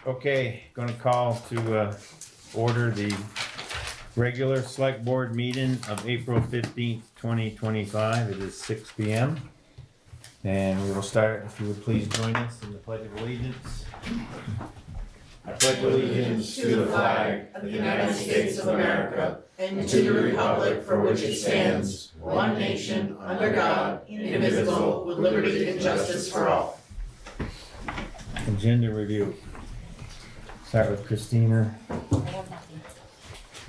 Okay, gonna call to order the regular select board meeting of April 15th, 2025. It is 6 p.m. And we will start, if you would please join us in the Pledge of Allegiance. I pledge allegiance to the flag of the United States of America and to the republic for which it stands, one nation, under God, indivisible, with liberty and justice for all. Agenda review. Start with Christina. I have nothing.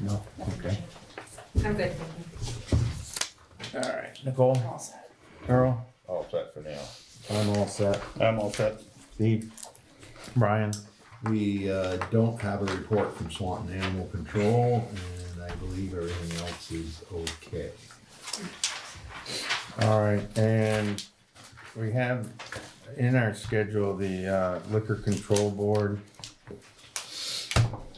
No, okay. I'm good. All right, Nicole, All set. Earl, All set for now. I'm all set. I'm all set. Steve, Brian. We don't have a report from Swanton Animal Control, and I believe everything else is okay. All right, and we have in our schedule the liquor control board.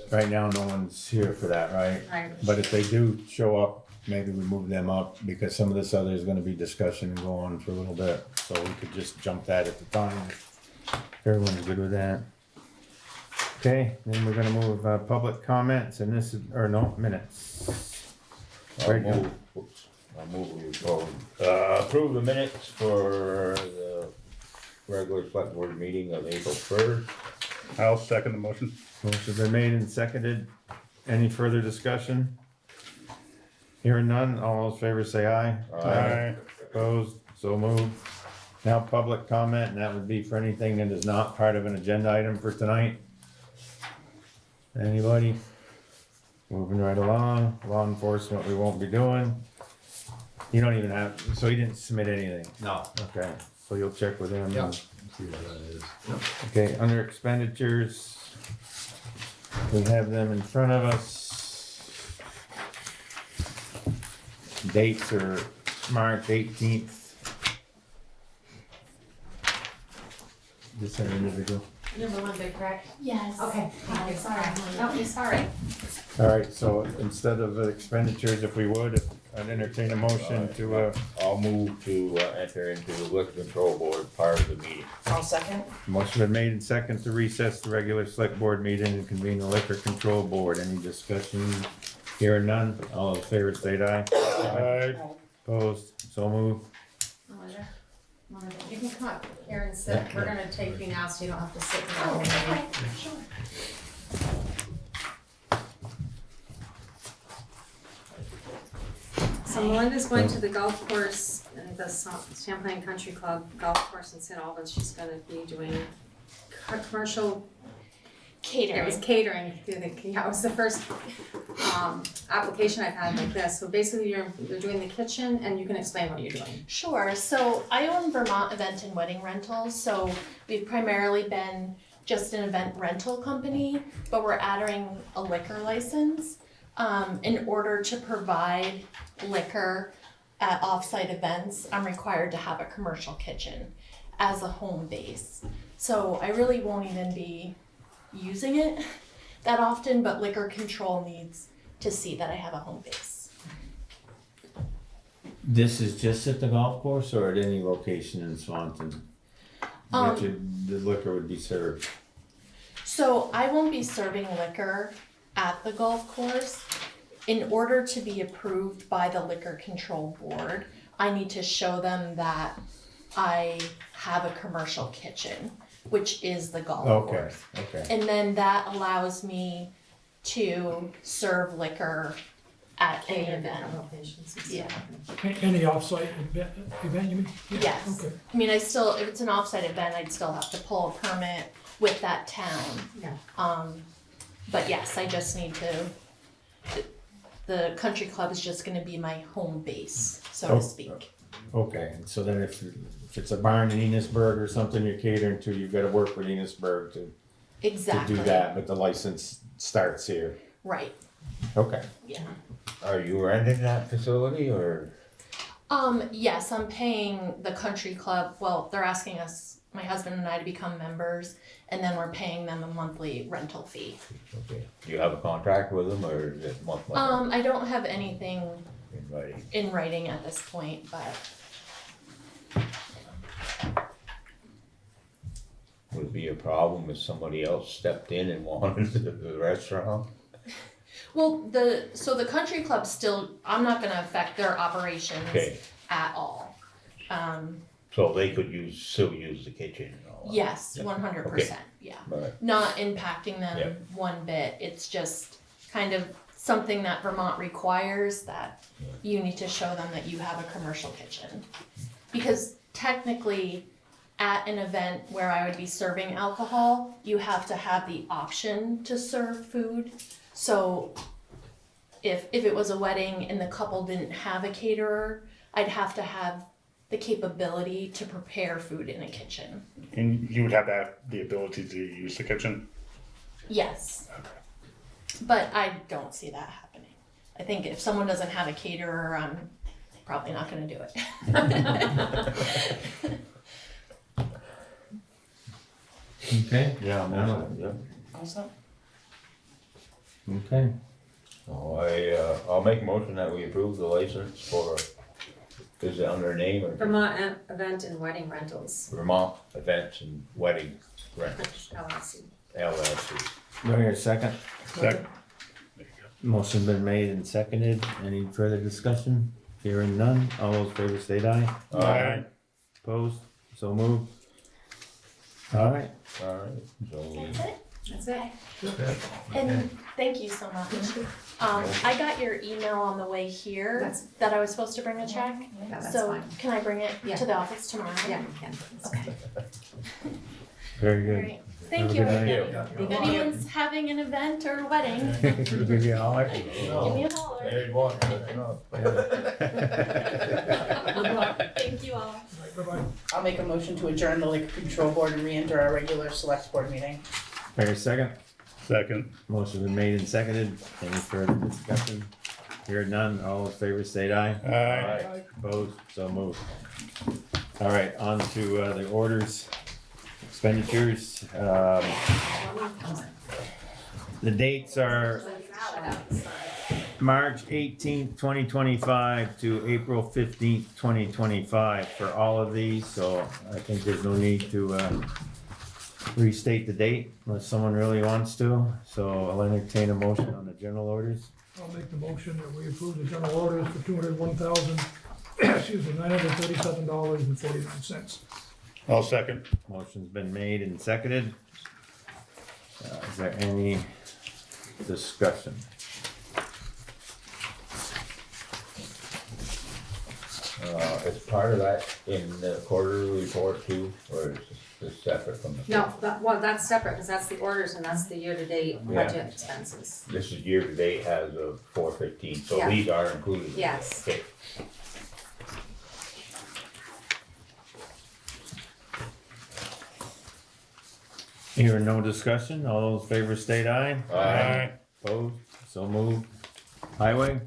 Right now, no one's here for that, right? Right. But if they do show up, maybe we move them up because some of this other is gonna be discussion and go on for a little bit. So we could just jump that at the time. Everyone's good with that. Okay, then we're gonna move public comments and this is, or no, minutes. Right. I'll move we go, approve the minutes for the regular select board meeting of April 3rd. I'll second the motion. Motion's been made and seconded. Any further discussion? Hearing none, all those in favor say aye. Aye. Opposed, so moved. Now public comment, and that would be for anything that is not part of an agenda item for tonight. Anybody? Moving right along, law enforcement, we won't be doing. You don't even have, so you didn't submit anything? No. Okay, so you'll check with him. Yep. See what that is. Okay, under expenditures, we have them in front of us. Dates are March 18th. This is an individual. Number one, big correct? Yes. Okay. Hi, sorry. No, sorry. All right, so instead of expenditures, if we would, I'd entertain a motion to, I'll move to enter into the liquor control board part of the meeting. I'll second. motion been made and second to recess the regular select board meeting and convene the liquor control board. Any discussion? Hearing none, all in favor state aye. Aye. Opposed, so moved. You can come up here and sit. We're gonna take you now so you don't have to sit down. Okay, sure. So Melinda's going to the golf course, the Champlain Country Club golf course in St. Albans. She's gonna be doing commercial, it was Catering. catering. Yeah, it was the first application I've had like this. So basically you're doing the kitchen and you can explain what you're doing. Sure. So I own Vermont Event and Wedding Rentals. So we've primarily been just an event rental company, but we're adding a liquor license in order to provide liquor at offsite events. I'm required to have a commercial kitchen as a home base. So I really won't even be using it that often, but liquor control needs to see that I have a home base. This is just at the golf course or at any location in Swanton? That the liquor would be served? So I won't be serving liquor at the golf course. In order to be approved by the liquor control board, I need to show them that I have a commercial kitchen, which is the golf Okay, course. okay. And then that allows me to serve liquor at any event. Locations and Yeah. stuff. Any off-site event, you mean? Yeah, Yes. Okay. I mean, if it's an offsite event, I'd still have to pull a permit with that town. Yeah. But yes, I just need to, the country club is just gonna be my home base, so Oh. to speak. Okay, so then if it's a barn in Enosburg or something you're catering to, you've gotta work with Enosburg to Exactly. do that, but the license starts here. Right, Okay. yeah. Are you renting that facility or? Yes, I'm paying the country club, well, they're asking us, my husband and I, to become members, and then we're paying them a monthly rental fee. Okay. Do you have a contract with them or is it monthly? I don't have anything In writing? in writing at this point, but would it be a problem if somebody else stepped in and wanted the restaurant? Well, so the country club still, I'm not gonna affect their operations Okay, at all. so they could still use the kitchen and all that? Yes, Yeah. 100%, yeah. Right, Not impacting Yeah. them one bit, it's just kind of something that Vermont requires, that you need to show them that you have a commercial kitchen. Because technically, at an event where I would be serving alcohol, you have to have the option to serve food. So if it was a wedding and the couple didn't have a caterer, I'd have to have the capability to prepare food in a kitchen. And you would have the ability to use the kitchen? Yes. But I don't see that happening. I think if someone doesn't have a caterer, I'm probably not gonna do it. Okay, yeah, yeah. Also, okay. So I'll make a motion that we approve the license for, is it under name or Vermont Event and Wedding Rentals, Vermont Events and Wedding Rentals, LLC. LLC. Do I hear a second? Second. Motion been made and seconded. Any further discussion? Hearing none. All those in favor state aye. Aye. Opposed? So moved. All right. Alright, so we, That's it. That's it. And thank you so much. I got your email on the way here That's- that I was supposed to bring a check. Yeah, that's So fine. can I bring it Yeah. to the office tomorrow? Yeah, you can. Okay, Very good. great. Thank Have a you, good night. everybody. If anyone's having an event or wedding, Give you a holler. give me a holler. there's one, that's enough. Thank you all. Bye-bye. I'll make a motion to adjourn the liquor control board and re-enter our regular select board meeting. Do I hear a second? Second. Motion been made and seconded. Any further discussion? Hearing none. All in favor state aye. Aye. Opposed? So moved. All right, on to the orders, expenditures. The dates are March 18th, 2025 to April 15th, 2025 for all of these, so I think there's no need to restate the date unless someone really wants to. So I'll entertain a motion on the general orders. I'll make the motion that we approve the general orders for $201,937.49. I'll second. Motion's been made and seconded. Is there any discussion? Is part of that in the quarterly report too, or is this separate from the? No, that's separate, because that's the orders and that's the year-to-date Yeah. budget expenses. This is year to date as of 4/15, so Yeah. these are included. Yes. Okay. Hearing no discussion, all those in favor state aye. Aye. Opposed, so moved. Highway,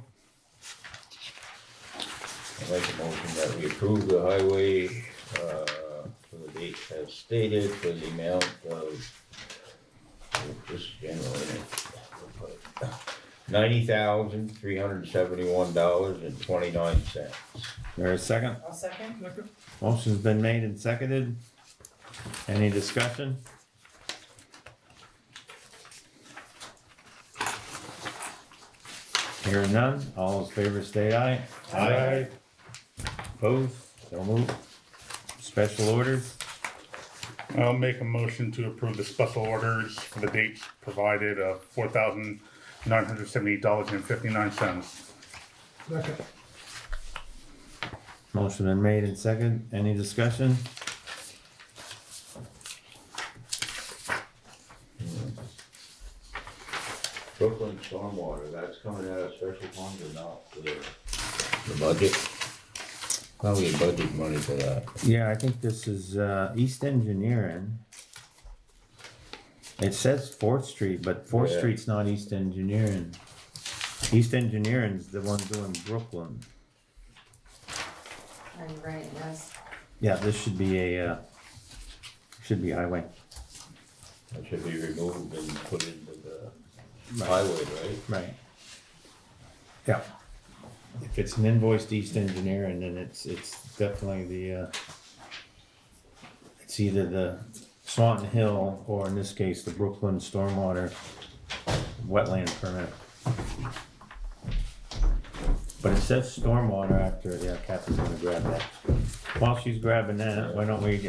I make a motion that we approve the highway, for the date as stated, for the amount of, this general, $90,371.29. there a second? I'll second. Second. Motion's been made and seconded. Any discussion? Hearing none, all those in favor state aye. Aye. Opposed, so moved. Special orders, I'll make a motion to approve the special orders for the dates provided of $4,978.59. Second. motion been made and seconded. Any discussion? Brooklyn stormwater, that's coming out of special funds or not, for the budget? Probably budget money for that. Yeah, I think this is, East Engineering. It says Fourth Street, but Fourth Yeah. Street's not East Engineering. East Engineering's the one doing Brooklyn. And right, yes. Yeah, this should be should be highway. That should be removed and put into the highway, right? Right. Yeah. If it's an invoiced East Engineering, then it's definitely the, it's either the Swanton Hill, or in this case, the Brooklyn Stormwater Wetland Permit. But it says stormwater after, yeah, Kathy's gonna grab that. While she's grabbing that, why don't we,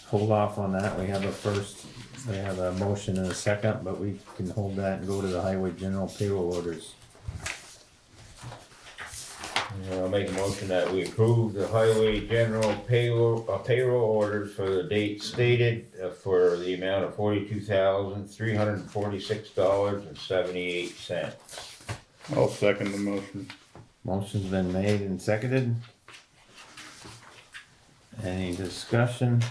hold off on that, we have a motion and a second, but we can hold that and go to the highway general payroll orders. I'll make a motion that we approve the highway general payroll orders for the date stated for the amount of $42,346.78. I'll second the motion. Motion's been made and seconded. Any discussion?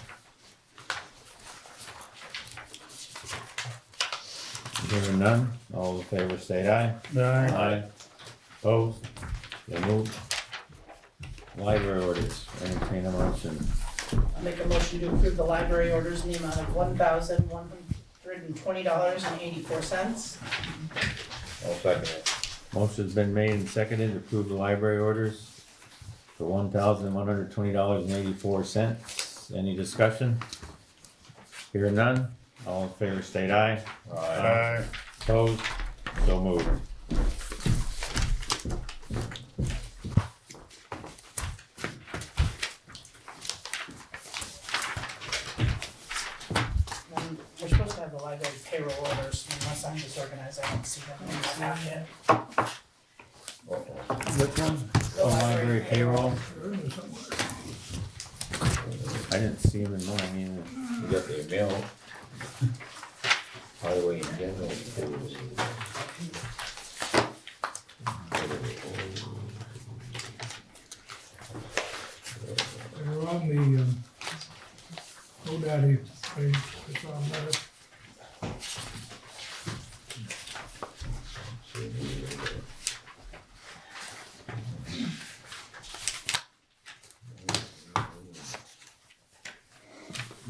Hearing none, all in favor say aye. Aye. Opposed? So moved. Library orders, entertain a motion. I'll make a motion to approve the library orders in the amount of $1,120.84. I'll second it. Motion's been made and seconded to approve the library orders for $1,120.84. Any discussion? Hearing none, all in favor state aye. Aye. Opposed? So moved. We're supposed to have the library payroll orders, unless I'm disorganized, I don't see them in the packet. Which one? Oh, library payroll? They're in there somewhere. I didn't see them in mine either. We got the mail. Highway in general. They're on the, GoDaddy page, it's on there.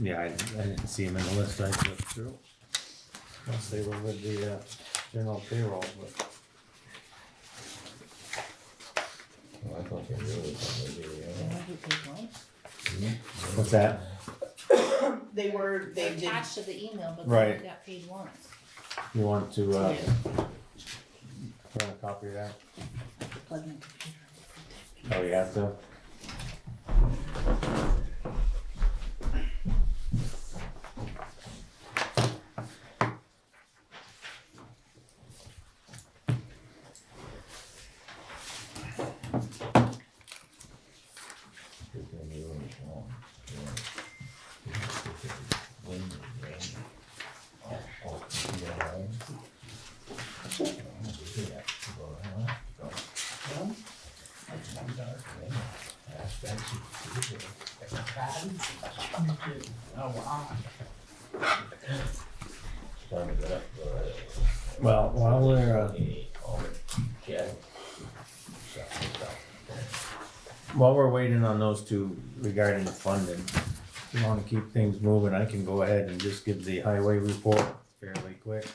Yeah, I didn't see them in the list I looked through. Unless they were with the, general payroll, but. Well, I thought they really What's that? They did, Attached to the email, but Right. they got paid once. You want to, run a copy of that? Plug my computer. Oh, you have to? Well, while we're waiting on those two regarding the funding, if you wanna keep things moving, I can go ahead and just give the highway report fairly quick.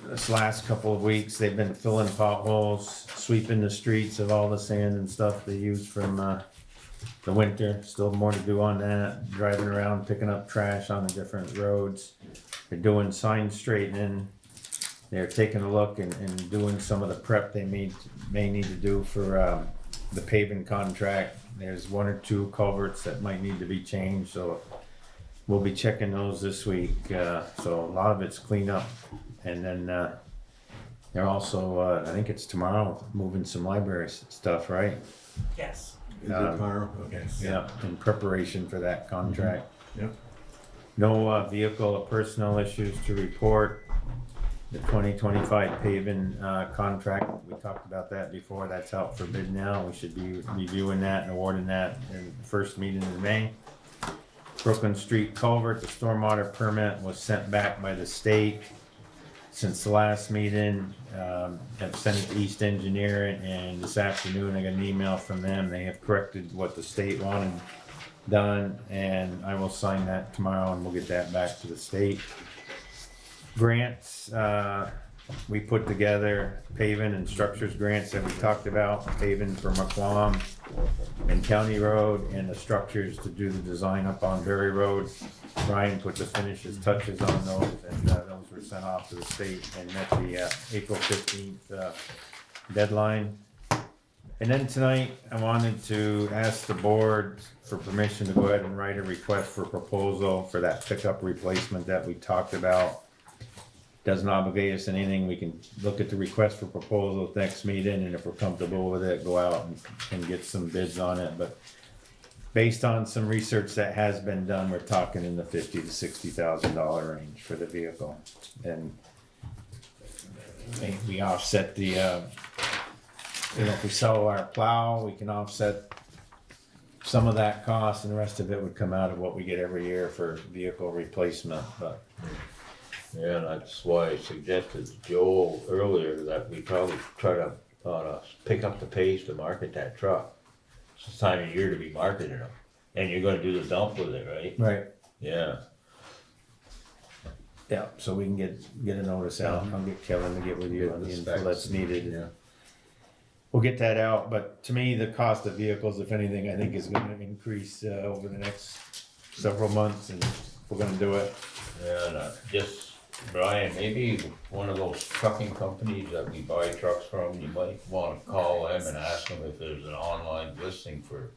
This last couple of weeks, they've been filling potholes, sweeping the streets of all the sand and stuff they used from, the winter. Still more to do on that, driving around, picking up trash on the different roads. They're doing sign straightening. They're taking a look and doing some of the prep they may need to do for, the paving contract. There's one or two culverts that might need to be changed, so we'll be checking those this week. So a lot of it's clean up. And then, they're also, I think it's tomorrow, moving some library stuff, right? yes. Is it tomorrow? Okay. Yeah, in preparation for that contract. Yep. No, vehicle or personnel issues to report. The 2025 paving, contract, we talked about that before, that's out for bid now. We should be reviewing that and awarding that in the first meeting in May. Brooklyn Street culvert, the stormwater permit was sent back by the state since the last meeting. Have sent it to East Engineering, and this afternoon I got an email from them. They have corrected what the state wanted done, and I will sign that tomorrow and we'll get that back to the state. Grants, we put together paving and structures grants that we talked about, paving for McQuam and County Road, and the structures to do the design up on Berry Road. Brian put the finishes touches on those, and those were sent off to the state and met the April 15th deadline. And then tonight, I wanted to ask the board for permission to go ahead and write a request for proposal for that pickup replacement that we talked about. Doesn't obligate us in anything. We can look at the request for proposals next meeting, and if we're comfortable with it, go out and get some bids on it. But based on some research that has been done, we're talking in the $50,000 to $60,000 range for the vehicle. And we offset the, if we sell our plow, we can offset some of that cost, and the rest of it would come out of what we get every year for vehicle replacement, but. Yeah, and that's why I suggested to Joel earlier that we probably try to, pick up the pace to market that truck. It's the time of year to be marketing them, and you're gonna do the dump with it, right? Right. Yeah. Yeah, so we can get a notice out. I'll get Kevin to get with you Get on the the info specs. that's needed. Yeah. We'll get that out, but to me, the cost of vehicles, if anything, I think is gonna increase, over the next several months, and we're gonna do it. Yeah, and just, Brian, maybe one of those trucking companies that we buy trucks from, you might wanna call them and ask them if there's an online listing for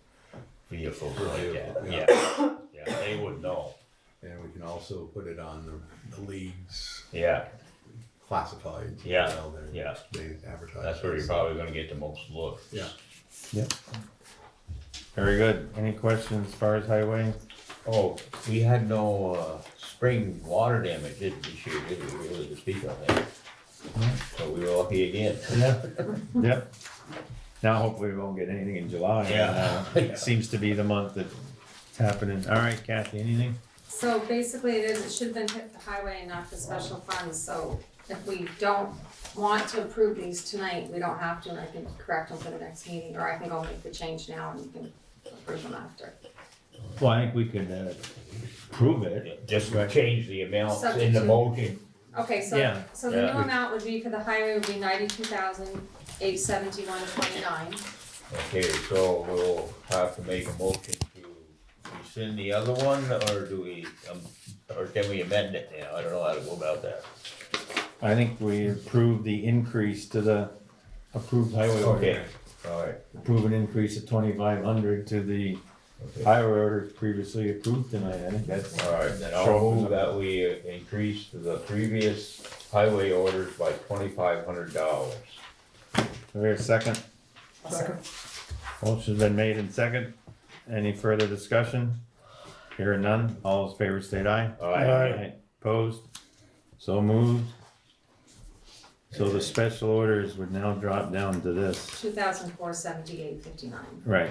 vehicles like that. Yeah. Yeah, they would know. And we can also put it on the league's Yeah, classified. Yeah, email there. yeah. They advertise. that's where it, you're so- probably gonna get the most looks. Yeah. Yep. Very good. Any questions as far as highway? Oh, we had no, spring water damage this year, did we, really, to speak of that? So we were lucky again. Yep. Now hopefully we won't get anything in July. Yeah. It seems to be the month that it's happening. All right, Kathy, anything? So basically it should have been hit the highway and not the special funds, so if we don't want to approve these tonight, we don't have to, and I can correct them for the next meeting, or I can go make the change now and you can approve them after. Well, I think we could, prove it. Just change the amounts in the Subject to- motion. Okay, Yeah. so the Yeah. new amount would be for the highway would be $92,871.29. Okay, so we'll have to make a motion to rescind the other one, or do we, or can we amend it now? I don't know how to go about that. I think we approve the increase to the approved highway order. Okay, all right. Approve an increase of 2,500 to the Okay. highway orders previously approved tonight. I think that's. All right, then I'll move that we increase the previous highway orders by $2,500. Wait a second. Second. Motion's been made and second. Any further discussion? Hearing none. All those in favor state aye. Aye. Opposed? So moved. So the special orders would now drop down to this. $2,478.59. Right.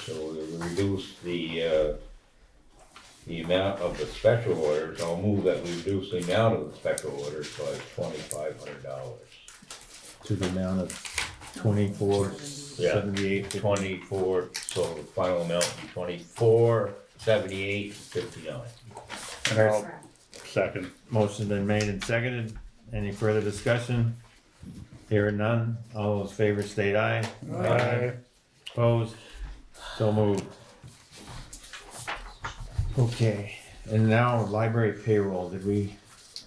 So we'll reduce the amount of the special orders. I'll move that we reduce the amount of the special orders by $2,500. To the amount of 2478. 24, so the final amount will be 2478.59. And I'll second. Motion's been made and seconded. Any further discussion? Hearing none. All those in favor state aye. Aye. Opposed? So moved. Okay, and now library payroll. Did we,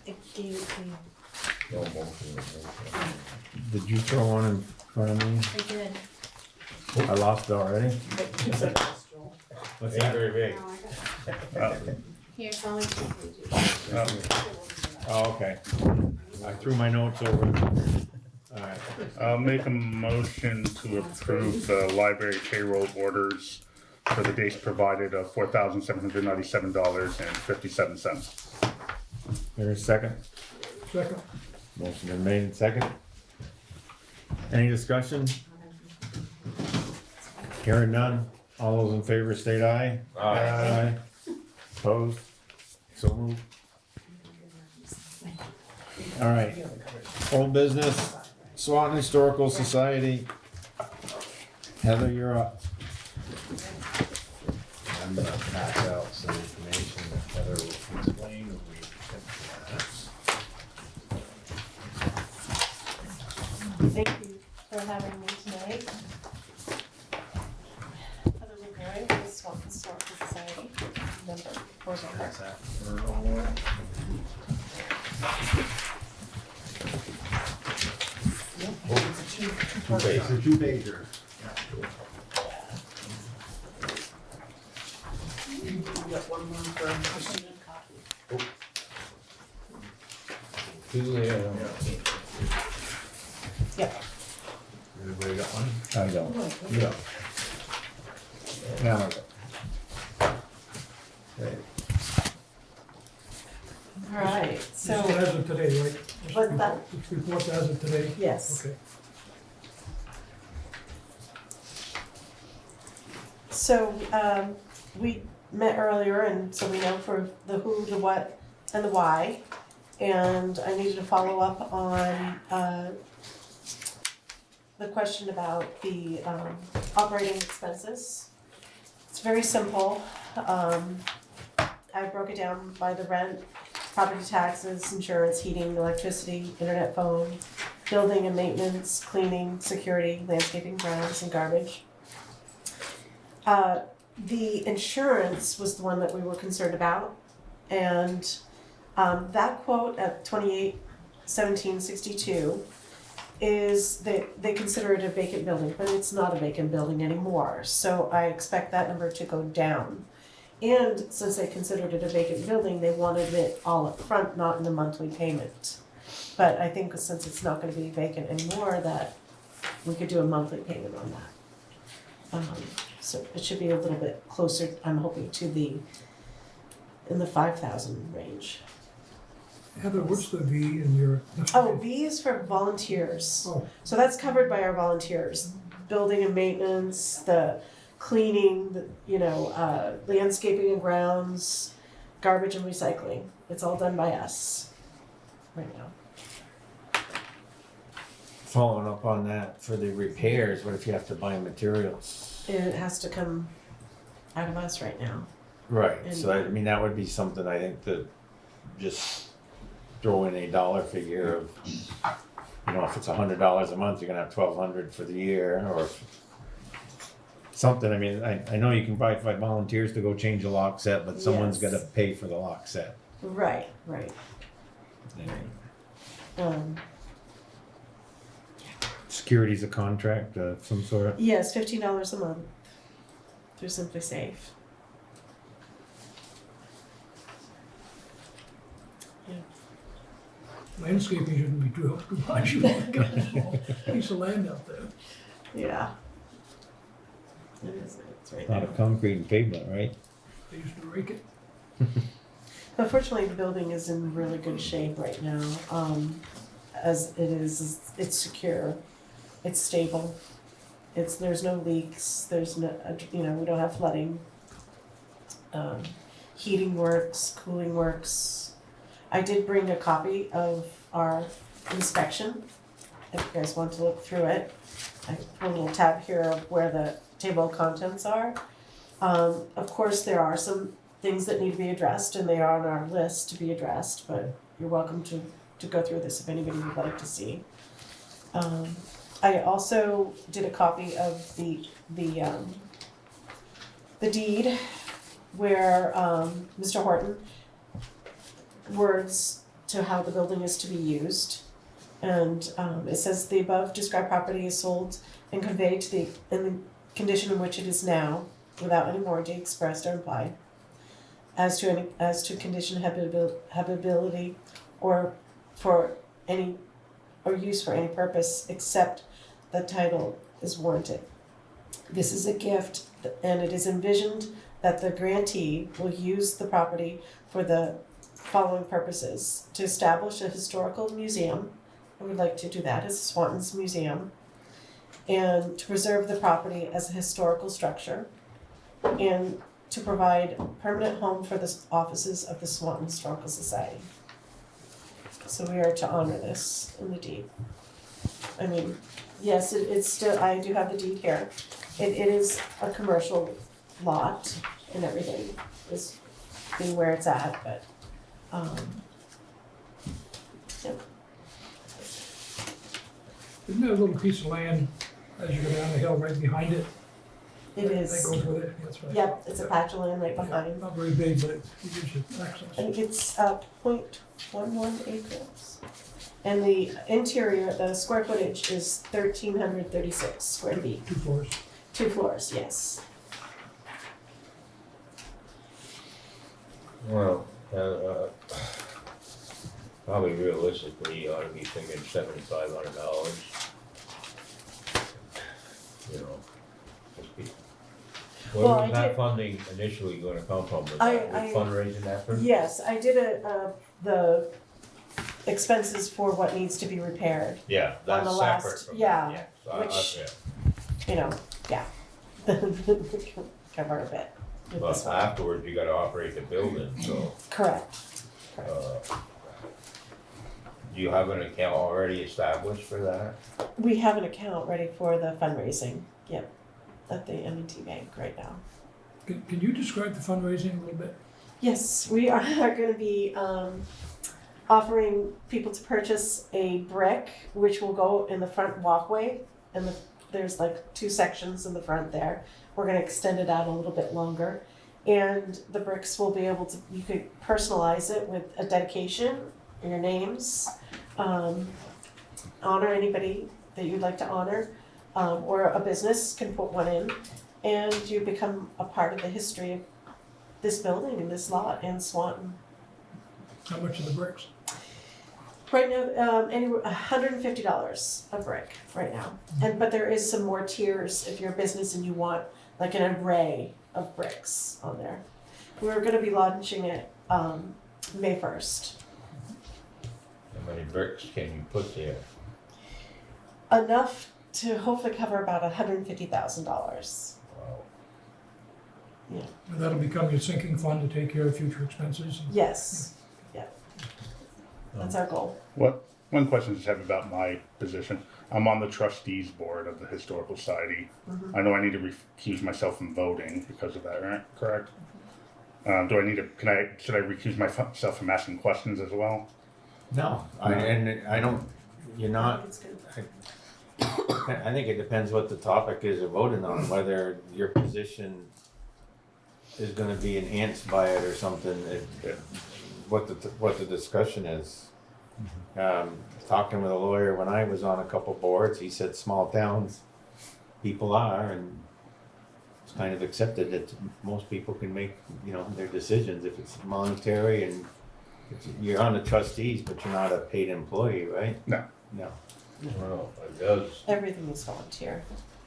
I gave it to you. No motion. did you throw one in front of me? I did. I lost it already. What's Ain't that? very big. Here. It's only 2 pages. Oh, okay. I threw my notes over. Alright, I'll make a motion to approve the library payroll orders for the dates provided of $4,797.57. there's a second. Second. Motion been made and second. Any discussion? Hearing none. All those in favor state aye. Aye. Opposed? So moved. Alright, old business, Swanton Historical Society. Heather, you're up. I'm gonna pass out some information that Heather will explain when we get to Thank you for having me tonight. Other than Mary, the Swanton Historical Society member, board member. Okay, it's a two-pager. You got one more for Everybody got one? I don't. Yeah. Now, Okay. All right, This so, is as of today, right? This What's that? This report's as of today? yes. Okay. So, we met earlier, and so we know for the who, the what, and the why. And I needed to follow up on, the question about the, operating expenses. It's very simple. I broke it down by the rent, property taxes, insurance, heating, electricity, internet, phone, building and maintenance, cleaning, security, landscaping, grounds, and garbage. The insurance was the one that we were concerned about, and that quote at 28,1762 is they consider it a vacant building, but it's not a vacant building anymore. So I expect that number to go down. And since they considered it a vacant building, they wanted it all up front, not in the monthly payment. But I think since it's not going to be vacant anymore, that we could do a monthly payment on that. So it should be a little bit closer, I'm hoping, to in the 5,000 range. Heather, what's the V in your? Oh, V is for volunteers. Oh, So that's covered by our volunteers. Building and maintenance, the cleaning, landscaping and grounds, garbage and recycling. It's all done by us right now. following up on that, for the repairs, what if you have to buy materials? It has to come out of us right now. Right, so I mean, that would be something I think that just throw in a dollar figure of, if it's $100 a month, you're gonna have 1,200 for the year, or something. I mean, I know you can probably find volunteers to go change a lock set, but someone's Yes. gotta pay for the lock set. Right. Security's a contract of some sort. Yes, $15 a month through Simply Safe. landscaping shouldn't be too much. You've got a small piece of land out there. Yeah. It is, it's right A lot there. of concrete and pavement, right? They used to rake it. But fortunately, the building is in really good shape right now. As it is, it's secure, it's stable. There's no leaks, there's no, we don't have flooding. Heating works, cooling works. I did bring a copy of our inspection, if you guys want to look through it. I put a little tab here of where the table of contents are. Of course, there are some things that need to be addressed, and they are on our list to be addressed, but you're welcome to go through this if anybody would like to see. I also did a copy of the deed where Mr. Horton words to how the building is to be used. And it says the above described property is sold and conveyed in the condition in which it is now, without any warranty expressed or implied, as to condition habitability or use for any purpose except the title is warranted. This is a gift, and it is envisioned that the grantee will use the property for the following purposes: to establish a historical museum. I would like to do that as Swanton's Museum, and to preserve the property as a historical structure, and to provide a permanent home for the offices of the Swanton Historical Society. So we are to honor this in the deed. I mean, yes, it's still, I do have the deed here. It is a commercial lot and everything, is being where it's at, but, yeah. Isn't there a little piece of land as you go down the hill right behind it? It That is, goes with it, that's right. yep, it's a patch of land right behind. Not very big, but it gives you access. I think it's 0.11 acres. And the interior, the square footage is 1,336 square feet. 2 floors. 2 floors, yes. Well, probably realistically, you ought to be thinking $7,500. You know, just be. Well, Where I was that did- funding initially gonna come from? Was I- that with fundraising effort? Yes, I did the expenses for what needs to be repaired, Yeah, that's the separate last- from. yeah, that, So I- which- yeah. you know, yeah. Cover a bit with this But one. afterwards, you gotta operate the building, so, Correct. do you have an account already established for that? We have an account ready for the fundraising, yep, at the M&T Bank right now. Can you describe the fundraising a little bit? Yes, we are gonna be offering people to purchase a brick, which will go in the front walkway, and there's like 2 sections in the front there. We're gonna extend it out a little bit longer. And the bricks will be able to, you could personalize it with a dedication, your names, honor anybody that you'd like to honor, or a business can put one in, and you become a part of the history of this building and this lot in Swanton. How much are the bricks? Right now, $150 a brick right now, but there is some more tiers if you're a business and you want like an array of bricks on there. We're gonna be launching it May 1st. How many bricks can you put there? Enough to hopefully cover about $150,000. Wow. And that'll become your sinking fund to take care of future expenses? Yes, yeah. That's our goal. One question I just have about my position. I'm on the trustees board of the Historical Society. Mhm. I know I need to recuse myself from voting because of that, right? Correct? Do I need to, should I recuse myself from asking questions as well? No, I don't, you're I not, think it's good. I think it depends what the topic is you're voting on, whether your position is gonna be enhanced by it or something, what the discussion is. Talking with a lawyer, when I was on a couple boards, he said small towns, people are, and it's kind of accepted that most people can make, their decisions if it's monetary and you're on the trustees, but you're not a paid employee, right? No. No. Well, it does Everything is volunteer.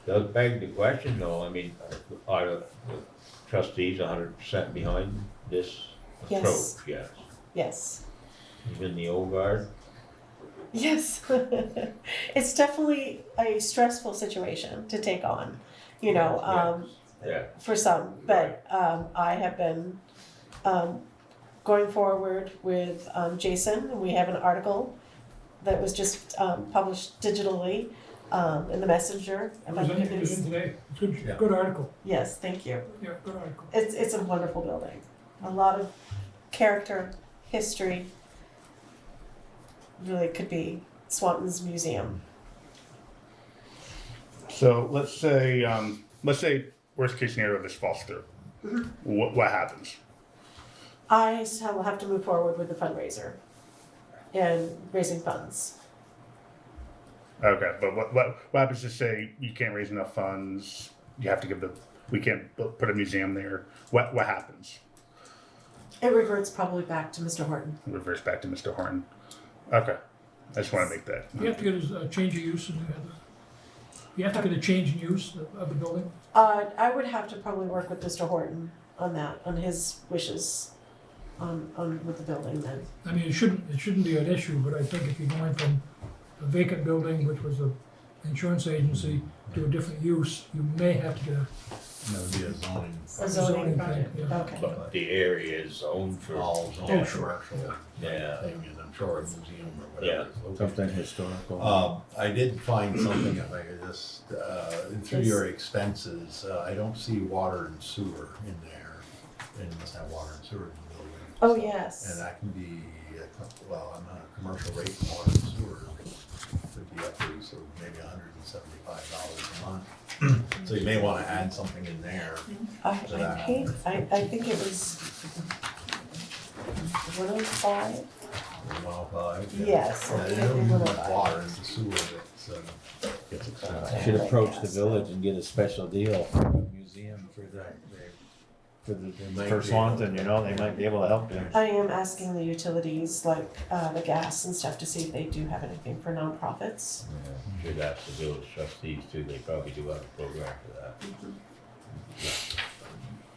beg the question though, I mean, are the trustees 100% behind this approach? Yes. Yes. Yes. Even the old guard? Yes. It's definitely a stressful situation to take on, Yeah. for some, but I have been going forward with Jason, and we have an article that was just published digitally in the Messenger. It was in today. It's good article. Yes, thank you. Yeah, good article. It's a wonderful building. A lot of character, history. Really could be Swanton's museum. So let's say worst case scenario, this falls through. What happens? I will have to move forward with the fundraiser and raising funds. Okay, but what happens to say you can't raise enough funds? You have to we can't put a museum there. What happens? It reverts probably back to Mr. Horton. Reverse back to Mr. Horton. Okay, I just want to make that. You have to get a change of use you have to get a change in use of the building? I would have to probably work with Mr. Horton on that, on his wishes with the building then. I mean, it shouldn't be an issue, but I think if you're going from a vacant building, which was an insurance agency, to a different use, you may have to get That would be a zoning. A zoning thing, project, yeah. okay. But the area is zoned for. All Oh, zoning sure. commercial. Yeah. Thing, and I'm sure a museum or whatever. Yeah. Something historical. I did find something, if I could just, through Yes. your expenses, I don't see water and sewer in there. And you must have water and sewer in the building. Oh, And yes. that can be, I'm on a commercial rate for water and sewer. $150 FE, so maybe $175 a month. So you may wanna add something in there. I paid, I think it was 105. 105. Yes, Yeah, I you think know, you want 105. water in the sewer, it's, Gets expensive. Should Right, approach yeah, the so- village and get a special deal for a museum for might for be Swanton, able to- you know, they might be able to help you. I am asking the utilities, like, the gas and stuff, to see if they do have anything for nonprofits. Yeah, should ask the village trustees too, they probably do have a program for that.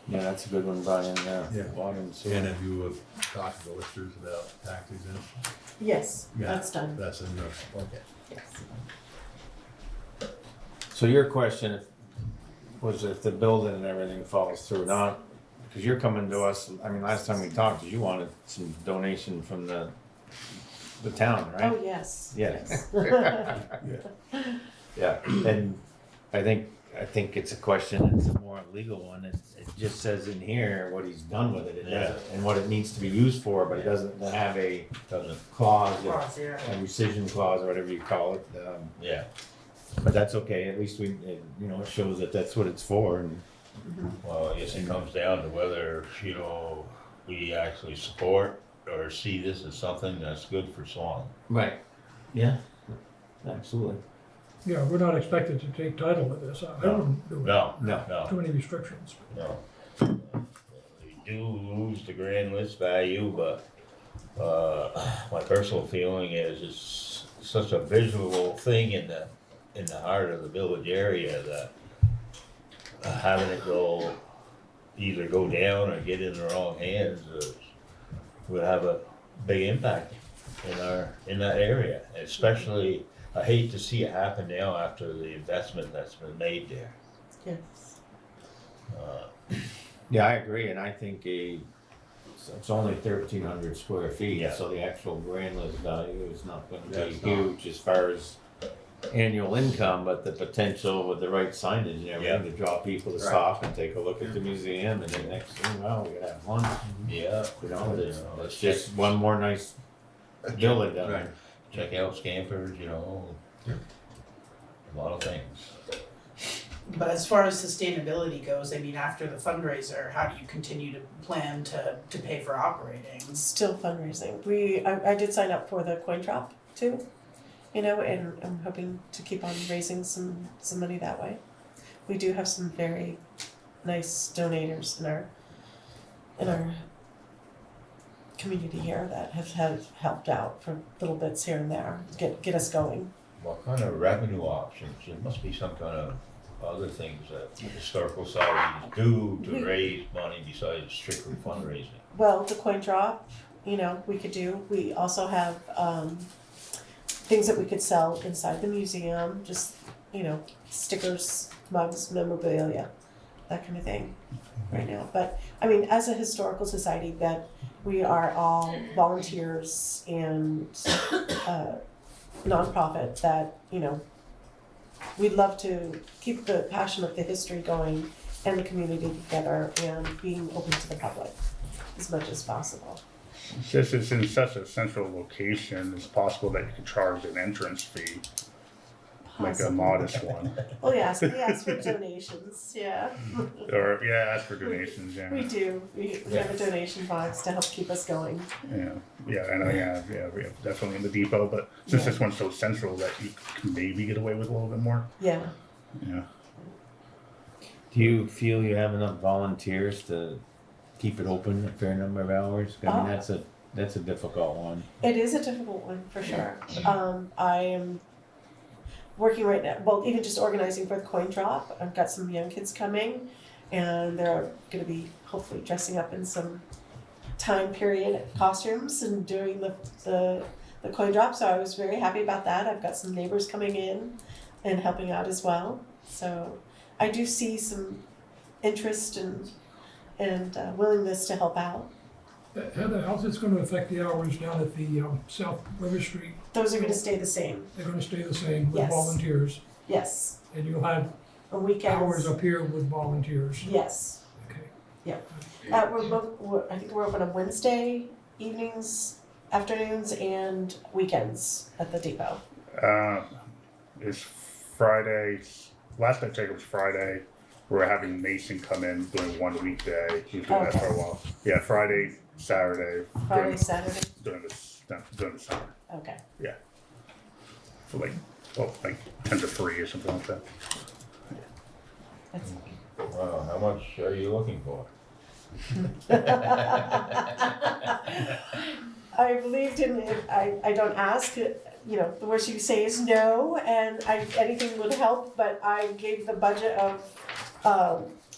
Yeah, that's a good one, Brian, Yeah. water and sewer. And have you talked to the listers about tax exemption? Yes, Yeah. that's done, That's in there, okay. yes. So your question was if the building and everything falls through, not, because you're coming to us, I mean, last time we talked, you wanted some donation from the town, right? Oh, yes. Yes. Yes. Yeah, and I think it's a question, it's a more legal one, it just says in here what he's done with it, and what it needs to be used for, but it doesn't have a Doesn't, clause, a rescission clause or whatever you call it, yeah, but that's okay, at least it shows that that's what it's for, and well, I guess it comes down to whether, we actually support or see this as something that's good for Swan. Right. Yeah, absolutely. Yeah, we're not expected to take title to this. I wouldn't do it. No, No. Too many restrictions. no. We do lose the grand list value, but, my personal feeling is it's such a visual thing in the heart of the village area that having it either go down or get in the wrong hands would have a big impact in that area. Especially, I hate to see it happen now after the investment that's been made there. Yes. Yeah, I agree, and I think it's only 1,300 square feet, Yeah. so the actual grand list value is not gonna be That's not- huge as far as annual income, but the potential with the right signage and everything to draw people to stop and take a look at the museum, and then next thing, well, we gotta have lunch, Yeah. it's just one more nice building down there. Check out Scampers, a lot of things. But as far as sustainability goes, I mean, after the fundraiser, how do you continue to plan to pay for operating? Still fundraising. I did sign up for the coin drop too, and I'm hoping to keep on raising some money that way. We do have some very nice donators in our community here that have helped out for little bits here and there, get us going. What kind of revenue options? There must be some kind of other things that historical societies do to raise money besides strictly fundraising. Well, the coin drop, we could do. We also have things that we could sell inside the museum, just, stickers, mugs, memorabilia, that kind of thing right now. But, I mean, as a historical society, that we are all volunteers and nonprofit that, we'd love to keep the passion of the history going and the community together and being open to the public as much as possible. Since it's in such a central location, it's possible that you could charge an entrance fee, like a Possible. modest one. Oh, yes, we ask for donations, yeah. Or, ask for donations, We yeah. do, we have a donation box to help keep us going. Yeah, I know, we have definitely in the depot, but since this one's so central that you can maybe get away with a little bit more, Yeah, yeah. Do you feel you have enough volunteers to keep it open a fair number of hours? I mean, that's a difficult one. it is a difficult one, for sure. I am working right now, well, even just organizing for the coin drop. I've got some young kids coming, and they're gonna be hopefully dressing up in some time period costumes and doing the coin drop, so I was very happy about that. I've got some neighbors coming in and helping out as well. So I do see some interest and willingness to help out. Heather, how's this gonna affect the hours down at the South River Street? Those are gonna stay the same, They're gonna stay the same with Yes. volunteers, yes. and you'll have On weekends. hours up here with volunteers. Yes. Okay. I think we're open on Wednesday evenings, afternoons, and weekends at the depot. Is Friday, last I checked it was Friday. We're having Mason come in doing one weekday. He's doing that for a while. Yeah, Friday, Saturday. Friday, Saturday, During the summer. okay. So like 10 to 3 or something like that. That's Wow, how much are you looking for? I believed in it. I don't ask. You know, the worst you say is no, and anything would help. But I gave the budget of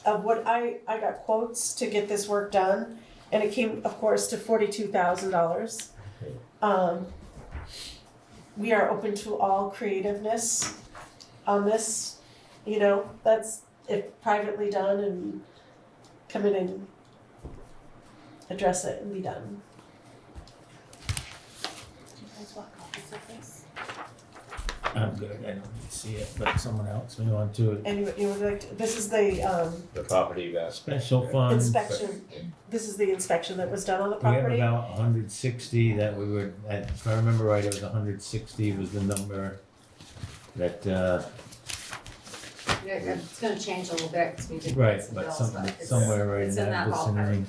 what I got quotes to get this work done, and it came, of course, to $42,000. We are open to all creativeness on this. You know, that's if privately done and come in and address it and be done. Do you guys want copies of this? I'm good, I don't need to see it, but someone else may want to. Anyway, you would like to, this is the The property that. Special funds. inspection. This is the inspection that was done on the We have property. about 160 that we were, if I remember right, it was 160 was the number that, Yeah, it's gonna change a little bit, because we did right, get some but bills, but it's, somewhere right in it's in that that ballpark. vicinity.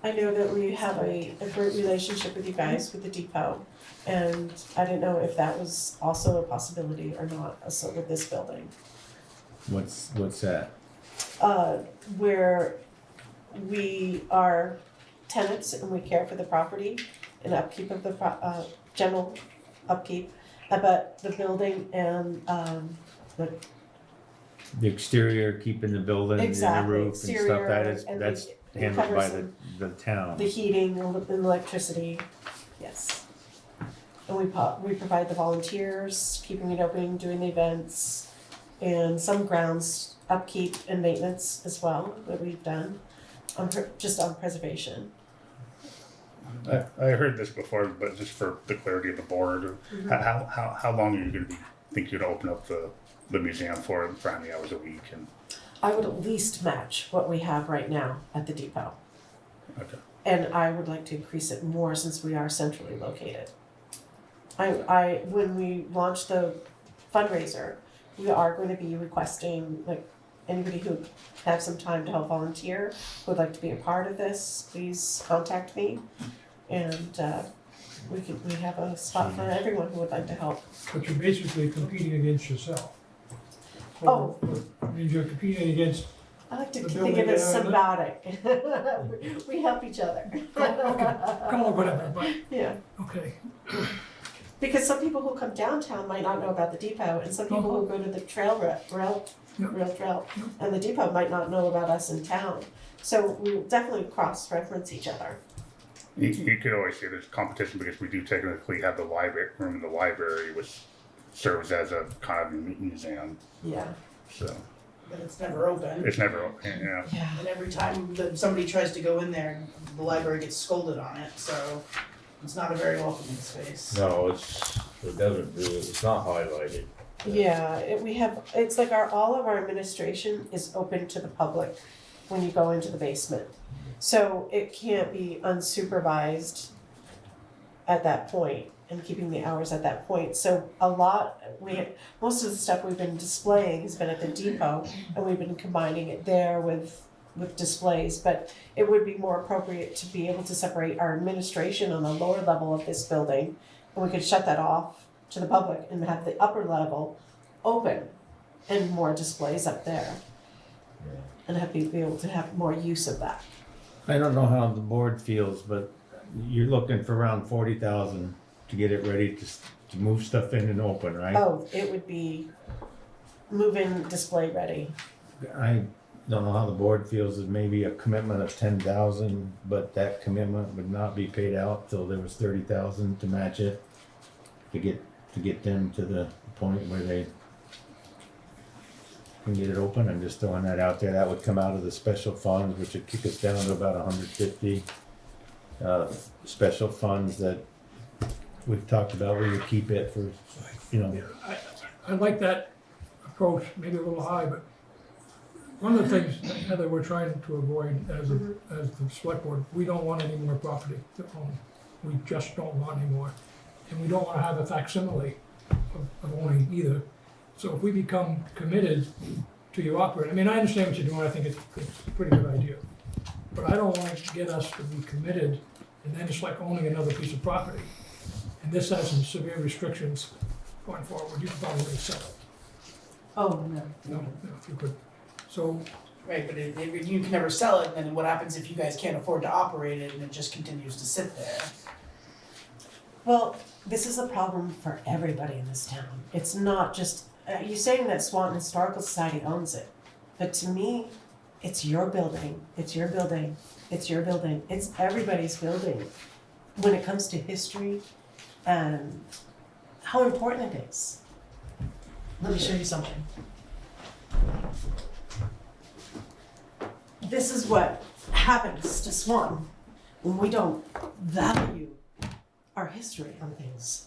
I know that we have a great relationship with you guys with the depot, and I didn't know if that was also a possibility or not. So with this building, What's that? where we are tenants and we care for the property and upkeep of the general upkeep, but the building and The exterior, keeping the building and the Exactly, roof and stuff, exterior that's and handled by covers the town. the heating and electricity, yes. And we provide the volunteers, keeping it open, doing the events, and some grounds upkeep and maintenance as well that we've done, just on preservation. I heard this before, but just for the clarity of the board, how long are you going to think you'd open up the museum for how many hours a week? And I would at least match what we have right now at the depot. okay. And I would like to increase it more since we are centrally located. When we launch the fundraiser, we are going to be requesting, like, anybody who have some time to help volunteer, who would like to be a part of this, please contact me. And, we have a spot for everyone who would like to help. But you're basically competing against yourself. Oh. I mean, you're competing against, I like to The think of building it as area, symbiotic. We help each other. call it whatever, but, Yeah. okay. Because some people who come downtown might not know about the depot, and some people who go to the rail trail, and the depot might not know about us in town. So we will definitely cross-reference each other. You could always say there's competition because we do technically have the library room in the library, which serves as a kind of museum. Yeah. So But it's never open. it's never open. Yeah. Yeah. And every time that somebody tries to go in there, the library gets scolded on it, so it's not a very welcoming space. No, it doesn't really, it's not highlighted. Yeah, it's like all of our administration is open to the public when you go into the basement. So it can't be unsupervised at that point and keeping the hours at that point. So most of the stuff we've been displaying has been at the depot, and we've been combining it there with displays, but it would be more appropriate to be able to separate our administration on the lower level of this building, and we could shut that off to the public and have the upper level open and more displays up there. And be able to have more use of that. I don't know how the board feels, but you're looking for around 40,000 to get it ready to move stuff in and open, right? Oh, it would be move-in display ready. I don't know how the board feels, is maybe a commitment of 10,000, but that commitment would not be paid out till there was 30,000 to match it, to get them to the point where they can get it open. I'm just throwing that out there. That would come out of the special funds, which would kick us down to about 150. Special funds that we've talked about where you keep it for, I like that approach, maybe a little high, but one of the things, Heather, we're trying to avoid as the select board, we don't want any more property to own. We just don't want any more. And we don't wanna have a facsimile of owning either. So if we become committed to your operating, I mean, I understand what you're doing, I think it's a pretty good idea. But I don't want to get us to be committed, and then it's like owning another piece of property. And this has some severe restrictions going forward, you could probably sell it. Oh, no. No, you could. So, Right, but you can never sell it, and then what happens if you guys can't afford to operate it and it just continues to sit there? Well, this is a problem for everybody in this town. It's not just, you're saying that Swanton Historical Society owns it, but to me, it's your building, it's your building, it's your building, it's everybody's building when it comes to history and how important it is. Let me show you something. This is what happens to Swanton when we don't value our history on things.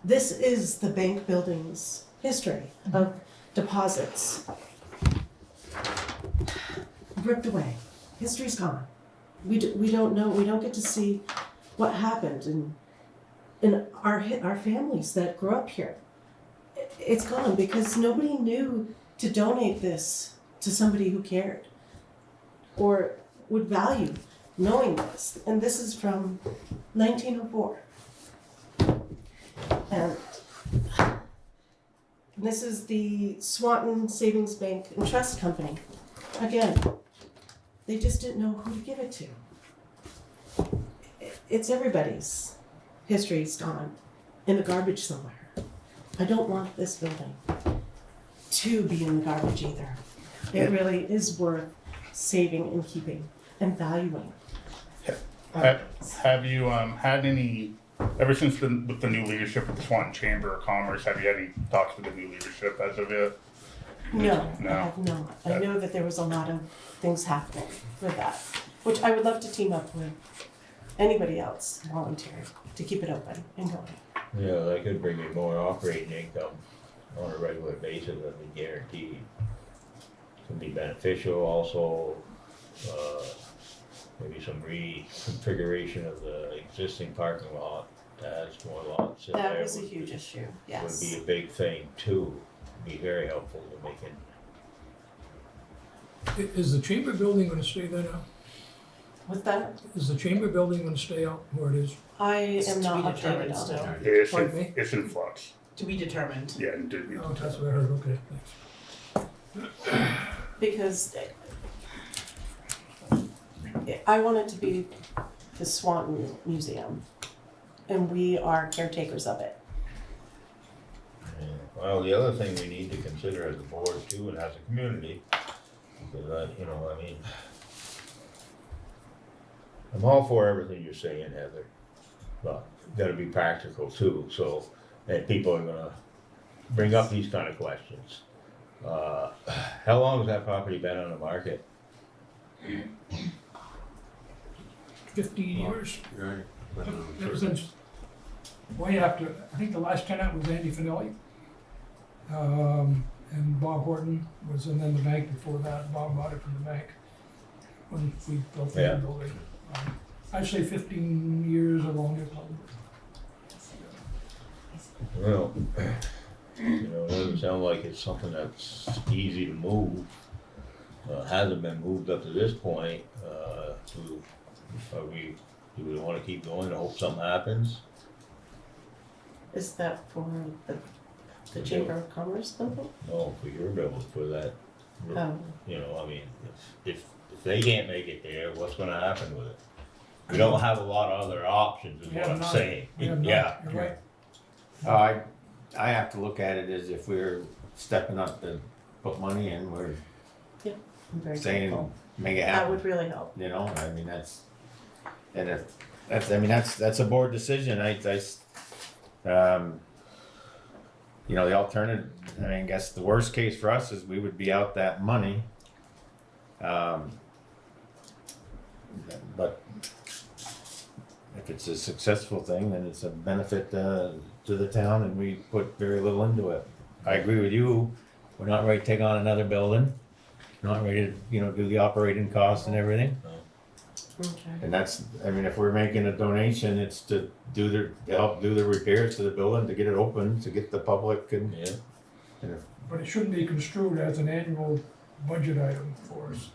This is the bank building's history of deposits. Ripped away. History's gone. We don't know, we don't get to see what happened in our families that grew up here. It's gone because nobody knew to donate this to somebody who cared or would value knowing this. And this is from 1904. And this is the Swanton Savings Bank and Trust Company. Again, they just didn't know who to give it to. It's everybody's. History's gone in the garbage somewhere. I don't want this building to be in the garbage either. It really is worth saving and keeping and valuing. Have you had any, ever since with the new leadership of the Swanton Chamber of Commerce, have you had any talks with the new leadership as of yet? No, No. I have not. I know that there was a lot of things happening with that, which I would love to team up with anybody else volunteering to keep it open and going. Yeah, that could bring in more operating income on a regular basis, I mean, guaranteed. Can be beneficial also, maybe some reconfiguration of the existing parking lot, to add some more lots in there. That was a would huge be- issue, Would yes. be a big thing too, be very helpful to making, is the chamber building gonna stay there now? With that, Is the chamber building gonna stay out where it is? I It's am to not be updated determined on still. it. Pardon me? It's in flux. To be determined. Yeah, and do, Oh, that's what I heard, okay, thanks. Because I want it to be the Swanton Museum, and we are caretakers of it. yeah. Well, the other thing we need to consider as a board too and as a community, because you know, I mean, I'm all for everything you're saying, Heather, but gotta be practical too, so, and people are gonna bring up these kind of questions. How long has that property been on the market? 15 years, Right. ever since, way after, I think the last tenant was Andy Finelli. And Bob Horton was, and then the bank before that, Bob bought it from the bank when we built the Yeah. building. I'd say 15 years or longer probably. Well, you know, it doesn't sound like it's something that's easy to move. Hasn't been moved up to this point, do we wanna keep going and hope something happens? Is that for the Chamber of Commerce building? No, for your bill, for that, Oh, you know, I mean, if they can't make it there, what's gonna happen with it? We don't have a lot of other options, is We what have I'm none. saying. We have none. Yeah, You're right. I have to look at it as if we're stepping up to put money in, we're I'm very saying, grateful. make it That happen, would really help. you know, I mean, and if, I mean, that's a board decision, you know, the alternative, I mean, I guess the worst case for us is we would be out that money. But if it's a successful thing, then it's a benefit to the town and we put very little into it. I agree with you, we're not ready to take on another building, not ready to, you know, do the operating costs and everything. Okay. And that's, I mean, if we're making a donation, it's to help do the repairs to the building, to get it open, to get the public and, Yeah, But it shouldn't be construed as an annual budget item for us.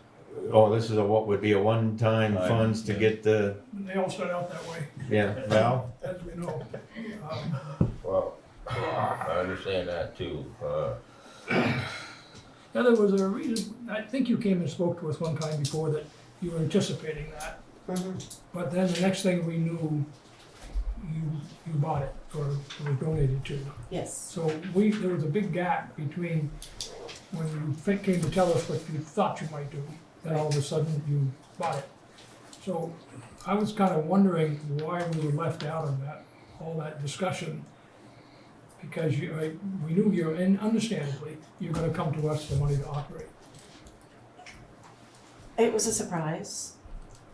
oh, this is what would be a one-time Time, funds to yeah. get the, They all start out that way, yeah, well, as we know. well, I understand that too, Now, there was a reason, I think you came and spoke to us one time before that you were anticipating that. Mhm. But then the next thing we knew, you bought it, or it was donated to you. Yes. So there was a big gap between when you came to tell us what you thought you might do, then all of a sudden you bought it. So I was kind of wondering why we were left out of that, all that discussion. Because we knew you, and understandably, you're gonna come to us for money to operate. It was a surprise.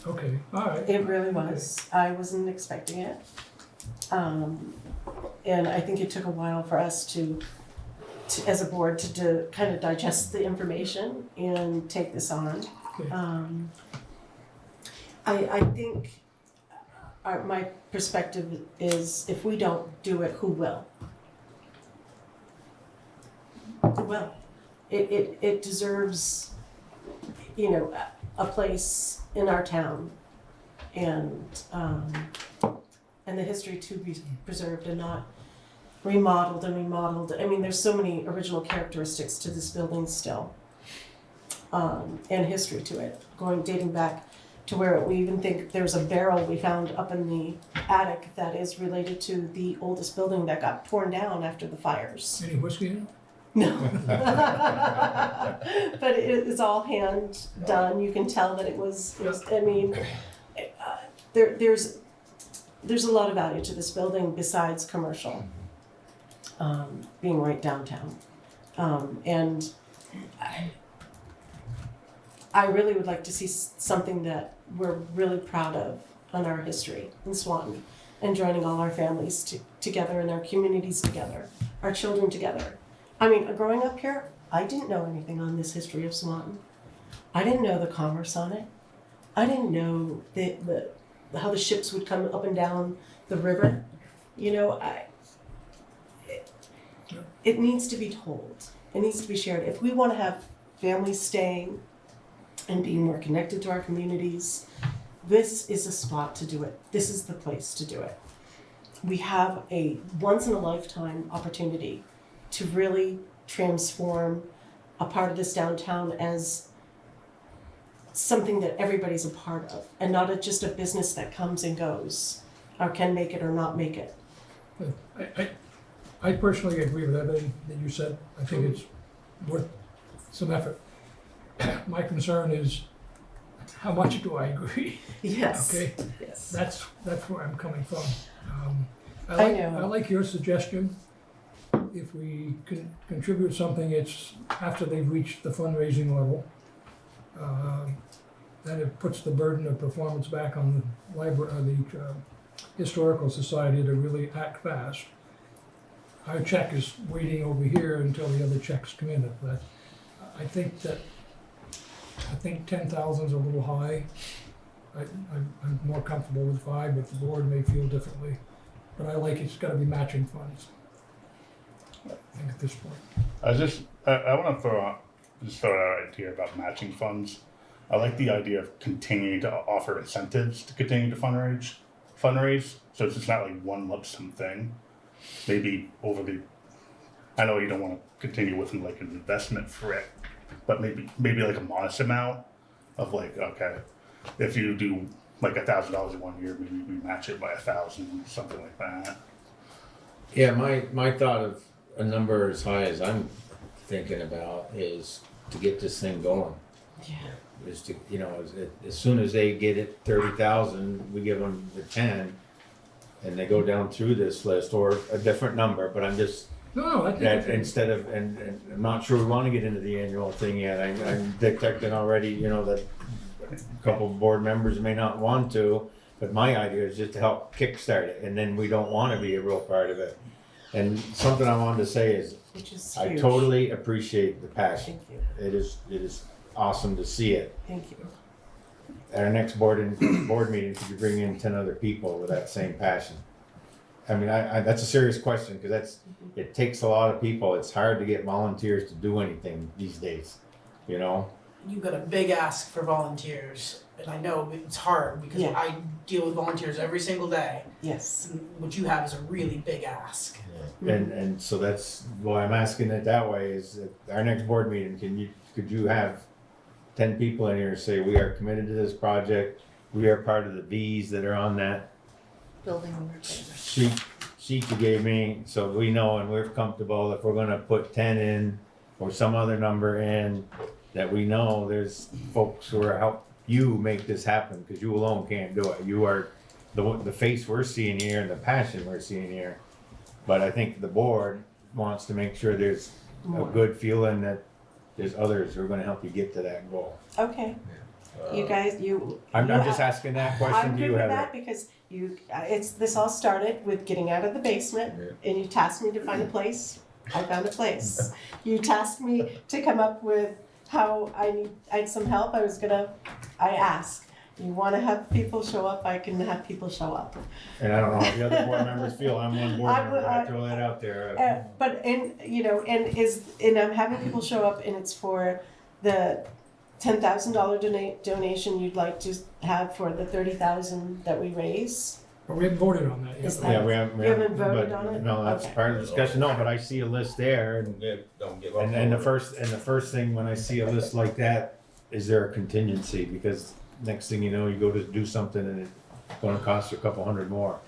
Okay, all right. It really was. I wasn't expecting it. And I think it took a while for us to as a board, to kind of digest the information and take this on. Okay. I think my perspective is if we don't do it, who will? Who will? It deserves, you know, a place in our town, and the history to be preserved and not remodeled and remodeled. I mean, there's so many original characteristics to this building still, and history to it, dating back to where we even think there's a barrel we found up in the attic that is related to the oldest building that got torn down after the fires. Any whiskey in it? No. But it's all hand done. You can tell that it was I mean, there's a lot of value to this building besides commercial, being right downtown. And I really would like to see something that we're really proud of on our history in Swanton, and joining all our families together and our communities together, our children together. I mean, growing up here, I didn't know anything on this history of Swanton. I didn't know the commerce on it. I didn't know how the ships would come up and down the river. You know, it needs to be told. It needs to be shared. If we want to have families staying and being more connected to our communities, this is a spot to do it. This is the place to do it. We have a once-in-a-lifetime opportunity to really transform a part of this downtown as something that everybody's a part of, and not just a business that comes and goes, or can make it or not make it. I personally agree with everything that you said. I think it's worth some effort. My concern is, how much do I agree? Yes. Okay, Yes. that's where I'm coming from. I know. I like your suggestion. If we can contribute something, it's after they've reached the fundraising level. Then it puts the burden of performance back on the library, the Historical Society to really act fast. Our check is waiting over here until the other checks come in. But I think 10,000 is a little high. I'm more comfortable with 5, but the board may feel differently. But I like it's got to be matching funds. I think at this point. I want to throw out an idea about matching funds. I like the idea of continuing to offer incentives to continue to fundraise. So it's just not like one lump sum thing. Maybe I know you don't want to continue with like an investment for it, but maybe like a modest amount of like, okay, if you do like $1,000 in 1 year, maybe we match it by 1,000, something like that. yeah, my thought of a number as high as I'm thinking about is to get this thing going. Yeah. Is to, you know, as soon as they get it 30,000, we give them the 10, and they go down through this list, or a different number, but I'm just, No, I think that instead of, and I'm not sure we want to get into the annual thing yet. I'm detecting already, you know, that a couple of board members may not want to, but my idea is just to help kickstart it, and then we don't want to be a real part of it. And something I wanted to say is, Which is I huge. totally appreciate the passion. Thank you. It is awesome to see it. Thank you. at our next board meeting, could you bring in 10 other people with that same passion? I mean, I that's a serious question, because it takes a lot of people. It's hard to get volunteers to do anything these days, you know? You've got a big ask for volunteers, and I know it's hard because Yeah. I deal with volunteers every single day. Yes. And what you have is a really big ask. And so that's why I'm asking it that way, is at our next board meeting, could you have 10 people in here say, we are committed to this project, we are part of the V's that are on that Building sheet you gave me, so we know and we're comfortable if we're gonna put 10 in or some other number in, that we know there's folks who are help you make this happen, because you alone can't do it. You are the face we're seeing here and the passion we're seeing here. But I think the board wants to make sure there's a good feeling that there's others who are gonna help you get to that goal. Okay, you guys, I'm just asking that question. I'm Do good you with have that because this all started with getting out of the basement, and you tasked me to find a place. I found a place. You tasked me to come up with how I had some help. I asked. You wanna have people show up, I can have people show up. And I don't know how the other board members feel. I'm one board I member, would- I throw that out there. But and I'm having people show up, and it's for the $10,000 donation you'd like to have for the 30,000 that we raise. But we haven't voted on that yet. Is that- Yeah, we You haven't voted but on it? no, that's Okay. part of the discussion. No, but I see a list there, and Don't give up. And the first thing when I see a list like that, is there a contingency? Because next thing you know, you go to do something and it's gonna cost you a couple hundred more.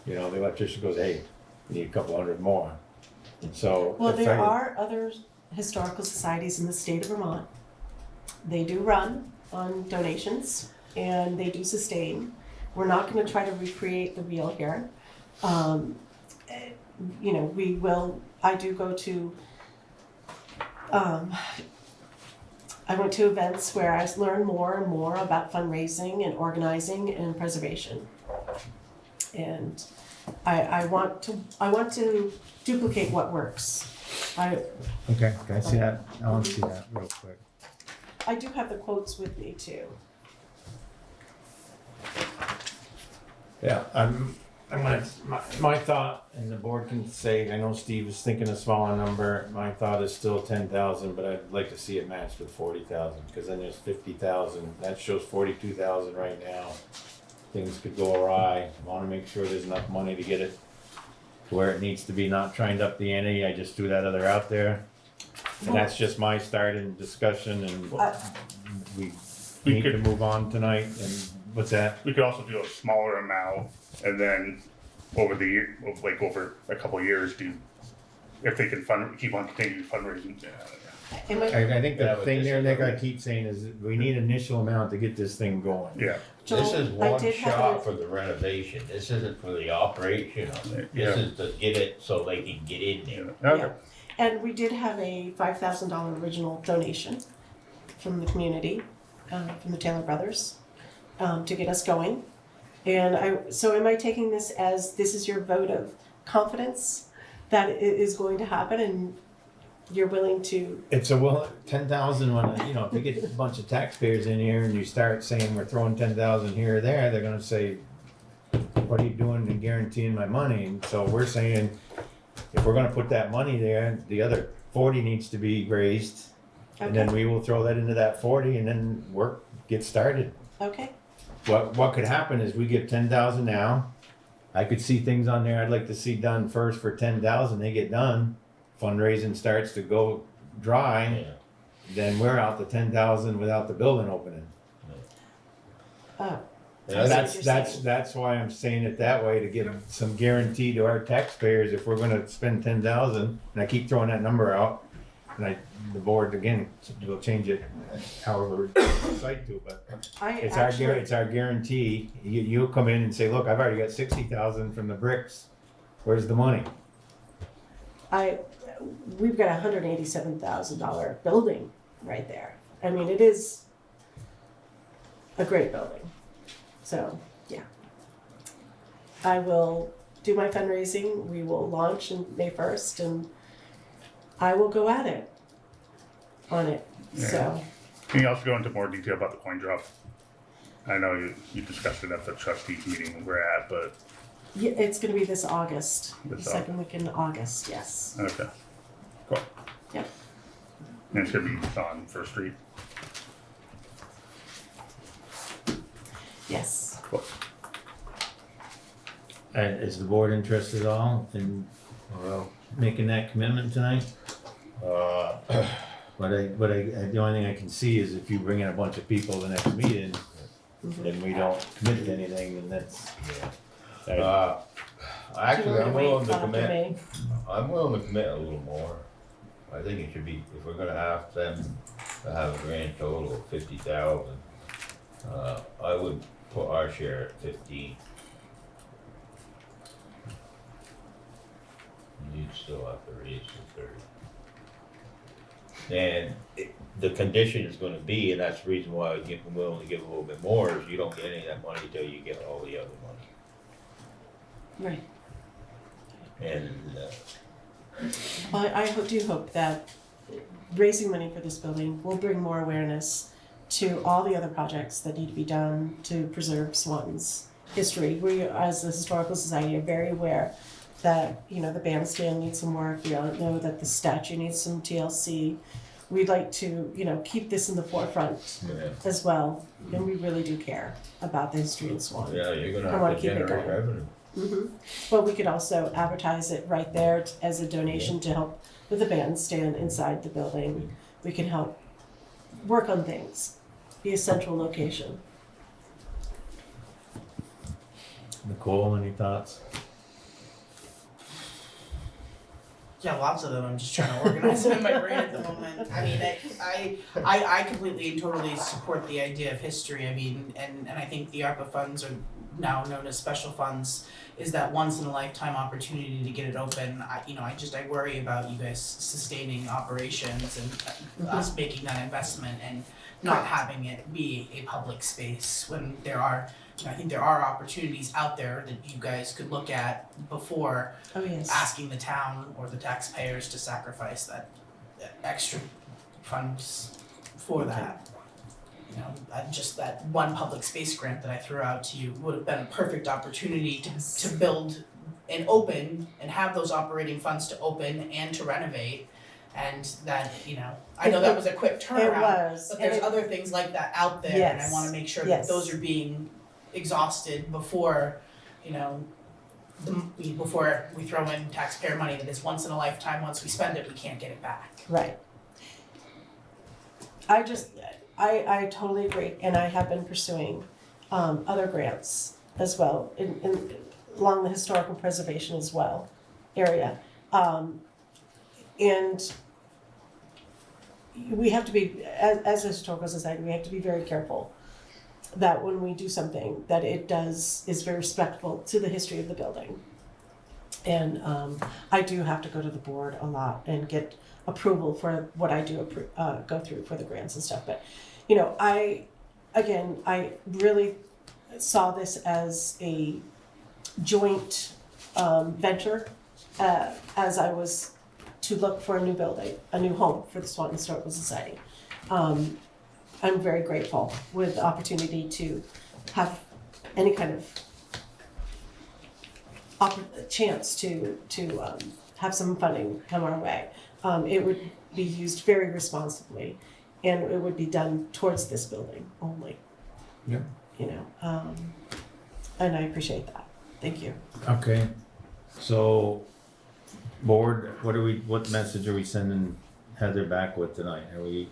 You know, the electrician goes, hey, you need a couple hundred more. And so. Well, if there I- are other historical societies in the state of Vermont. They do run on donations, and they do sustain. We're not gonna try to recreate the wheel here. We will, I do go to, I went to events where I learned more and more about fundraising and organizing and preservation. And I want to duplicate what works. Okay, can I see that? I want to see that real quick. I do have the quotes with me too. Yeah, I'm gonna, my thought, and the board can say, I know Steve is thinking a smaller number, my thought is still 10,000, but I'd like to see it matched with 40,000, because then there's 50,000, that shows 42,000 right now. Things could go awry, wanna make sure there's enough money to get it to where it needs to be, not trying to up the ante, I just threw that other out there. And that's just my start in discussion, and we We need to could- move on tonight, and what's that? We could also do a smaller amount, and then over the year, over a couple of years, if they can keep on continuing fundraising. Am I, I think Yeah, the but thing this there, is Nick, I already- keep saying is that we need initial amount to get this thing going. Yeah, This is Joel, I one did have shot it- for the renovation, this isn't for the operation of it, this Yeah. is to get it so they can get in there. yeah, okay. Yeah. And we did have a $5,000 original donation from the community, from the Taylor brothers, to get us going. And so am I taking this as this is your vote of confidence that it is going to happen, and you're willing to? It's a 10,000 when, if you get a bunch of taxpayers in here and you start saying we're throwing 10,000 here or there, they're gonna say, what are you doing in guaranteeing my money? And so we're saying, if we're gonna put that money there, the other 40 needs to be raised. And then we will throw that into that 40 and then work, get started. Okay, What could happen is we give 10,000 now. I could see things on there I'd like to see done first for 10,000, they get done. Fundraising starts to go dry, Yeah. then we're out the 10,000 without the building opening. oh, Yeah, That's what you're saying. That's why I'm saying it that way, to give some guarantee to our taxpayers if we're gonna spend 10,000, and I keep throwing that number out. And the board, again, will change it however we decide to, but it's our guarantee. You'll come in and say, look, I've already got 60,000 from the bricks, where's the money? We've got a $187,000 building right there. I mean, it is a great building. So, yeah. I will do my fundraising. We will launch on May 1st, and I will go at it on it. So, Can you also go into more detail about the coin drop? I know you discussed it at the trustees meeting we're at, but, Yeah, it's gonna be this August, the This second week in August, yes. okay, cool. Yep. And it's gonna be on First Street. Yes. Cool. And is the board interested at all in Well, making that commitment tonight? The only thing I can see is if you bring in a bunch of people the next meeting, then we don't commit to anything, and that's. actually, I'm willing to After commit, May. I'm willing to commit a little more. I think it should be, if we're gonna ask them to have a grand total of 50,000, I would put our share at 15. You'd still have to raise to 30. And the condition is gonna be, and that's the reason why I'm willing to give a little bit more, is you don't get any of that money till you get all the other money. Right. And, Well, I do hope that raising money for this building will bring more awareness to all the other projects that need to be done to preserve Swanton's history. We, as the Historical Society, are very aware that, you know, the bandstand needs some work. We all know that the statue needs some TLC. We'd like to, you know, keep this in the forefront yeah, as well, and we really do care about the history of Swanton. yeah, you're I gonna wanna have to keep it generate going. revenue. But we could also advertise it right there as a donation to help with the bandstand inside the building. We can help work on things, be a central location. Nicole, any thoughts? Yeah, lots of them. I'm just trying to organize them in my brain at the moment. I mean, I completely and totally support the idea of history. I mean, and I think the ARPA funds are now known as special funds, is that once in a lifetime opportunity to get it open. I worry about you guys sustaining operations and us making that investment and not having it be a public space when I think there are opportunities out there that you guys could look at before Oh, yes. asking the town or the taxpayers to sacrifice that extra funds for that. You know, just that one public space grant that I threw out to you would have been a perfect opportunity to build and open and have those operating funds to open and to renovate. And that, you know, I know that was a quick turnaround, It was. but there's and other things like that out there, and I Yes. wanna make sure that Yes. those are being exhausted before, you know, before we throw in taxpayer money that is once in a lifetime. Once we spend it, we can't get it back. Right. I totally agree, and I have been pursuing other grants as well in along the historical preservation as well area. And we have to be, as a historical society, we have to be very careful that when we do something, that it is very respectful to the history of the building. And I do have to go to the board a lot and get approval for what I do go through for the grants and stuff. But, you know, I really saw this as a joint venture as I was to look for a new building, a new home for the Swanton Historical Society. I'm very grateful with the opportunity to have any kind of chance to have some funding come our way. It would be used very responsibly, and it would be done towards this building only. Yeah. You know, and I appreciate that. Thank you. Okay, so, board, what message are we sending Heather back with tonight? Are we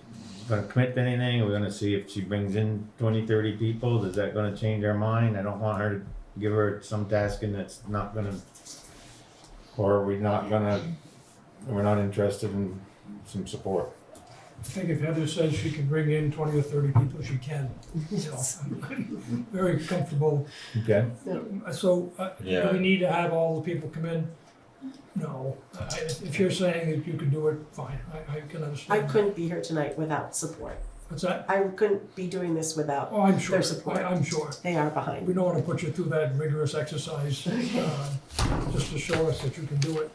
gonna commit to anything? Are we gonna see if she brings in 20, 30 people? Is that gonna change our mind? I don't want her to give her some tasking that's not gonna, or are we not gonna, we're not interested in some support. I think if Heather says she can bring in 20 or 30 people, she can. You know, I'm very comfortable. Okay. So, do Yeah. we need to have all the people come in? No. If you're saying that you can do it, fine, I can I understand. couldn't be here tonight without support. What's that? I couldn't be doing this without Oh, I'm sure, their support. I'm sure. They are behind. We don't wanna put you through that rigorous exercise, just to show us that you can do it.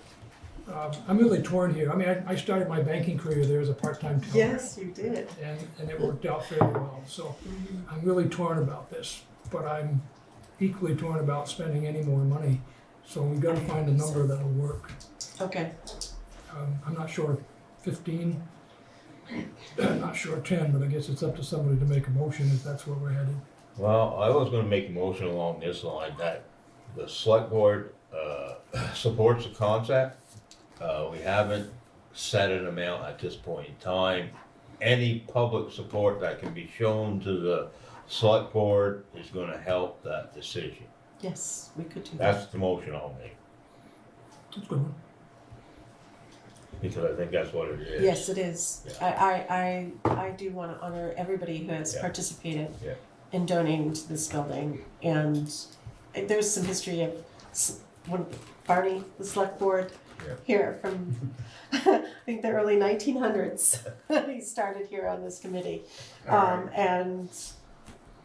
I'm really torn here. I mean, I started my banking career there as a part-time teller. Yes, you did. And it worked out fairly well, so I'm really torn about this, but I'm equally torn about spending any more money. So we gotta find a number that'll work. Okay, I'm not sure 15, I'm not sure 10, but I guess it's up to somebody to make a motion if that's where we're headed. Well, I was gonna make a motion along this line that the select board, supports the concept. We haven't set an amount at this point in time. Any public support that can be shown to the select board is gonna help that decision. yes, we could do that. That's the motion I'll make, That's a good one. because I think that's what it is. Yes, it is. I do wanna honor everybody who has Yeah. participated Yeah. in donating to this building. And there's some history of when Barney, the select board Yeah. here from, I think the early 1900s. He started here on this committee. And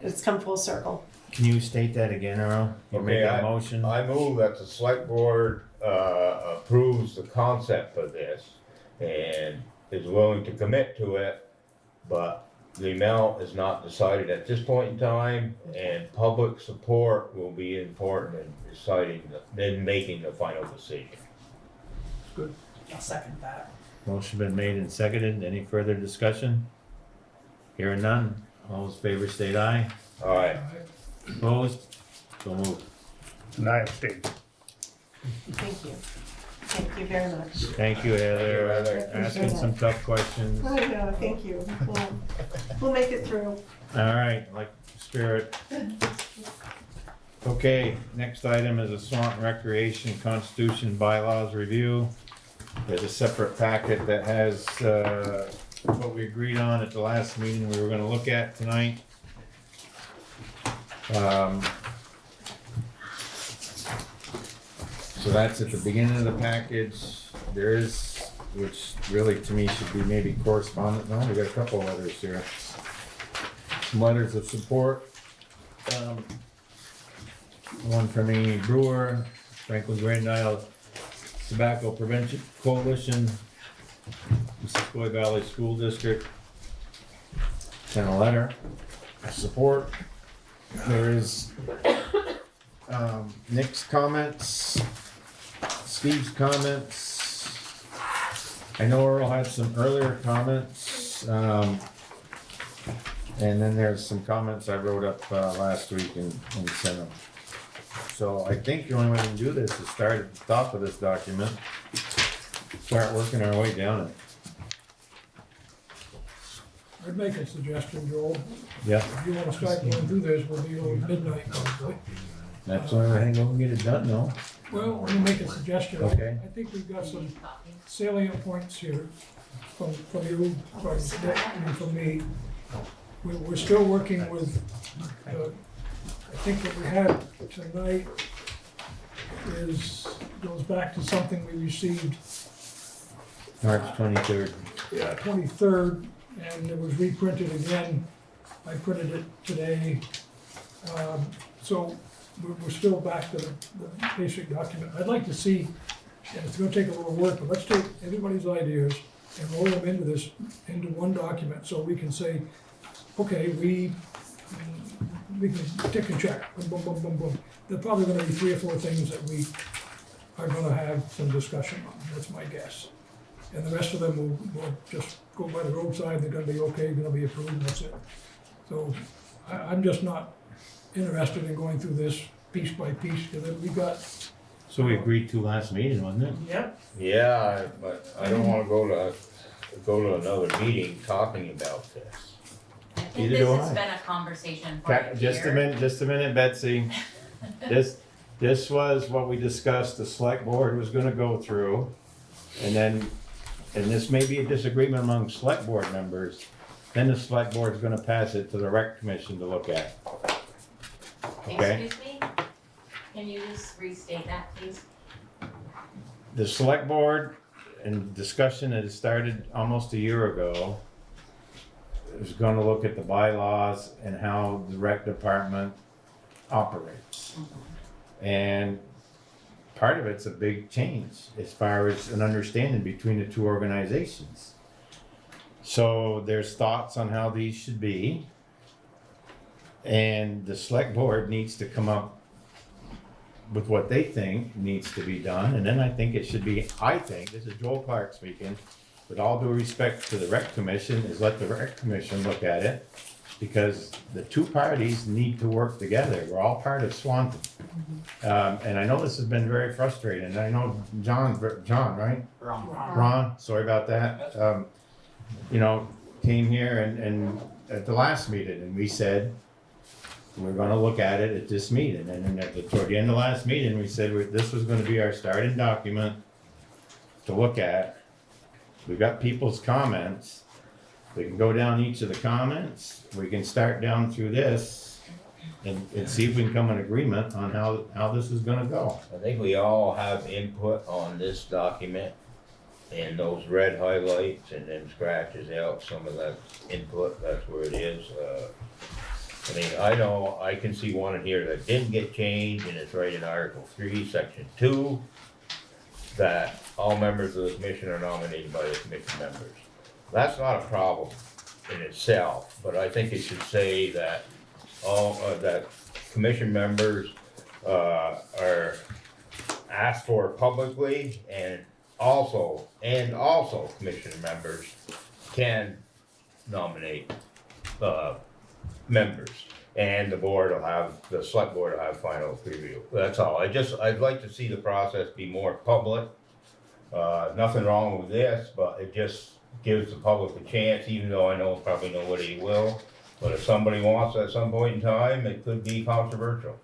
it's come full circle. Can you state that again, Earl? You're Okay, making a motion? I move that the select board, approves the concept of this and is willing to commit to it, but the amount is not decided at this point in time, and public support will be important in deciding, in making the final decision. I'll second that. Motion been made and seconded. Any further discussion? Hearing none. All those in favor state aye. All right, All right. Opposed? So moved. And I abstain. Thank you. Thank you very much. Thank you, Heather. Heather. Asking some tough questions. I know, thank you. We'll make it through. All right, like the spirit. Okay, next item is a Swanton Recreation Constitution Bylaws Review. There's a separate packet that has, what we agreed on at the last meeting we were gonna look at tonight. So that's at the beginning of the package. There is, which really to me should be maybe correspondent, no, we got a couple letters here. Some letters of support. One from Amy Brewer, Franklin Grand Isle Tobacco Prevention Coalition, Missisquoi Valley School District. Sent a letter of support. There is Nick's comments, Steve's comments. I know Earl had some earlier comments, and then there's some comments I wrote up last week and sent them. So I think the only way to do this is start at the top of this document, start working our way down it. I'd make a suggestion, Joel. Yeah, If you wanna start going through this, we'll be over midnight probably. that's the only thing we can get it done, though. Well, let me make a suggestion. Okay. I think we've got some salient points here from you, from Nick, and from me. We're still working with, I think what we had tonight goes back to something we received, March 23rd. 23rd, and it was reprinted again. I printed it today. So we're still back to the basic document. I'd like to see, and it's gonna take a little work, but let's take everybody's ideas and roll them into one document, so we can say, okay, we can tick and check, boom, boom, boom, boom, boom. There're probably gonna be 3 or 4 things that we are gonna have some discussion on, that's my guess. And the rest of them will just go by the roadside, they're gonna be okay, gonna be approved, and that's it. So I'm just not interested in going through this piece by piece, because we got, So we agreed to last meeting, wasn't it? Yep. yeah, but I don't wanna go to another meeting talking about this. I think Either this do has I. been a conversation for a Just a year. minute, Betsy. This was what we discussed, the select board was gonna go through. And then, and this may be a disagreement among select board members, then the select board's gonna pass it to the rec commission to look at. Okay? Excuse me? Can you just restate that, please? The select board, and discussion that had started almost a year ago, is gonna look at the bylaws and how the rec department operates. And part of it's a big change as far as an understanding between the two organizations. So there's thoughts on how these should be. And the select board needs to come up with what they think needs to be done. And then I think it should be, this is Joel Clark speaking, with all due respect to the rec commission, is let the rec commission look at it. Because the two parties need to work together. We're all part of Swanton. And I know this has been very frustrating. And I know John, right? Ron, sorry about that. You know, came here and at the last meeting, and we said, we're gonna look at it at this meeting. And then toward the end of the last meeting, we said this was gonna be our starting document to look at. We've got people's comments. We can go down each of the comments. We can start down through this and see if we can come in agreement on how this is gonna go. I think we all have input on this document, and those red highlights and then scratches out some of that input, that's where it is. I mean, I know, I can see one in here that didn't get changed, and it's right in Article 3, Section 2, that all members of the commission are nominated by the commission members. That's not a problem in itself, but I think it should say that that commission members are asked for publicly, and also commission members can nominate members, and the select board will have final preview. That's all. I'd like to see the process be more public. Nothing wrong with this, but it just gives the public a chance, even though I know probably nobody will. But if somebody wants at some point in time, it could be controversial.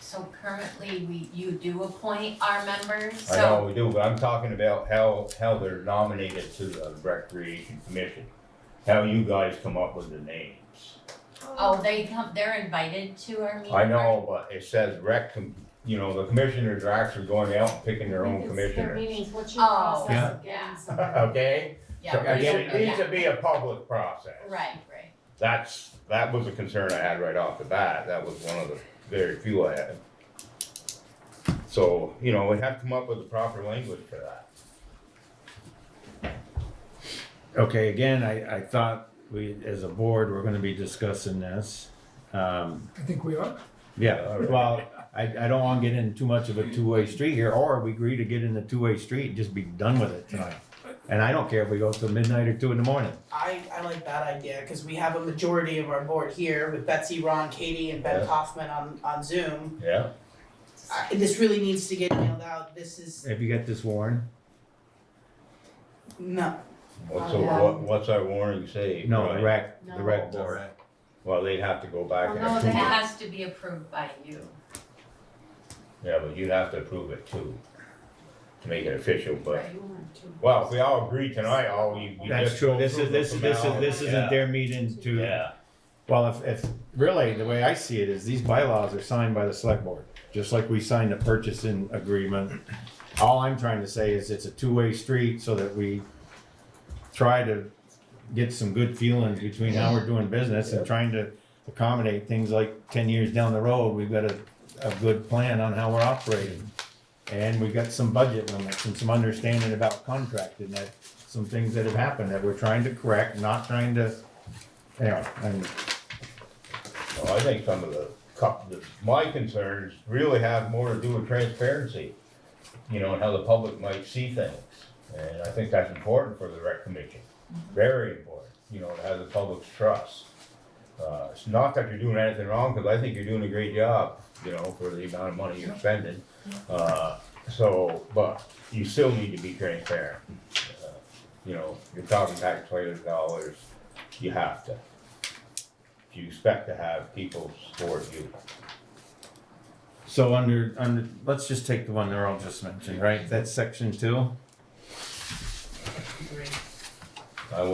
So currently, you do appoint our members, I know we do, but I'm talking about how they're nominated to the Recreation Commission. How you guys come up with the names. Oh, they're invited to our meeting? I know, but it says the commissioners are actually going out and picking their own Their commissioners. meetings, what's your Oh, process of yeah. getting somebody? Okay? So Yeah, again, it needs yeah. to be a public process. Right. That was a concern I had right off the bat. That was one of the very few I had. So, we have to come up with the proper language for that. Okay, again, I thought we, as a board, we're gonna be discussing this. I think we are. Yeah, well, I don't wanna get in too much of a two-way street here, or we agree to get in a two-way street and just be done with it tonight. And I don't care if we go till midnight or 2 in the morning. I like that idea, because we have a majority of our board here with Betsy, Ron, Katie, and Ben Yeah. Kaufman on Zoom. Yeah? This really needs to get nailed out. This is, Have you got this, Warren? no, What's our warning say? No, Brian? the rec board. Well, they'd have to go back and Well, no, It approve it. has to be approved by you. Yeah, but you'd have to approve it too, to make it official, but, Right, you want to. well, if we all agree tonight, we That's just true, go this through is, the this formalities. isn't their meeting to. Yeah, Well, if really, the way I see it is these bylaws are signed by the select board, just like we signed the purchasing agreement. All I'm trying to say is it's a two-way street so that we try to get some good feelings between how we're doing business and trying to accommodate things like 10 years down the road, we've got a good plan on how we're operating. And we've got some budget limits and some understanding about contracting, that some things that have happened that we're trying to correct, not trying to, anyway, well, I think some of my concerns really have more to do with transparency, and how the public might see things. And I think that's important for the rec commission, very important, to have the public's trust. It's not that you're doing anything wrong, because I think you're doing a great job, for the amount of money you're spending. But you still need to be transparent. You're talking taxpayers' dollars, you have to. If you expect to have people support you. So under, let's just take the one Earl just mentioned, right? That's section 2?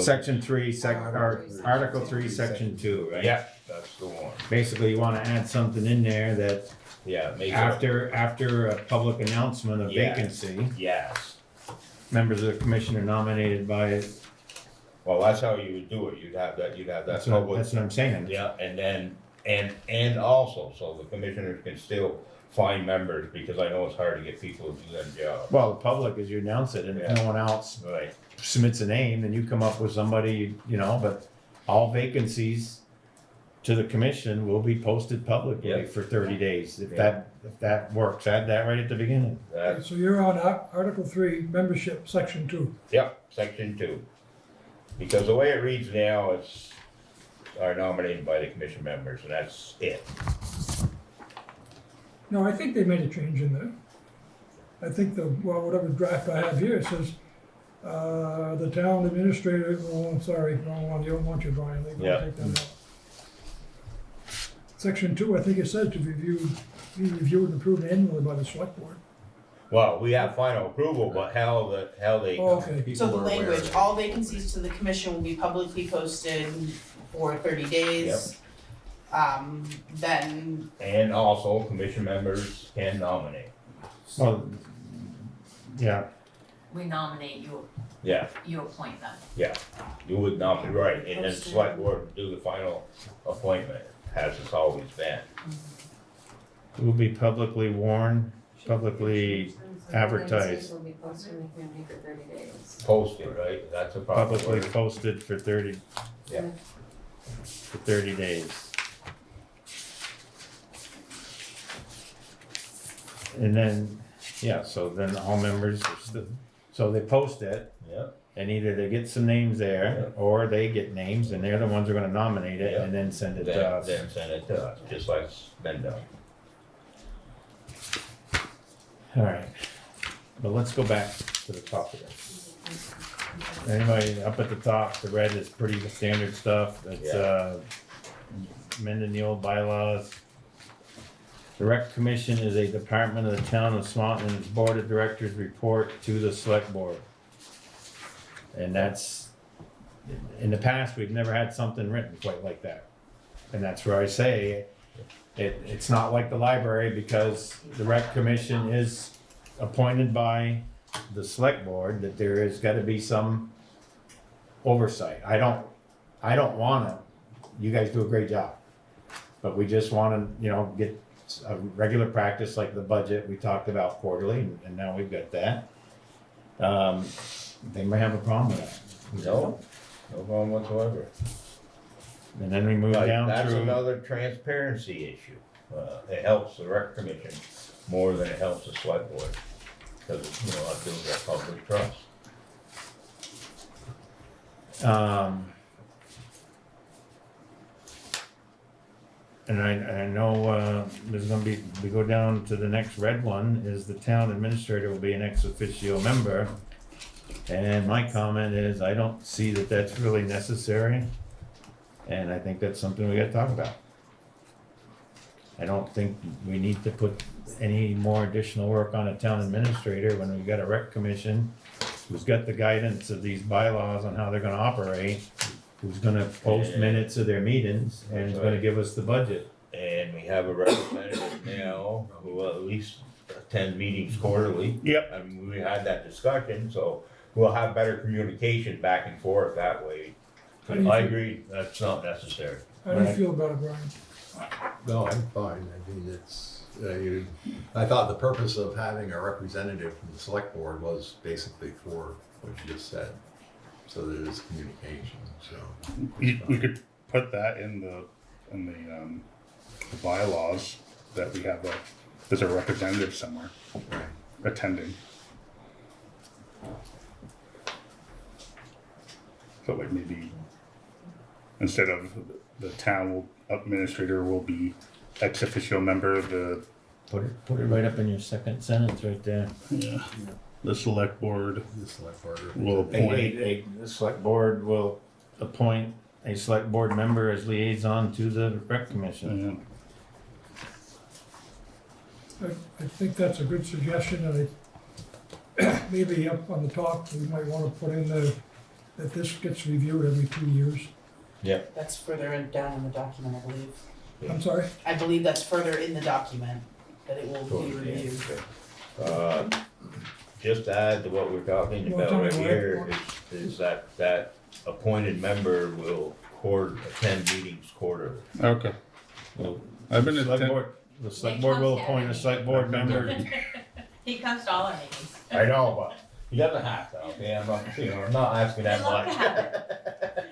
Section 3, or Article 3, section 2, right? Yeah, that's the one. Basically, you wanna add something in there that Yeah, make it. after a public announcement of Yeah. vacancy, Yes. members of the commission are nominated by, Well, that's how you would do it. You'd have that that's public. what I'm saying. Yeah, and then and also, so the commissioners can still find members, because I know it's hard to get people to do that job. Well, the public, as you announce it, and if no one else Right, submits a name, then you come up with somebody, you know, but all vacancies to the commission will be posted publicly Yeah. for 30 days, if Yeah. that works, add that right at the beginning. that's, So you're on Article 3, membership, Section 2. yep, section 2. Because the way it reads now, it's are nominated by the commission members, and that's it. No, I think they made a change in there. I think whatever draft I have here, it says, the town administrator, oh, sorry, wrong one, you don't want your Brian, they Yeah. can take that out. Section 2, I think it said to be reviewed and approved annually by the select board. Well, we have final approval, but how they, Oh, okay. So the People are aware of language, it. all vacancies to the commission will be publicly posted for 30 days. Then, and also commission members can nominate. Well, yeah, We nominate you, Yeah, you appoint them. you would nominate, right, and then select board would do the final appointment, as it's always been. it will be publicly warned, publicly advertised, Vacancies will be posted in the community for 30 days. Posted, right, that's a proper publicly word. posted for 30 Yeah. for 30 days. And then, yeah, so then all members, so they post it, Yeah, and either they get some names there, or they get names, and they're the ones who are gonna nominate it, and then send it to then, us. then send it to us, just like it's been done. Alright, but let's go back to the top of this. Anybody up at the top, the red is pretty standard stuff, it's, amending the old bylaws. The rec commission is a department of the town of Swanton, and its board of directors report to the select board. And that's, in the past, we've never had something written quite like that. And that's where I say, it's not like the library, because the rec commission is appointed by the select board, that there has gotta be some oversight. I don't wanna, you guys do a great job. But we just wanna, get a regular practice like the budget we talked about quarterly, and now we've got that. They may have a problem with that. No problem whatsoever. And then we move Right, down that's through, another transparency issue. It helps the rec commission more than it helps the select board, because, it builds that public trust. and I know, there's gonna be, we go down to the next red one, is the town administrator will be an ex officio member. And my comment is, I don't see that that's really necessary, and I think that's something we gotta talk about. I don't think we need to put any more additional work on a town administrator when we've got a rec commission who's got the guidance of these bylaws on how they're gonna operate, who's gonna post minutes of their meetings, and is gonna give us the budget. And we have a representative now who will at least attend meetings quarterly. Yep. I mean, we had that discussion, so we'll have better communication back and forth that way. How do you I feel- agree, that's not necessary. How do you Right. feel about it, Brian? No, I'm fine. I mean, I thought the purpose of having a representative from the select board was basically for what you just said. So there's communication, so. we could put that in the bylaws, that we have there's a representative somewhere Right. attending. So like maybe instead of the town administrator will be ex officio member, Put it right up in your second sentence right there. the select board The select board. will appoint. The select board will appoint a select board member as liaison to the rec commission. I think that's a good suggestion, and maybe up on the top, we might wanna put in that this gets reviewed every 2 years. that's further down in the document, I believe. I'm sorry? I believe that's further in the document, that it will be reviewed. Just to add to what we're talking You wanna about tell me right where? here, is that appointed member will attend meetings quarterly. Okay. I've been Select at, board, the select board will appoint a select board member. He comes to all our meetings. I know, but he doesn't have to, okay, I'm not asking that We'd love to much. have it.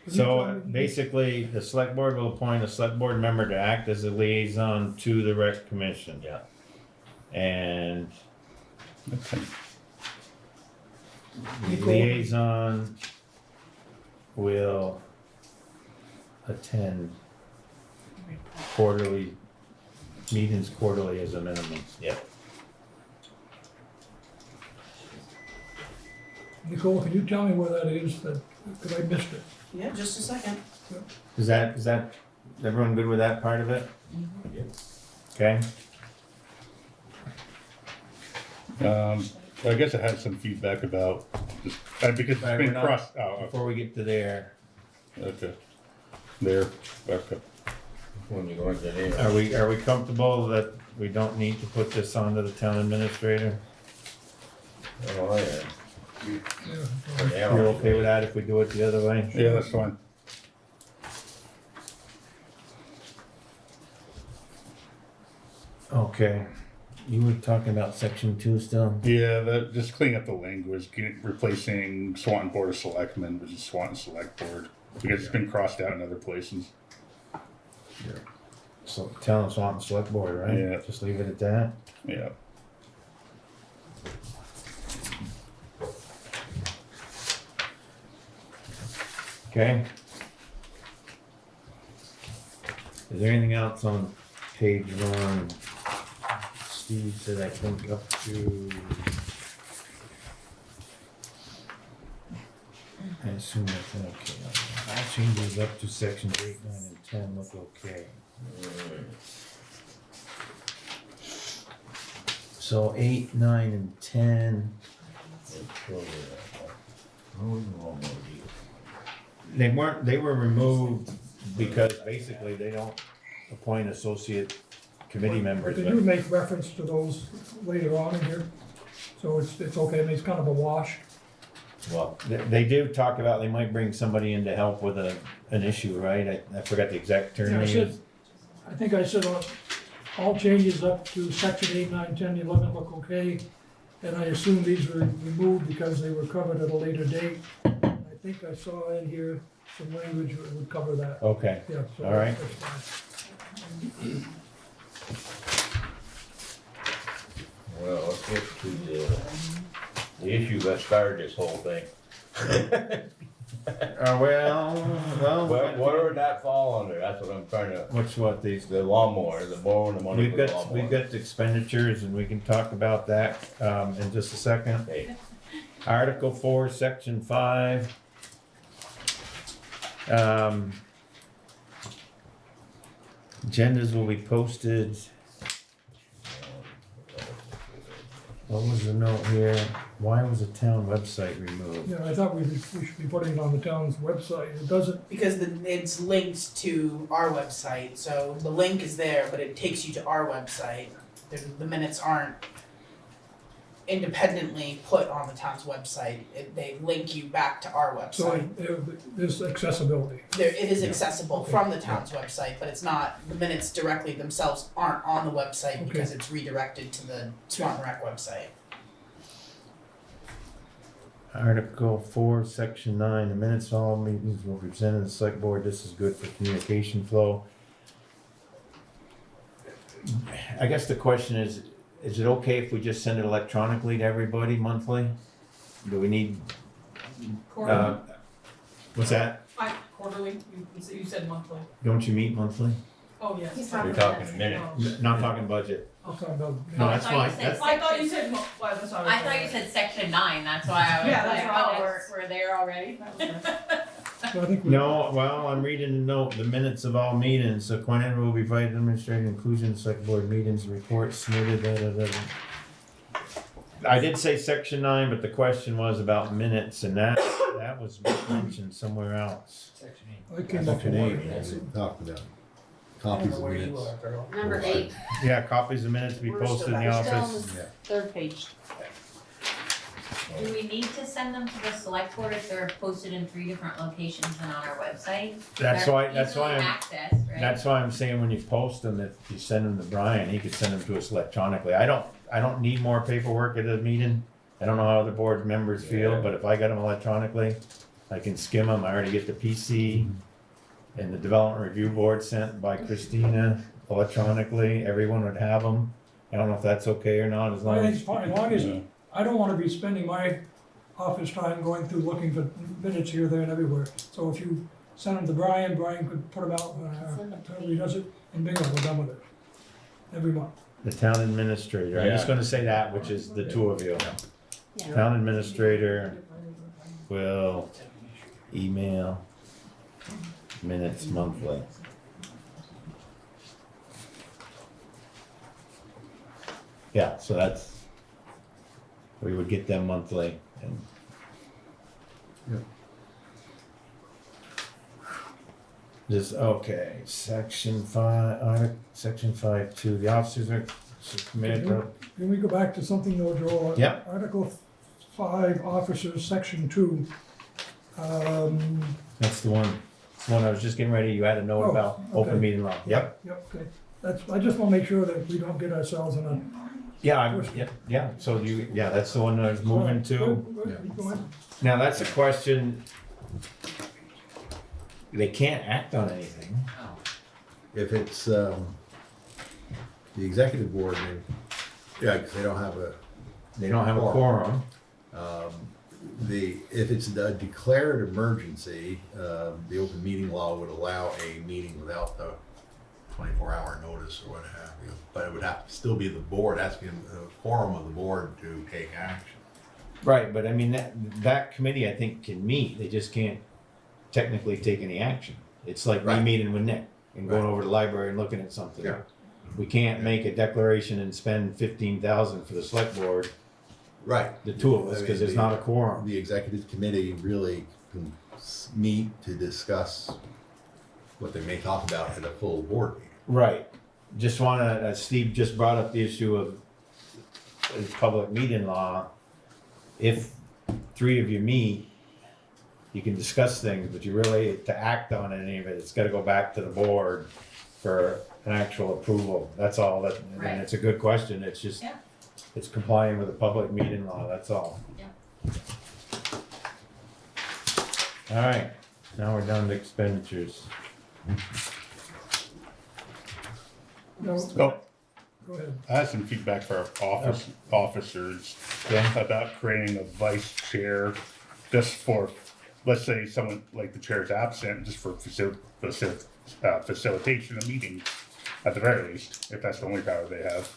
So basically, the select board will appoint a select board member to act as a liaison to the rec commission. Yeah. And okay. the liaison will attend quarterly, meetings quarterly as a minimum. Yep. Nicole, can you tell me where that is, because I missed it? Yeah, just a second. Is that, everyone good with that part of it? Okay, I guess I had some feedback about, just, because it's Right, been we're not- crossed, oh, before we get to there, okay. There, okay. When you go into there. are we comfortable that we don't need to put this onto the town administrator? Oh, yeah. Yeah. Yeah. You're okay with that if we do it the other way? Yeah, that's fine. Okay, you were talking about section 2 still? Yeah, just clean up the language, replacing Swanton Board of Selectmen with Swanton Select Board, because it's been crossed out in other places. So, town Swanton Select Board, right? Yeah. Just leave it at that? Yeah. Okay. Is there anything else on page 1? Steve said I think up to. I assume that's okay. All changes up to sections 8, 9, and 10 look okay. So 8, 9, and 10, they were removed because basically they don't appoint associate committee members. But they do make reference to those later on in here, so it's okay, I mean, it's kind of a wash. Well, they do talk about they might bring somebody in to help with an issue, right? I forgot the exact term Yeah, I they said, used. I think I said, all changes up to section 8, 9, 10, 11 look okay, and I assume these were removed because they were covered at a later date. I think I saw in here some language that would cover that, Okay, yeah, so. All right. that's fine. Well, let's get to the issue that started this whole thing. well, Where would that fall under? That's what I'm trying to, what these, the lawnmower, the borrowing the money we've for the got lawnmower. the expenditures and we can talk about that, in just a second. Hey, Article 4, Section 5. Agendas will be posted. What was the note here? Why was the town website removed? Yeah, I thought we should be putting it on the town's website, it doesn't, Because it's linked to our website, so the link is there, but it takes you to our website. The minutes aren't independently put on the town's website. They link you back to our so website. there's accessibility. It is accessible from the town's website, but it's not, the minutes directly themselves aren't on the website because it's redirected to the Swanton Rec website. Article 4, Section 9, the minutes of all meetings will be presented to the select board. This is good for communication flow. I guess the question is it okay if we just send it electronically to everybody monthly? Do we need, what's that? Quarterly, you said monthly. Don't you meet monthly? Oh, yes. He's You're talking a minute. Not talking budget. I'm talking about. No, I that's thought you fine. said That's- I thought you said, well, that's what I thought you said section 9, that's why I was Yeah, like, that's right. oh, we're there already? That was nice. So I think we. No, well, I'm reading the note, the minutes of all meetings, so Quinn will be provided administrative inclusion, select board meetings, reports submitted, I did say section 9, but the question was about minutes, and that was mentioned somewhere else. I came up Section with 8. one. Talked about I copies don't know of where you minutes. are, girl. Number 8, Yeah, copies of minutes to be We're posted in the still- office. Yeah. Third page. Do we need to send them to the select board if they're posted in 3 different locations and on our website? That's They're why I'm, easily accessed, right? that's why I'm saying when you post them, if you send them to Brian, he could send them to us electronically. I don't need more paperwork at a meeting. I don't know how other board members feel, Yeah. but if I got them electronically, I can skim them. I already get the PC and the development review board sent by Christina electronically. Everyone would have them. I don't know if that's okay or not, as long I think as. it's fine, as long as, I don't wanna be spending my office time going through looking for minutes here, there, and everywhere. So if you send them to Brian, Brian could put them out, however he does it, and bingo, we're done with it. Every month. The town administrator, I'm just Yeah. gonna say that, which is the two of you. Yeah. Town administrator will email minutes monthly. Yeah, so that's, we would get them monthly and. Yep. This, okay, section 5, 2, the officers are committed to. Can we go back to something though, Joel? Yep. Article 5, officers, section 2. That's the one, it's the one I was just getting ready, you had a note Oh, about okay. open meeting law, yep. Yep, okay. I just wanna make sure that we don't get ourselves in a. Yeah, yeah, so that's the one I was moving to. Good, keep going. Now, that's a question, they can't act on anything. If it's, the executive board, because they don't have A quorum. if it's a declared emergency, the open meeting law would allow a meeting without the 24-hour notice or what have you. But it would have to still be the board, it has to be a quorum of the board to take action. Right, but I mean, that committee, I think, can meet, they just can't technically take any action. It's like me Right. meeting with Nick and going Right. over to the library and looking at something. Yeah. We can't make a declaration and spend 15,000 for the select board, Right. the two of us, because there's not a quorum. The executive committee really can meet to discuss what they may talk about at a full board meeting. Right, just wanna, Steve just brought up the issue of public meeting law. If 3 of you meet, you can discuss things, but you really, to act on any of it, it's gotta go back to the board for an actual approval, that's all, that, Right. and it's a good question, it's just, Yeah. it's complying with the public meeting law, that's all. Yeah. Alright, now we're down to expenditures. No, Oh, go ahead. I had some feedback for our officers Okay. about creating a vice chair just for, let's say someone, like the chair is absent, just for facilitation of meetings, at the very least, if that's the only power they have.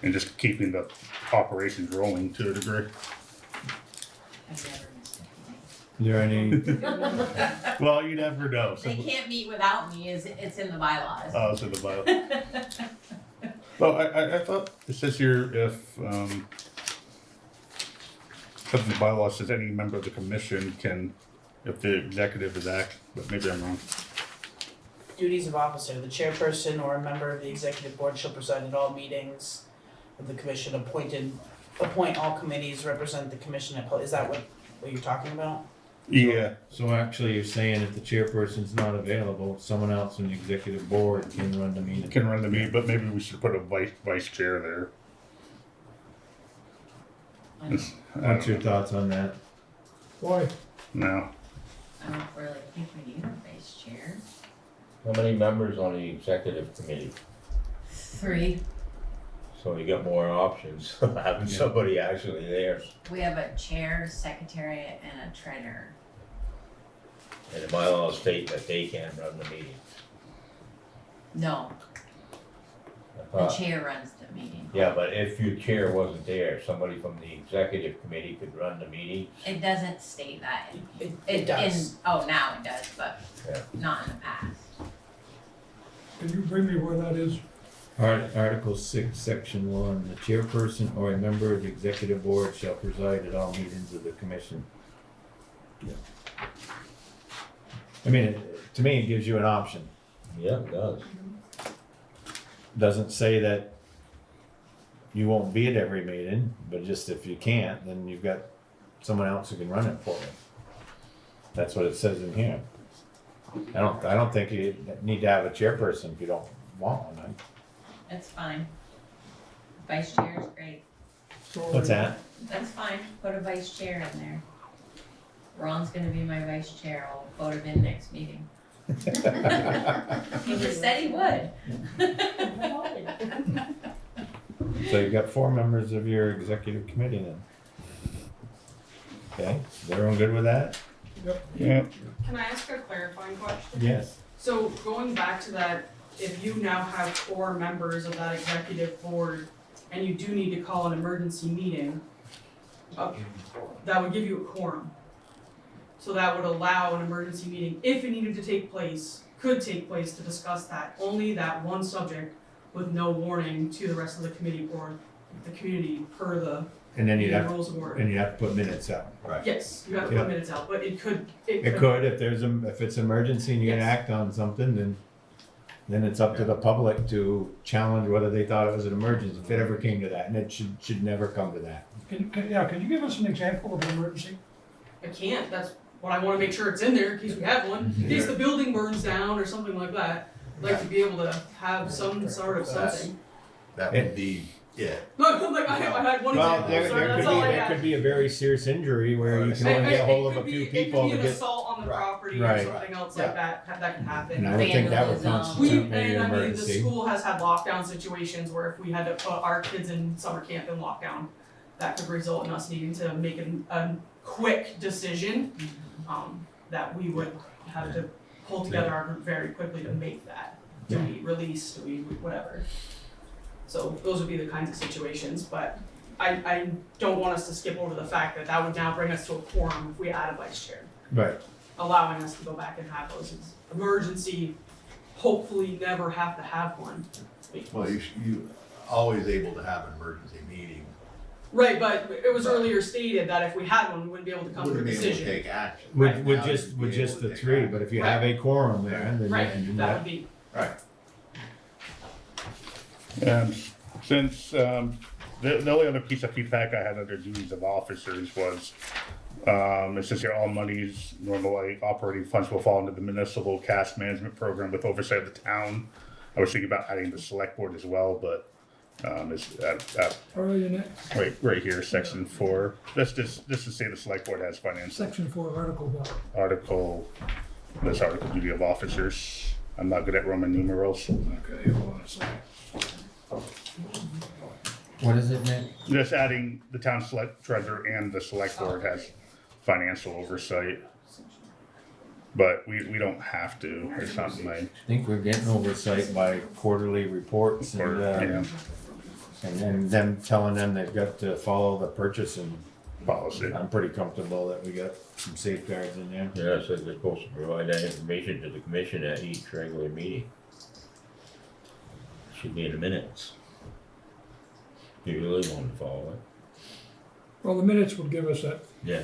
And just keeping the operations rolling to a degree. I've never missed Is there any, Well, you never know. a meeting. They can't meet without me, it's in the bylaws. Oh, so the bio. Well, I thought it says here if, something in the bylaw says any member of the commission can, if the executive is but maybe I'm wrong. Duties of officer, the chairperson or a member of the executive board shall preside at all meetings of the commission, appoint all committees, represent the commission is that what you're talking about? Yeah, so actually you're saying if the chairperson's not available, someone else in the executive board can run the meeting? can run the meeting, but maybe we should put a vice chair there. I don't, What's your thoughts on that? Why? No, I don't really think we need a vice chair. How many members on the executive committee? 3. So you got more options, having somebody actually there. We have a chair, secretary, and a treasurer. And the bylaws state that they can run the meeting. No, I the thought- chair runs the meeting. Yeah, but if your chair wasn't there, somebody from the executive committee could run the meeting. It doesn't state that. It does. Now it does, but Yeah. not in the past. Can you bring me where that is? Article 6, Section 1, the chairperson or a member of the executive board shall preside at all meetings of the commission. I mean, to me, it gives you an option. Yeah, it does. Doesn't say that you won't be at every meeting, but just if you can't, then you've got someone else who can run it for you. That's what it says in here. I don't think you need to have a chairperson if you don't want one. That's fine. Vice chair is great. What's that? That's fine, put a vice chair in there. Ron's gonna be my vice chair, I'll vote him in next meeting. He just said he would. So you've got 4 members of your executive committee then. Okay, is everyone good with that? Yeah. Can I ask a clarifying question? Yes. So going back to that, if you now have 4 members of that executive board and you do need to call an emergency meeting, that would give you a quorum. So that would allow an emergency meeting, if it needed to take place, could take place to discuss that, only that one subject with no warning to the rest of the committee or the community per the And then you'd have, rules of order. and you have to put minutes out. Right. Yes, you have to Yeah. put minutes out, but it could. It could, if if it's emergency and you're gonna Yes. act on something, then it's up to the public to challenge whether they thought it was an emergency, if it ever came to that, and it should never come to that. Can you give us an example of an emergency? I can't, that's what I wanna make sure it's in there in case we have one, in case the building burns down or something like that. I'd like to be able to have some sort of something. That would be it. Look, like I had one Well, example, there sorry, could that's all I be, there had. could be a very serious injury where you can only It- get it hold of a could few be- people It to could be an get, assault on the Right. property or Right. something else like that can happen. and I would think that would Vandalism. constitute maybe an And I mean, the emergency. school has had lockdown situations where if we had to put our kids in summer camp in lockdown, that could result in us needing to make a quick decision, that we would have to pull together our group very quickly to make that. Do we release, do we, whatever. So those would be the kinds of situations, but I don't want us to skip over the fact that that would now bring us to a quorum if we add a vice chair, Right, allowing us to go back and have those emergency, hopefully never have to have one. Well, you always able to have an emergency meeting. Right, but it was earlier stated that if we had one, we wouldn't be able to come to a Wouldn't be able to decision. take action. with, Right with now, just, you'd with be just able to the take 3, action. but if you have a quorum there, then you Right, can do that that. would be, Since the only other piece of feedback I had under duties of officers was, it says here, all monies, normally operating funds will fall into the municipal cash management program with oversight of the town. I was thinking about adding the select board as well, but, it's, Where are you next? right here, section 4. Let's just to say the select board has financial Section 4, Article 1. this article duty of officers. I'm not good at Roman numerals. Okay, hold on a second. What is it, Nick? Just adding the town select treasurer and the select board has financial oversight. But we don't have to, it's not my, I think we're getting oversight by quarterly reports or, yeah, and then them telling them they've got to follow the purchasing. policy. I'm pretty comfortable that we got some safeguards in there. Yeah, it says they're supposed to provide that information to the commission at each regular meeting. Should be in the minutes. If you really want to follow it. Well, the minutes will give us that. Yeah.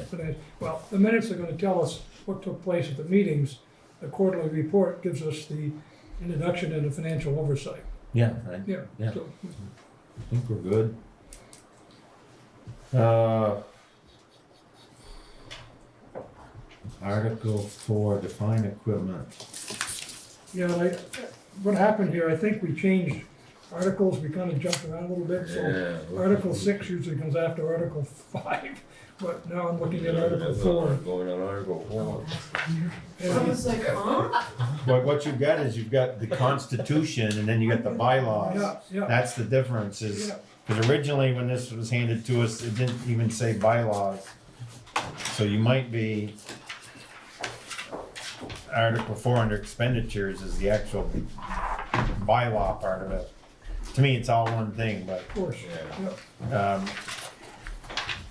Well, the minutes are gonna tell us what took place at the meetings. The quarterly report gives us the introduction and the financial oversight. Yeah, Yeah. Yeah. So, I think we're good. Article 4, define equipment. yeah, what happened here, I think we changed articles, we kinda jumped around a little bit, so Yeah. Article 6 usually comes after Article 5, but now I'm looking at Article 4. Going on Article 4. I was like, huh? But what you've got is you've got the Constitution and then you got the bylaws. Yeah, yeah, That's the difference is, yeah, because originally when this was handed to us, it didn't even say bylaws. So you might be, Article 4 under expenditures is the actual bylaw part of it. To me, it's all one thing, but, of course, Yeah. yeah.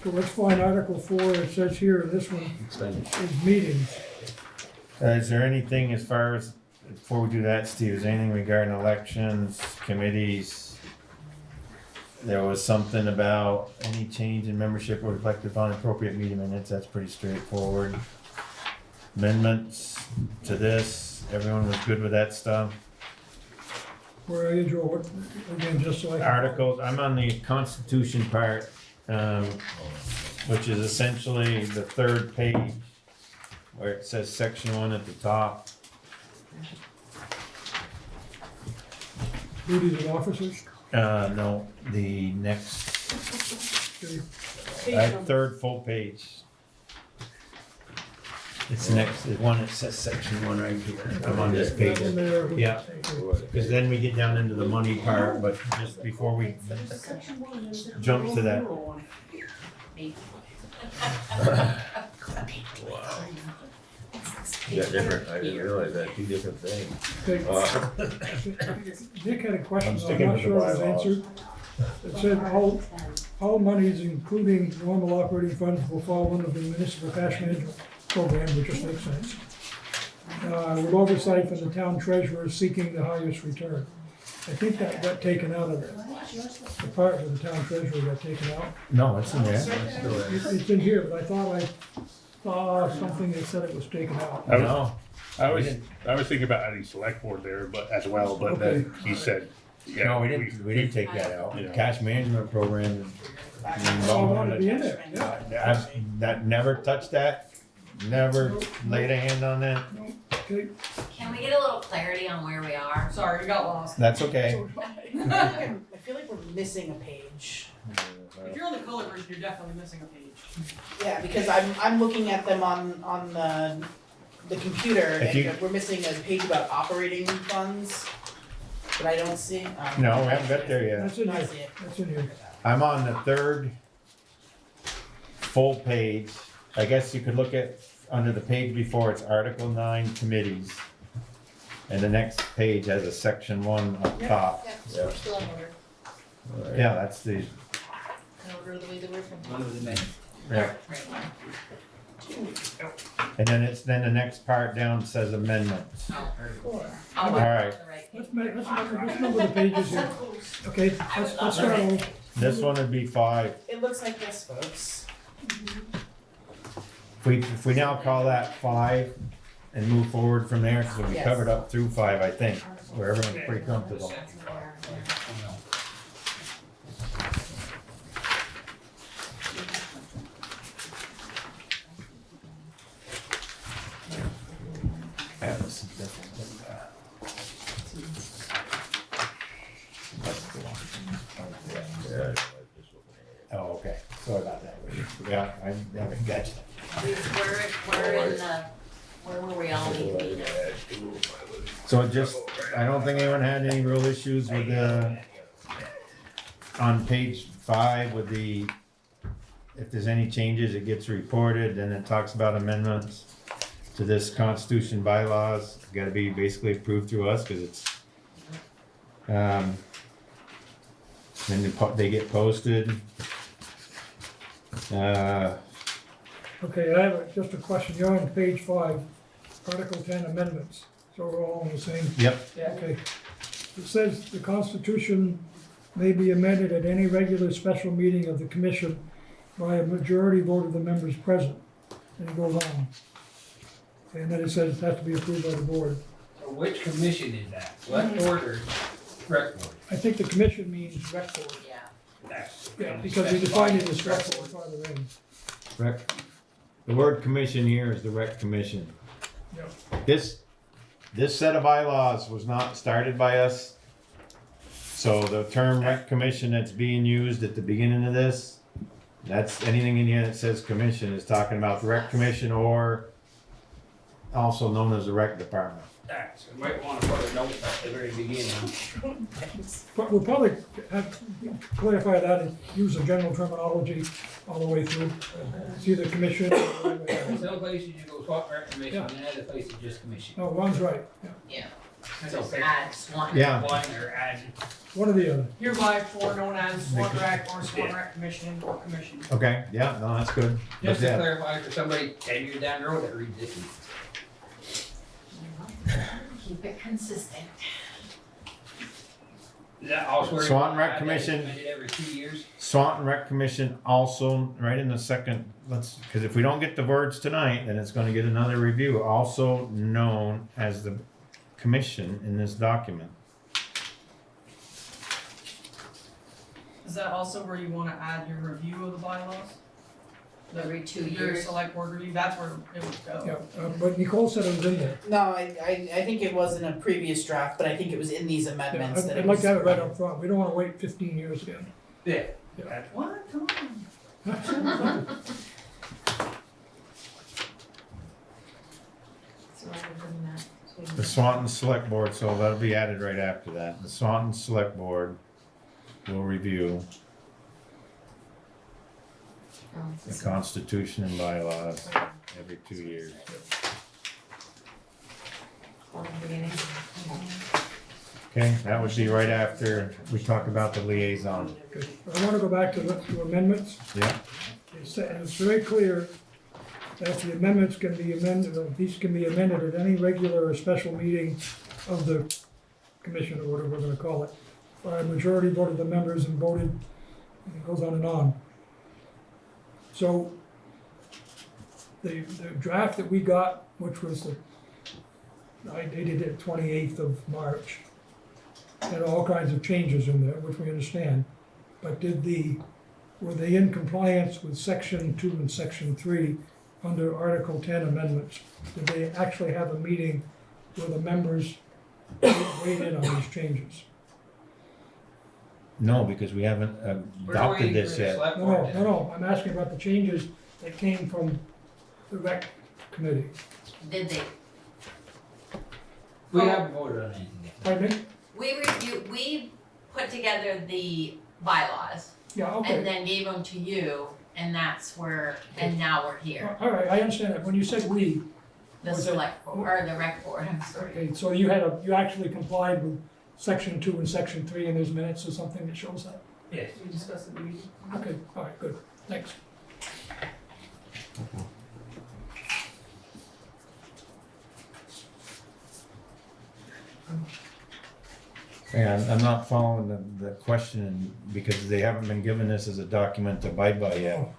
So let's find Article 4, it says here, this one is meetings. is there anything as far as, before we do that, Steve, is there anything regarding elections, committees? There was something about any change in membership or reflected upon appropriate meeting minutes, that's pretty straightforward. Amendments to this, everyone was good with that stuff? Where are you, Joe? What, again, just so I can. Articles, I'm on the Constitution part, which is essentially the third page where it says section 1 at the top. Duties of officers. No, the next, Okay. third full page. It's next, the one that says section 1 right here. I'm on this page. That one there. Yeah. Thank you. Because then we get down into the money part, but just before we jump to that. Yeah, different, I didn't realize that, two different things. Okay. Nick had a question, I'm I'm sticking not with the sure it was bylaws. answered. It said all monies, including normal operating funds, will fall under the municipal cash management program, which just makes sense. With oversight from the town treasurer seeking the highest return. I think that got taken out of it. The part where the town treasurer got taken out. No, it's in there. It's in here, but I thought I saw something that said it was taken out. No, I was thinking about adding select board there, but as well, but then he said, yeah. no, we didn't take that out. Yeah. Cash management program. Oh, I wanted to be in there, yeah. That never touched that, never laid a hand on that. Okay, Can we get a little clarity on where we are? Sorry, we got lost. That's okay. I feel like we're missing a page. If you're on the color version, you're definitely missing a page. Yeah, because I'm looking at them on the computer If you- and we're missing a page about operating funds. But I don't see. No, we haven't got there yet. that's in No, I here, see it. that's in here. I'm on the third full page. I guess you could look at, under the page before, it's Article 9 committees. And the next page has a section 1 up top. Yeah, so we're still in order. Yeah, that's the, In order the way that we're from. yeah. And then the next part down says amendments. All right. Let's number the pages here. Okay, let's start over. This one would be 5. It looks like this, folks. If we now call that 5 and move forward from there, because we Yes. covered up through 5, I think, where everyone's pretty comfortable. Yeah, this is different than that. That's the one. Yeah, I was just looking at it. Oh, okay, sorry about that. Yeah, I got you. Where were we all meeting? So just, I don't think anyone had any real issues with on page 5 with the, if there's any changes, it gets reported, then it talks about amendments to this constitution bylaws, gotta be basically approved through us, cause it's, then they get posted. Okay, I have just a question. You're on page 5, Article 10 amendments. So we're all on the same. Yep, Okay. It says the Constitution may be amended at any regular special meeting of the commission by a majority vote of the members present. And it goes on. And then it says it has to be approved by the board. So which commission is that? Select board or rec board? I think the commission means rec board. Yeah. That's- Yeah, because we defined it as rec board farther in. rec, the word commission here is the rec commission. Yeah. This set of bylaws was not started by us. So the term rec commission that's being used at the beginning of this, that's anything in here that says commission is talking about the rec commission or also known as the rec department. So you might want to put a note at the very beginning. But we'll probably have to clarify that and use the general terminology all the way through. It's either commission or. Some places you go swap rec commission, and other places just commission. No, Ron's right, yeah. Yeah. That's So okay. add Swanton. Yeah. One or add, One or the other. Hereby for known as Swan Rec or Swan Rec Commission or Commission. Okay, yeah, no, that's good. just to Yeah. clarify for somebody 10 years down the road that reads this. Keep it consistent. Is that also where? Swan you Rec add that Commission. amended every 2 years? Swanton Rec Commission also, right in the second, because if we don't get the words tonight, then it's gonna get another review, also known as the commission in this document. Is that also where you wanna add your review of the bylaws? Every 2 Your years. select board review, that's where it would go. Yeah, but Nicole said it was in there. No, I think it was in a previous draft, but I think it was in these Yeah, amendments that I'd it like was. to have it right up front. We don't wanna wait 15 years again. Yeah. What, come on. So rather than that, so The Swanton Selectboard, so that'll be added right after that. The Swanton Selectboard will review it's the Constitution and bylaws every 2 years. from the beginning. Okay, that would be right after we talk about the liaison. Okay. I wanna go back to amendments. Yeah, It's very clear that the amendments can be amended, these can be amended at any regular or special meeting of the commission, or whatever we're gonna call it. By a majority vote of the members and voted, and it goes on and on. So, the draft that we got, which was I dated it 28th of March, had all kinds of changes in there, which we understand. But were they in compliance with section 2 and section 3 under Article 10 amendments? Did they actually have a meeting where the members weighed in on these changes? no, because we haven't We're adopted waiting this for the yet. select No, board no, to- no, no, I'm asking about the changes that came from the rec committee. Did they? We haven't voted on anything yet. Pardon me? We put together the bylaws Yeah, and okay. then gave them to you, and that's where, and now we're here. All right, I understand that. When you said we, The Was it- select, or the rec board, I'm sorry. okay, so you actually complied with section 2 and section 3, and there's minutes or something that shows that? Yes. We discussed it in the meeting. Okay, all right, good, thanks. And I'm not following the question because they haven't been given this as a document to abide by yet.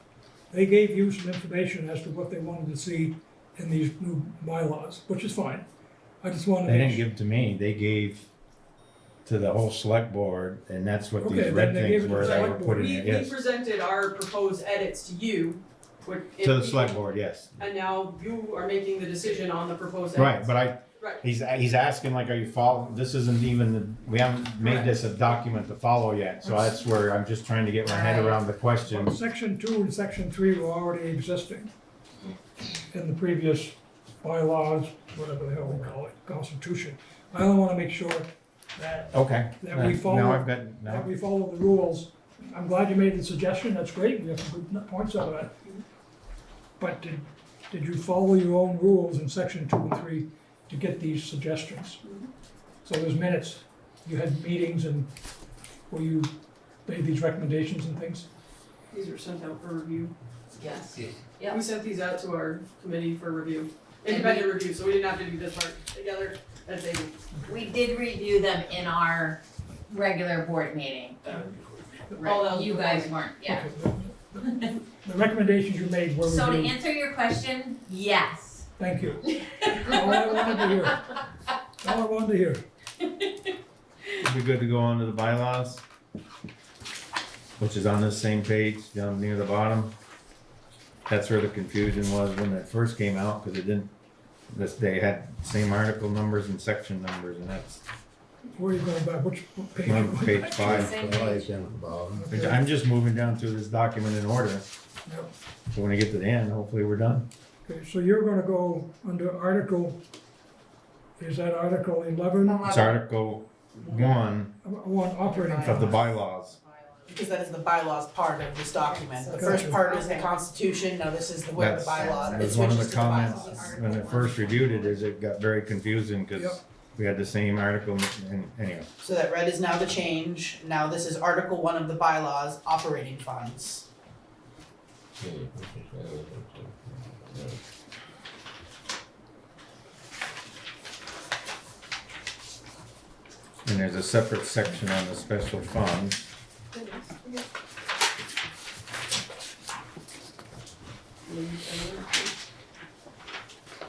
They gave you some information as to what they wanted to see in these new bylaws, which is fine. I just wanted to They make didn't sure. give it to me, they gave to the whole select board, and that's what Okay, these then red they gave things it to were the that were select put in We, there, we yes. presented our proposed edits to you, To the select board, yes. and now you are making the decision on the proposed edits. Right, but Right. he's asking like, are you following, this isn't even, we haven't made this a document to follow yet, so that's where I'm just trying to get my head around the question. Well, section 2 and section 3 were already existing in the previous bylaws, whatever the hell we call it, constitution. I only wanna make sure that Okay. That we follow- Now I've got, that now, we follow the rules. I'm glad you made the suggestion, that's great, we have some good points out of that. But did you follow your own rules in section 2 and 3 to get these suggestions? So there's minutes, you had meetings and where you made these recommendations and things? These were sent out for review. Yes. Yes. Yep. We sent these out to our committee for review, independent review, so we didn't have to do this part together as they do. We did review them in our regular board meeting. All else You guys weren't, yeah. Okay. The recommendations you made were So to reviewed. answer your question, yes. Thank you. All I wanted to hear. All I wanted to hear. we good to go on to the bylaws? Which is on this same page, down near the bottom. That's where the confusion was when it first came out, cause it didn't, they had same article numbers and section numbers, and that's Where are you going back? Which page? on page 5. Same page. Okay. I'm just moving down through this document in order, Yep. so when I get to the end, hopefully we're done. Okay, so you're gonna go under article, is that article 11? It's article 1 One operating of the fund. bylaws. Because that is the bylaws part of this document. The first part is the constitution, now this is where the bylaws, That it was one of switches the to the comments bylaws. when it first reviewed it, is it got very confusing, Yep. cause we had the same article, and anyway. So that red is now the change, now this is article 1 of the bylaws, operating funds. And there's a separate section on the special funds.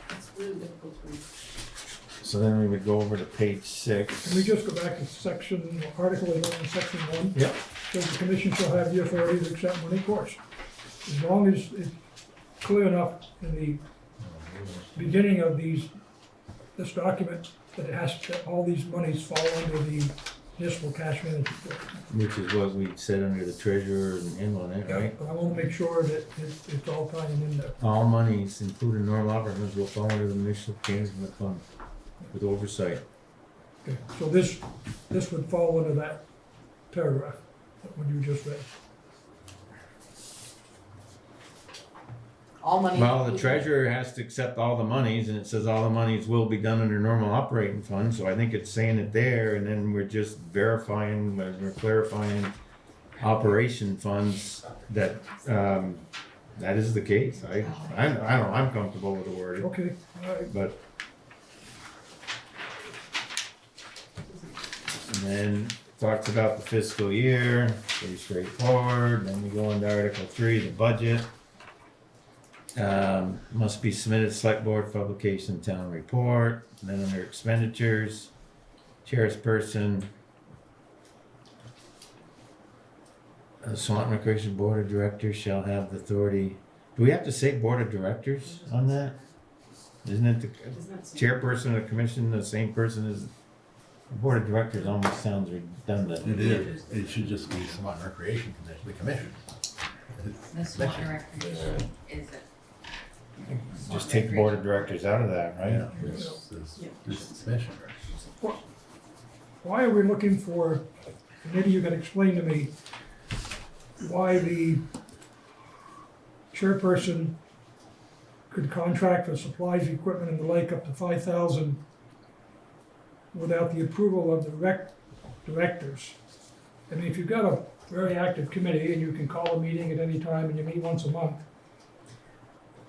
It's really difficult to read. so then we would go over to page Can we 6. just go back to section, Article 11, section 1? Yep. So the commission shall have the authority to accept money, of course. As long as it's clear enough in the beginning of this document that it has, that all these monies fall under the municipal cash management board. Which is what we said under the treasurer and inland, it, right? But I want to make sure that it's all tying in there. All monies, including normal operations, will fall under the municipal management fund with oversight. Okay, so this would fall under that paragraph, that one you just read. All money. Well, the treasurer has to accept all the monies, and it says all the monies will be done under normal operating funds, so I think it's saying it there, and then we're just verifying, we're clarifying operation funds that, that is the case. I don't know, I'm comfortable with the word, Okay, all right. but. And then it talks about the fiscal year, pretty straightforward, then we go into Article 3, the budget. Must be submitted select board publication, town report, and then under expenditures, chairperson. The Swanton Recreation Board of Directors shall have the authority, do we have to say board of directors on that? Isn't it the chairperson of the commission, the same person as, the board of directors almost sounds redundant. It is, it should just be Swanton Recreation Commission, the commission. The Swanton Recreation is it. Just take the board of directors out of that, right? Yeah, this commission. Why are we looking for, maybe you can explain to me, why the chairperson could contract for supplies, equipment, and the like up to $5,000 without the approval of the rec directors? I mean, if you've got a very active committee and you can call a meeting at any time and you meet once a month,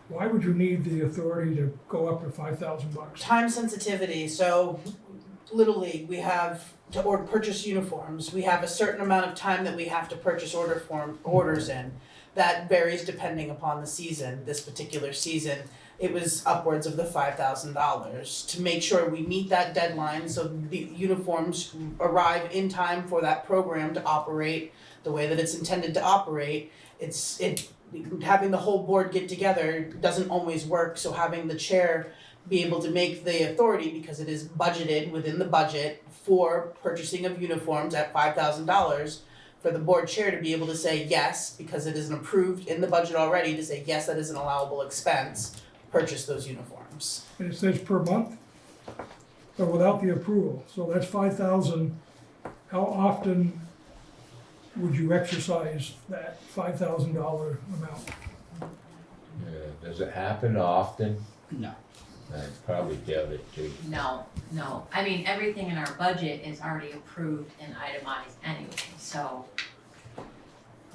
why would you need the authority to go up to $5,000? Time sensitivity, so Little League, we have to purchase uniforms, we have a certain amount of time that we have to purchase orders in. That varies depending upon the season. This particular season, it was upwards of the $5,000 to make sure we meet that deadline, so the uniforms arrive in time for that program to operate the way that it's intended to operate. Having the whole board get together doesn't always work, so having the chair be able to make the authority, because it is budgeted within the budget for purchasing of uniforms at $5,000, for the board chair to be able to say yes, because it is approved in the budget already, to say yes, that is an allowable expense, purchase those uniforms. And it says per month, but without the approval, so that's $5,000. How often would you exercise that $5,000 amount? Does it happen often? No. I'd probably doubt it too. No. I mean, everything in our budget is already approved and itemized anyway, so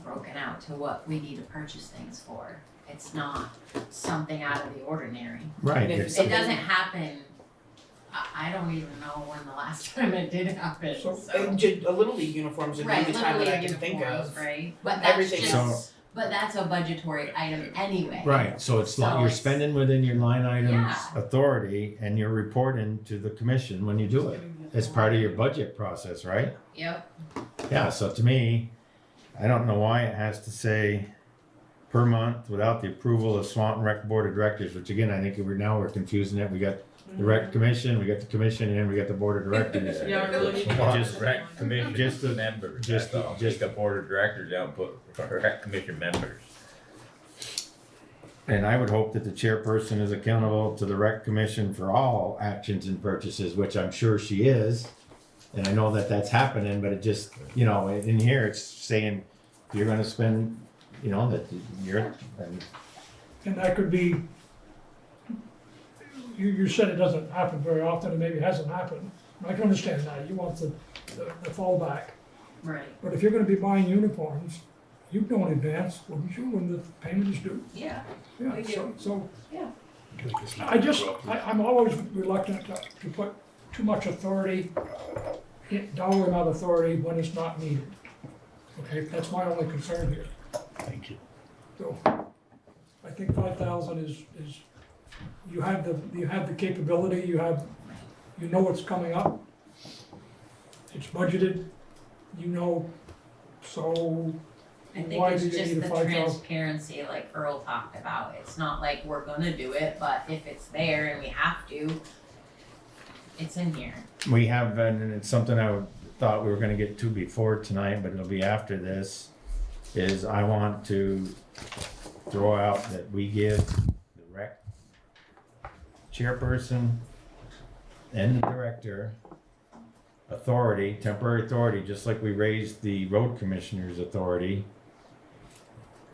broken out to what we need to purchase things for. It's not something out of the ordinary. Right. If it's- It doesn't happen, I don't even know when the last time it did happen, so. A Little League uniforms would be Right, the time that I literally can think uniforms, of. right? But that's Everything just, else. but that's a budgetary item anyway. Right, so it's like So you're it's- spending within your line items Yeah. authority and you're reporting to the commission when you do it. As part of your budget process, right? Yep, Yeah, so to me, I don't know why it has to say per month without the approval of Swanton Rec Board of Directors, which again, I think we're confusing it. We got the rec commission, we got the commission, and we got the board of directors. Yeah, we really need to. Just Rec commission just the- members, just that's the- all. just- Just the board of directors don't put rec commission members. And I would hope that the chairperson is accountable to the rec commission for all actions and purchases, which I'm sure she is. And I know that that's happening, but it just, in here, it's saying, you're gonna spend, that you're, And that could be, you said it doesn't happen very often, and maybe it hasn't happened. I can understand that, you want the fallback. right, But if you're gonna be buying uniforms, you know in advance, wouldn't you, when the payment is due? yeah, Yeah, We do. so, yeah. I'm always reluctant to put too much authority, dollar amount authority when it's not needed. Okay, that's my only concern here. Thank you. So, I think 5,000 is, you have the capability, you have you know what's coming up. It's budgeted, you know, so I why think do it's you just need the a 5,000? transparency like Earl talked about. It's not like we're gonna do it, but if it's there and we have to, it's in here. We have, and it's something thought we were gonna get to before tonight, but it'll be after this, is I want to throw out that we give the rec chairperson and the director authority, temporary authority, just like we raised the road commissioner's authority,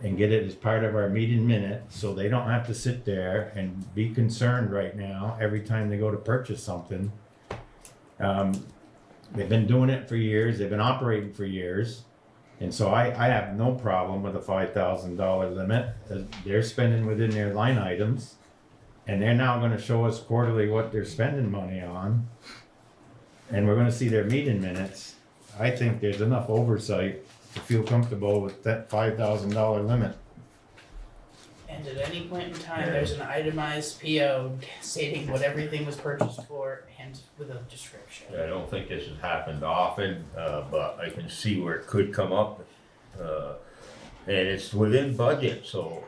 and get it as part of our meeting minutes, so they don't have to sit there and be concerned right now every time they go to purchase something. They've been doing it for years, they've been operating for years, and so I have no problem with a $5,000 limit. They're spending within their line items, and they're now gonna show us quarterly what they're spending money on, and we're gonna see their meeting minutes. I think there's enough oversight to feel comfortable with that $5,000 limit. And at any point in time, there's an itemized PO stating what everything was purchased for and with a description. I don't think this has happened often, but I can see where it could come up. And it's within budget, so,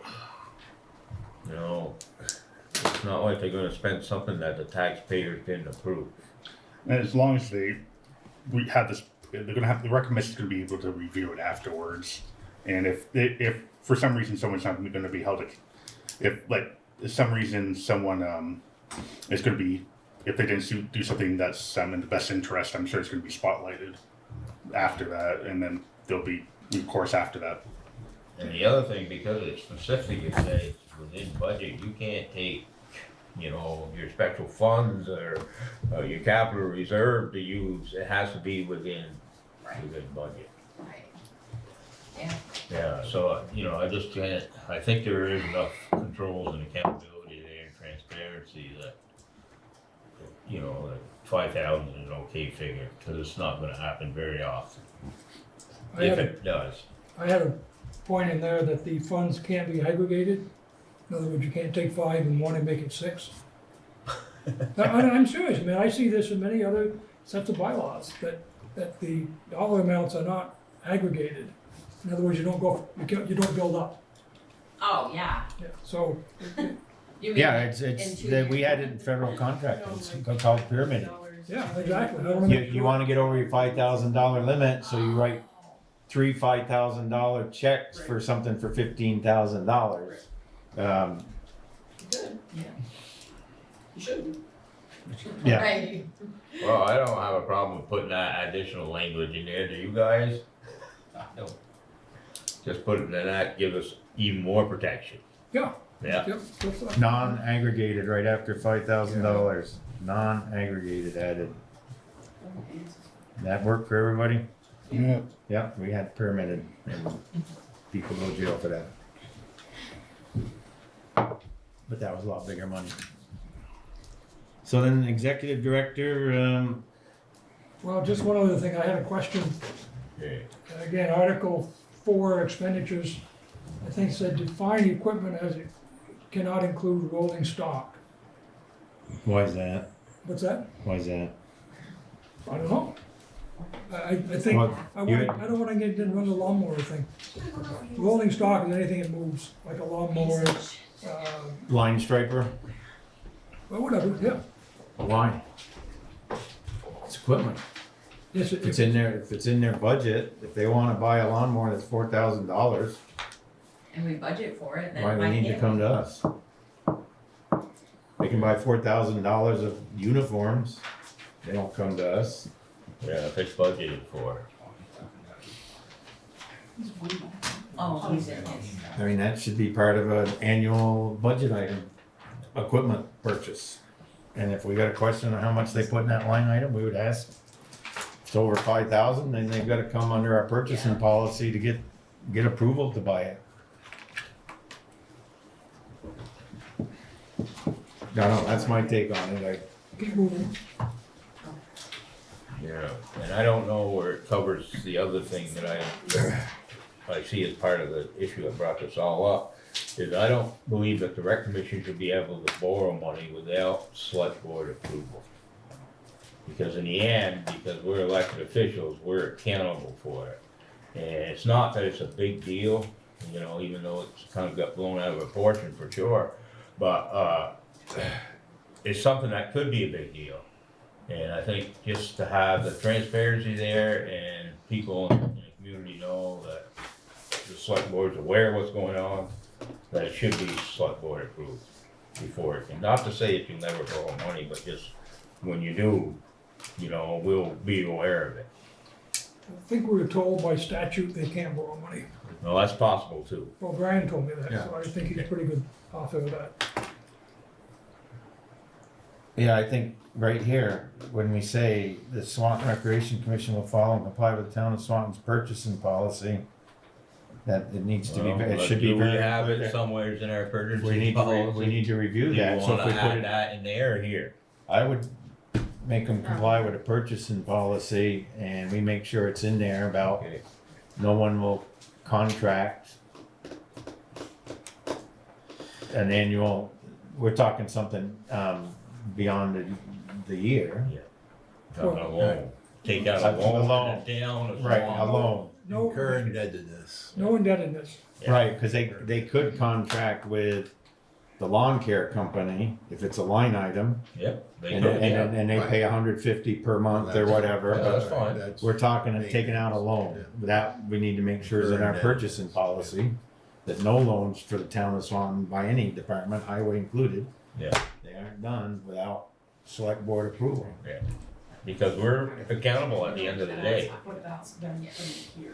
you know, it's not like they're gonna spend something that the taxpayers didn't approve. And as long as we have this, they're gonna have, the rec commission's gonna be able to review it afterwards. And if for some reason someone's not gonna be held, if some reason someone is gonna be, if they didn't do something that's in the best interest, I'm sure it's gonna be spotlighted after that, and then there'll be recourse after that. And the other thing, because it's specific, it says within budget, you can't take, you know, your special funds or your capital reserve to use. It has to be within budget. Right. Yeah. Yeah, so, you know, I just can't, I think there is enough controls and accountability there and transparency that, you know, that 5,000 is an okay figure, because it's not gonna happen very often. If it does. I had a point in there that the funds can't be aggregated. In other words, you can't take 5 and 1 and make it 6. I'm serious, man, I see this in many other sets of bylaws, that the dollar amounts are not aggregated. In other words, you don't build up. Oh, yeah. Yeah, so, You mean Yeah, in it's 2 that we years? had it in federal contract, it's called pyramid. yeah, exactly. I wanna make You wanna get over your $5,000 limit, so you write 3 $5,000 checks for something for $15,000. You could. Yeah. You should. Yeah, Right. Well, I don't have a problem with putting that additional language in there, do you guys? No. Just put it in that, give us even more protection. Yeah. Yeah. Yep, that's fine. non-aggregated right after $5,000, non-aggregated added. That work for everybody? Yeah. Yeah, we had permitted and people go to jail for that. But that was a lot bigger money. So then executive director, Well, just one other thing, I had a question. Yeah. Again, Article 4 expenditures, I think said define equipment as it cannot include rolling stock. why is that? What's that? Why is that? I don't know. I think, Well, I don't wanna get into the lawnmower thing. Rolling stock is anything that moves, like a lawnmower, Line striper? well, whatever, yeah. Why? It's equipment. Yes, If it's in their budget, if they wanna buy a lawnmower that's $4,000, And we budget for it, then why do why they need to can't come we? to us? They can buy $4,000 of uniforms, they don't come to us. Yeah, if it's budgeted for. Oh, he's in his. I mean, that should be part of an annual budget item, equipment purchase. And if we got a question on how much they put in that line item, we would ask. If it's over 5,000, then they've gotta come under our purchasing policy to get approval to buy it. No, that's my take on it, keep moving. Yeah, and I don't know where it covers the other thing that I see as part of the issue that brought this all up, is I don't believe that the rec commission should be able to borrow money without select board approval. Because in the end, because we're elected officials, we're accountable for it. And it's not that it's a big deal, you know, even though it's kind of got blown out of proportion for sure, but, it's something that could be a big deal. And I think just to have the transparency there and people in the community know that the select board's aware of what's going on, that it should be select board approved before it can, not to say that you'll never borrow money, but just when you do, you know, we'll be aware of it. I think we were told by statute they can't borrow money. Well, that's possible too. Well, Brian told me that, Yeah. so I think he's pretty good author of that. Yeah, I think right here, when we say the Swanton Recreation Commission will follow and comply with the town of Swanton's purchasing policy, that it needs to be, Well, it should be do we very have it clear. somewhere in our purchasing We need policy? we need to review Do you that, so if wanna we put add it, that in there or here? I would make them comply with a purchasing policy, and we make sure it's in there about Okay. no one will contract an annual, we're talking something, beyond the year. Not a loan. Take out A a loan, loan. put it down, a Right, small- a loan, No, Incur indebtedness. no indebtedness. Yeah. right, cause they could contract with the lawn care company, if it's a line item, Yep, they and, could, yeah. and they pay $150 per month or That's- whatever, Yeah, but that's fine. That's- we're talking of taking out a loan. That, we need to make sure is in our purchasing policy, that no loans for the town of Swanton by any department, highway included. Yeah. They aren't done without select board approval. Because we're accountable at the end of the day. What that's been here.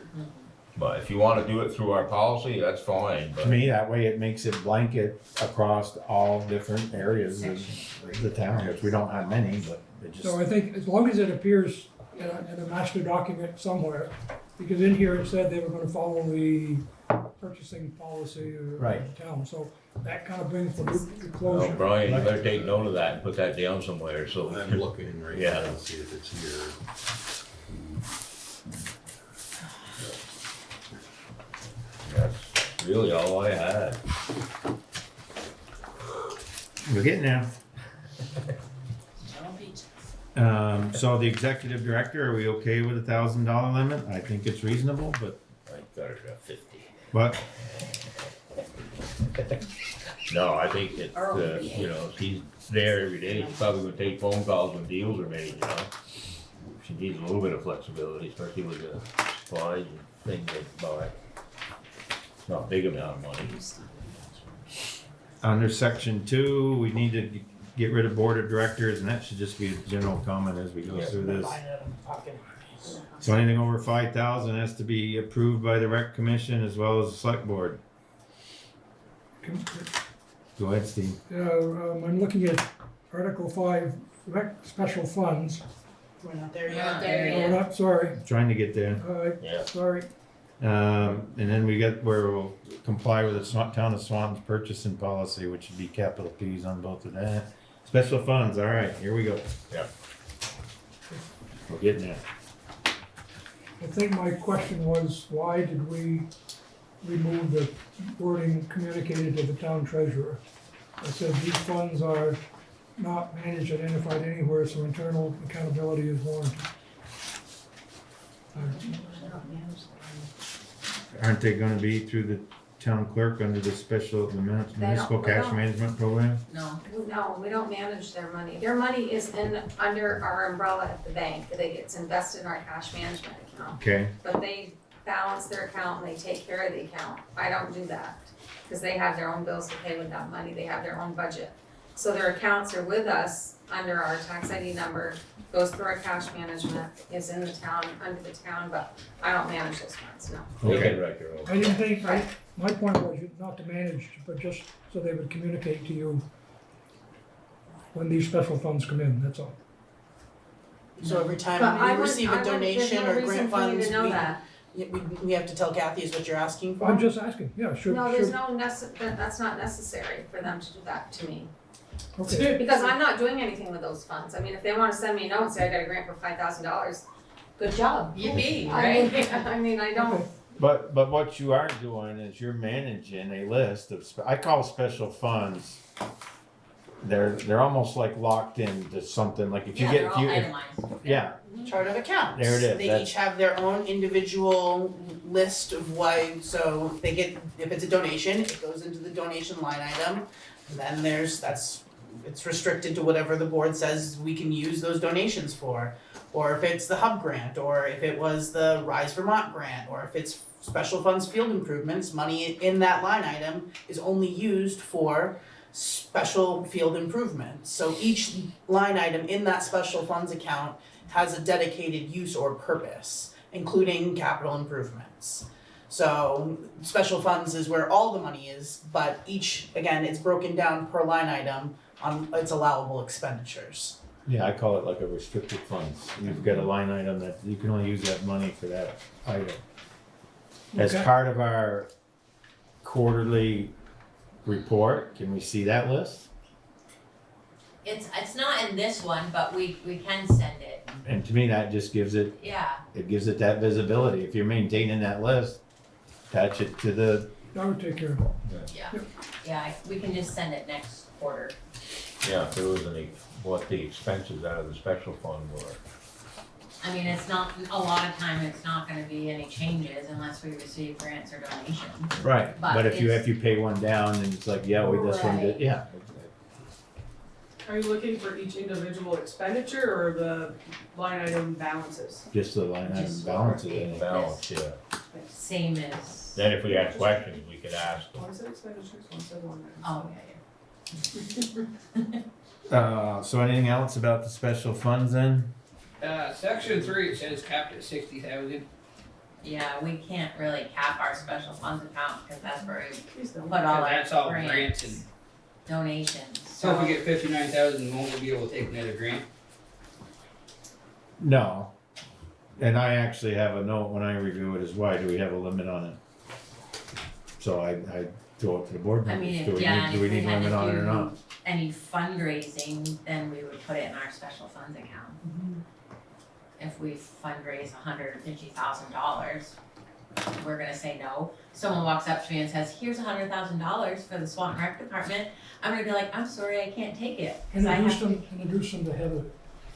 But if you wanna do it through our policy, that's fine, To but me, that way it makes it blanket across all different areas of the town, which we don't have many, but it So I just, think as long as it appears in a master document somewhere, because in here it said they were gonna follow the purchasing policy of Right. the town, so that kind of brings the loop to well, closure. Brian, you better take note of that and put that down somewhere, so. we I'm can- looking right Yeah. now to see if it's here. That's really all I had. we're getting there. So the executive director, are we okay with $1,000 limit? I think it's reasonable, but, I got it at 50. but, No, I think it's, you know, she's there every day, she's probably gonna take phone calls when deals are made, you know? She needs a little bit of flexibility, especially with the supplies and things they buy. It's not a big amount of money. under section 2, we need to get rid of board of directors, and that should just be a general comment as we go through this. So anything over 5,000 has to be approved by the rec commission as well as the select board. Go ahead, Steve. I'm looking at Article 5, rec special funds. We're not there We're yet. not there Oh, yet. not, sorry, Trying to get there. Yeah. sorry. And then we got where we'll comply with the town of Swanton's purchasing policy, which would be capital P's on both of that. Special funds, all right, here we go. Yeah. We're getting there. I think my question was, why did we remove the wording communicated to the town treasurer? I said these funds are not managed or identified anywhere, so internal accountability is warranted. Aren't they gonna be through the town clerk under the special, the municipal they cash don't. management program? No, No, we don't manage their money. Their money is under our umbrella at the bank. It's invested in our cash management account. Okay, But they balance their account and they take care of the account. I don't do that, because they have their own bills to pay with that money, they have their own budget. So their accounts are with us under our tax ID number, goes through our cash management, is in the town, under the town, but I don't manage those funds, no. They okay. can write their own. I didn't think, my point was not to manage, but just so they would communicate to you when these special funds come in, that's all. So every But time I we receive a donation or grant There's no reason for funds, you to know that. we have to tell Kathy is what you're asking for? I'm just asking, yeah, should, No, there's should, no that's not necessary for them to do that to me. okay. Because I'm not doing anything with those funds. I mean, if they wanna send me a note and say I got a grant for $5,000, good job. yippee, I right? mean, I mean, I don't, But what you are doing is you're managing a list of, I call special funds they're almost like locked into something, like if you Yeah, get, they're if all you, itemized. yeah, chart of accounts. There it is, They that's- each have their own individual list of what, so they get, if it's a donation, it goes into the donation line item. And then it's restricted to whatever the board says we can use those donations for. Or if it's the hub grant, or if it was the Rise Vermont grant, or if it's special funds field improvements, money in that line item is only used for special field improvements. So each line item in that special funds account has a dedicated use or purpose, including capital improvements. So special funds is where all the money is, but each, again, it's broken down per line item on its allowable expenditures. yeah, I call it like a restricted funds. You've got a line item that you can only use that money for that item. As Okay. part of our quarterly report, can we see that list? It's not in this one, but we can send it, And to me, that just gives it, yeah. it gives it that visibility. If you're maintaining that list, attach it to the, That would take care of it. Yeah, we can just send it next quarter. Yeah, if there was any, what the expenses out of the special fund were. I mean, it's not, a lot of time, it's not gonna be any changes unless we receive grants or donations. right, but if it's- you pay one down and it's like, yeah, we this one did, Right. yeah. Are you looking for each individual expenditure or the line item balances? Just the line item Just balances for in it. Balance, yeah. Same as, Then if we had questions, we could ask them. One said expenditures, one said line items. oh, So anything else about the special funds then? Section 3, it says capped at 60,000. yeah, we can't really cap our special funds account, cause that's where we Please don't. put all our That's all grants, grants and, donations, so if we get 59,000, won't we be able to take another grant? No. And I actually have a note when I review it is why do we have a limit on it? So I throw it to the board I members, mean, do we yeah, need, do we need a had to limit on it or do not? any fundraising, then we would put it in our special funds account. If we fundraise $150,000, we're gonna say no. Someone walks up to me and says, here's $100,000 for the Swanton Rec Department, I'm gonna be like, I'm sorry, I can't take it, cause I have. Introduce them to Heather.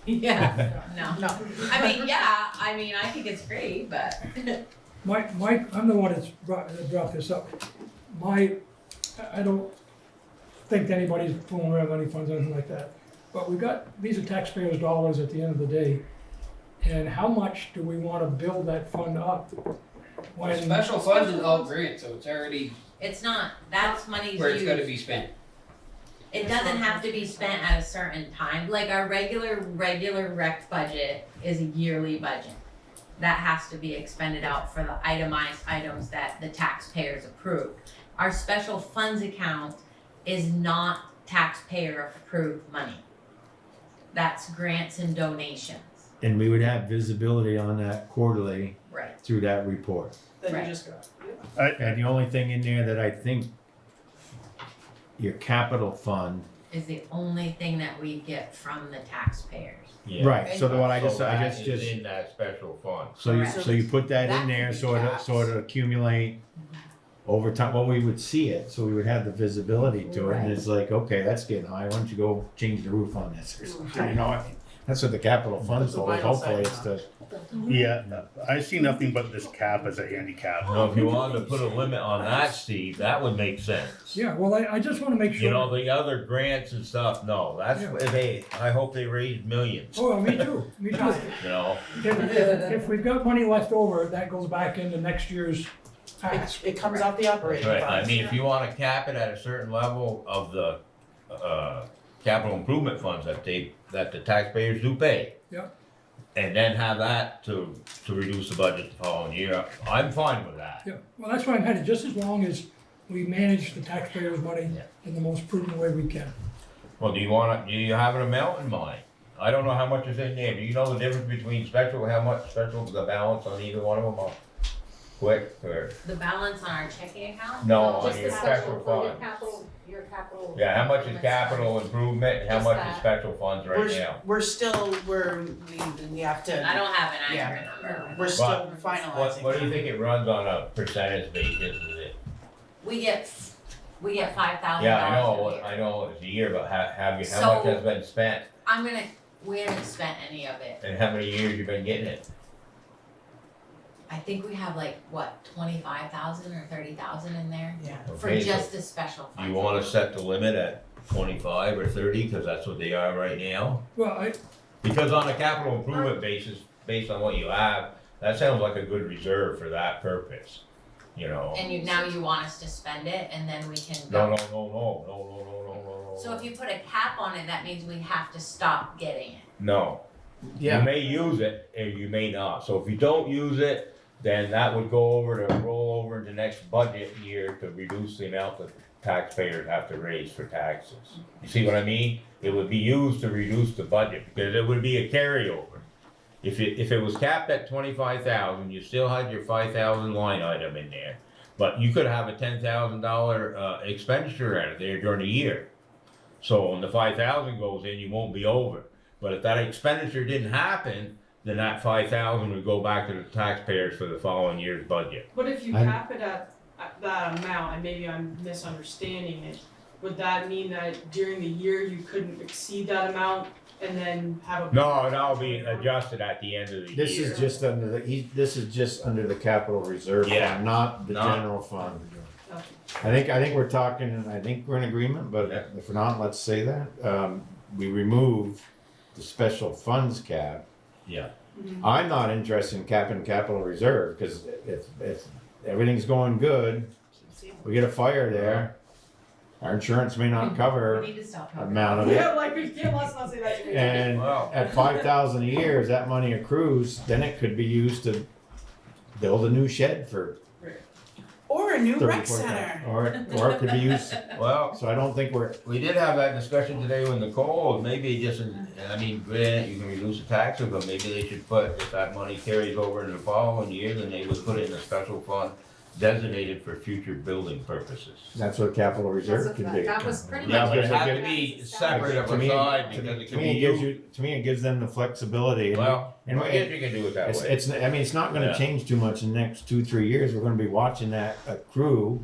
Yeah, no, No. I mean, yeah, I think it's great, but. Mike, I'm the one that brought this up. I don't think anybody's fooling around with any funds or anything like that. But these are taxpayers' dollars at the end of the day. And how much do we wanna build that fund up? When Special funds is all grant, so it's already It's not, that's money's where it's gotta used, be spent. it doesn't have to be spent at a certain time, like our regular rec budget is a yearly budget. That has to be expended out for the itemized items that the taxpayers approve. Our special funds account is not taxpayer approved money. That's grants and donations, And we would have visibility on that quarterly right? through that report. That Right. you just got. And the only thing in there that I think your capital fund, Is the only thing that we get from the taxpayers. Yeah. right, so the one I So that is just, in that special fund. so you put that That in there, could be so it, capped. so it accumulate over time, well, we would see it, so we would have the visibility to it, and it's like, okay, that's getting high, why don't you go change the roof on this or something, you know, I mean, that's what the capital fund's Put the for, vinyl hopefully siding it's on. to, Yeah, I see nothing but this cap as a handicap. You know, if you wanted to put a limit on that, Steve, that would make sense. Yeah, well, I just wanna make sure. You know, the other grants and stuff, no, that's, Yeah. I hope they raise millions, Oh, me too, me too. you know? If we've got money left over, that goes back into next year's tax. It comes out the operating Right, funds. I mean, if you wanna cap it at a certain level of the, capital improvement funds that the taxpayers do pay. Yep. And then have that to reduce the budget the following year, I'm fine with that. Yeah, well, that's why I'm headed, just as long as we manage the taxpayers' money in the most prudent way we can. Well, do you have an amount in mind? I don't know how much is in there, do you know the difference between special, how much special, the balance on either one of them, or quick, or, The balance on our checking account? no, on Just your the special for fund? your capital. Yeah, how much is capital improvement, and how Just much is that. special funds right now? We have to. I don't have an Yeah. accurate number. We're still But finalizing. What do you think it runs on a percentage basis, is it? We get we get $5,000 Yeah, a year. I know, it's a year, but how So- much has been spent, We haven't spent any of it. and how many years you been getting it? I think we have like, what, 25,000 or 30,000 in there? Yeah. For Okay, so just the special funds. You wanna set the limit at 25 or 30, cause that's what they are right now? Well, Because on a capital improvement basis, based on what you have, that sounds like a good reserve for that purpose, you know? And now you want us to spend it and then we can No, go. no. So if you put a cap on it, that means we have to stop getting it. No. You may use it, and you may not, so if you don't use it, then that would roll over into next budget year to reduce the amount that taxpayers have to raise for taxes. You see what I mean? It would be used to reduce the budget, because it would be a carryover. If it was capped at 25,000, you still had your 5,000 line item in there, but you could have a $10,000 expenditure out of there during the year. So when the 5,000 goes in, you won't be over. But if that expenditure didn't happen, then that 5,000 would go back to the taxpayers for the following year's budget. But if you I'm- cap it at that amount, and maybe I'm misunderstanding it, would that mean that during the year you couldn't exceed that amount and then have a? No, that'll be adjusted at the end of the year. This is just under this is just under the capital reserve Yeah. fund, not the Not- general fund. Okay. I think we're talking, and I think we're in agreement, but Yeah. if we're not, let's say that. We remove the special funds cap. Yeah. I'm not interested in capping capital reserve, cause if everything's going good, we get a fire there, our insurance may not We cover need to stop talking. amount of it. Yeah, like, we can't, let's not say that to me. And Wow. at 5,000 a year, as that money accrues, then it could be used to build a new shed for Or a new 30, rec 40,000. center. Or it could be used, Well, so I don't think we did have that discussion today with Nicole, maybe just, I mean, granted, you can reduce the taxes, but maybe they should put, if that money carries over into the following year, then they would put it in a special fund designated for future building purposes. that's what capital reserve That's can what- be. that was pretty Yeah, much. but it what had it to be gives. separate of To a me- side, to- because it To can me, be it gives used. you, to me, it gives them the flexibility. and- Well, and I guess you can do it that It's, way. it's, I mean, it's not gonna Yeah. change too much in the next 2-3 years. We're gonna be watching that accrue